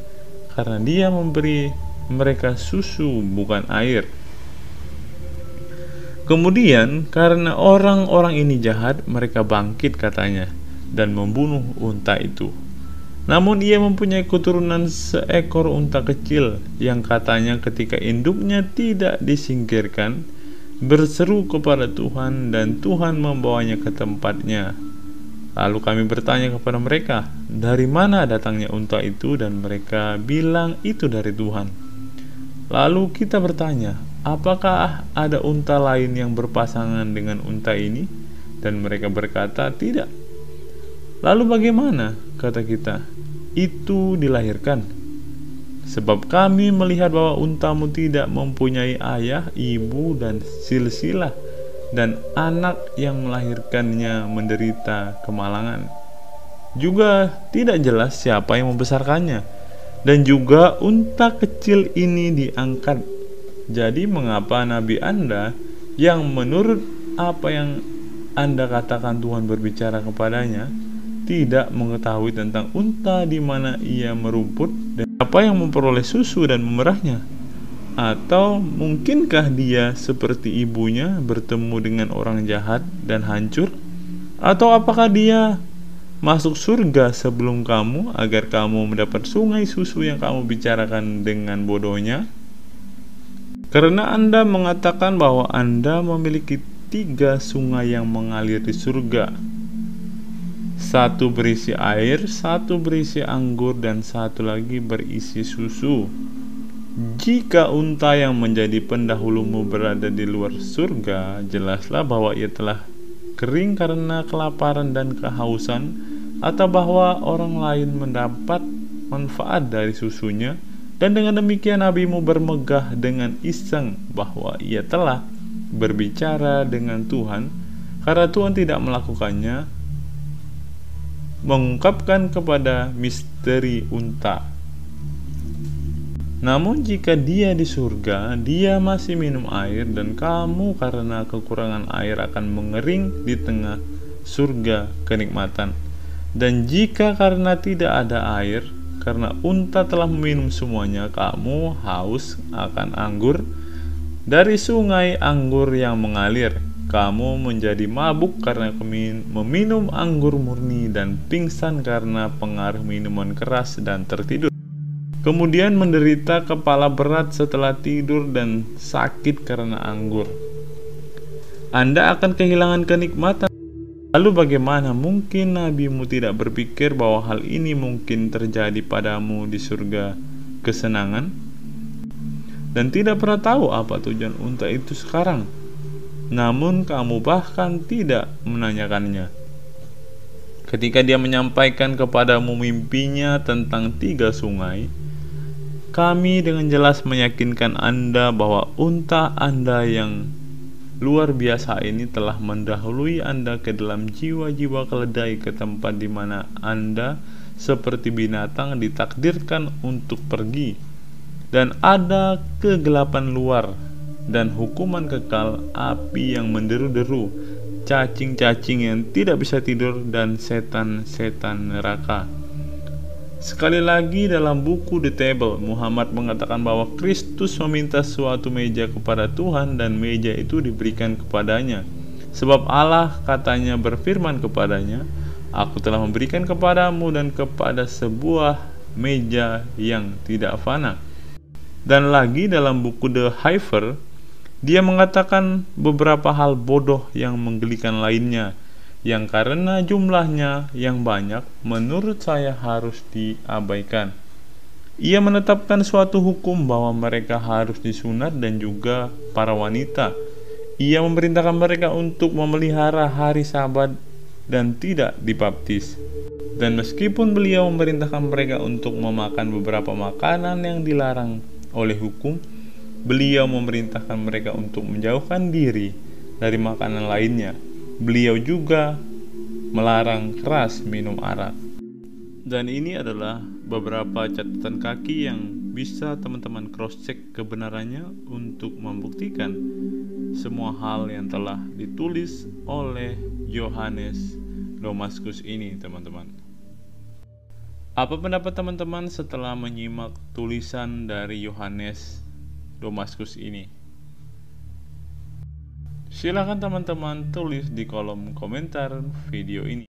karena dia memberi mereka susu bukan air. Kemudian karena orang-orang ini jahat, mereka bangkit, katanya, dan membunuh unta itu. Namun ia mempunyai keturunan seekor unta kecil yang katanya ketika induknya tidak disingkirkan, berseru kepada Tuhan dan Tuhan membawanya ke tempatnya. Lalu kami bertanya kepada mereka, "Dari mana datangnya unta itu?" Dan mereka bilang, "Itu dari Tuhan." Lalu kita bertanya, "Apakah ada unta lain yang berpasangan dengan unta ini?" Dan mereka berkata, "Tidak." "Lalu bagaimana?" kata kita, "Itu dilahirkan. Sebab kami melihat bahwa untamu tidak mempunyai ayah, ibu, dan silsilah, dan anak yang melahirkannya menderita kemalangan. Juga tidak jelas siapa yang membesarkannya, dan juga unta kecil ini diangkat. Jadi mengapa Nabi Anda yang menurut apa yang Anda katakan Tuhan berbicara kepadanya tidak mengetahui tentang unta di mana ia merumput dan apa yang memperoleh susu dan memerahnya? Atau mungkinkah dia seperti ibunya bertemu dengan orang jahat dan hancur? Atau apakah dia masuk surga sebelum kamu agar kamu mendapat sungai susu yang kamu bicarakan dengan bodohnya? Karena Anda mengatakan bahwa Anda memiliki 3 sungai yang mengalir di surga, 1 berisi air, 1 berisi anggur, dan 1 lagi berisi susu. Jika unta yang menjadi pendahulumu berada di luar surga, jelaslah bahwa ia telah kering karena kelaparan dan kehausan, atau bahwa orang lain mendapat manfaat dari susunya, dan dengan demikian nabimu bermegah dengan iseng bahwa ia telah berbicara dengan Tuhan, karena Tuhan tidak melakukannya, mengungkapkan kepada misteri unta. Namun jika dia di surga, dia masih minum air, dan kamu karena kekurangan air akan mengering di tengah surga kenikmatan. Dan jika karena tidak ada air, karena unta telah meminum semuanya, kamu haus akan anggur dari sungai anggur yang mengalir. Kamu menjadi mabuk karena meminum anggur murni, dan pingsan karena pengaruh minuman keras dan tertidur. Kemudian menderita kepala berat setelah tidur dan sakit karena anggur. Anda akan kehilangan kenikmatan. Lalu bagaimana mungkin nabimu tidak berpikir bahwa hal ini mungkin terjadi padamu di surga kesenangan? Dan tidak pernah tahu apa tujuan unta itu sekarang. Namun kamu bahkan tidak menanyakannya. Ketika dia menyampaikan kepadamu mimpinya tentang 3 sungai, kami dengan jelas meyakinkan Anda bahwa unta Anda yang luar biasa ini telah mendahului Anda ke dalam jiwa-jiwa keledai, ke tempat di mana Anda seperti binatang ditakdirkan untuk pergi, dan ada kegelapan luar dan hukuman kekal, api yang menderu-deru, cacing-cacing yang tidak bisa tidur, dan setan-setan neraka. Sekali lagi dalam buku The Table, Muhammad mengatakan bahwa Kristus meminta suatu meja kepada Tuhan, dan meja itu diberikan kepadanya. Sebab Allah, katanya, berfirman kepadanya, Aku telah memberikan kepadamu dan kepada sebuah meja yang tidak fana. Dan lagi dalam buku The Heifer, dia mengatakan beberapa hal bodoh yang menggelikan lainnya, yang karena jumlahnya yang banyak, menurut saya harus diabaikan. Ia menetapkan suatu hukum bahwa mereka harus disunat, dan juga para wanita. Ia memerintahkan mereka untuk memelihara hari Sabat dan tidak dibaptis. Dan meskipun beliau memerintahkan mereka untuk memakan beberapa makanan yang dilarang oleh hukum, beliau memerintahkan mereka untuk menjauhkan diri dari makanan lainnya. Beliau juga melarang keras minum arak. Dan ini adalah beberapa catatan kaki yang bisa teman-teman cross-check kebenarannya untuk membuktikan semua hal yang telah ditulis oleh Yohanes Damaskus ini, teman-teman. Apa pendapat teman-teman setelah menyimak tulisan dari Yohanes Damaskus ini? Silakan teman-teman tulis di kolom komentar video ini.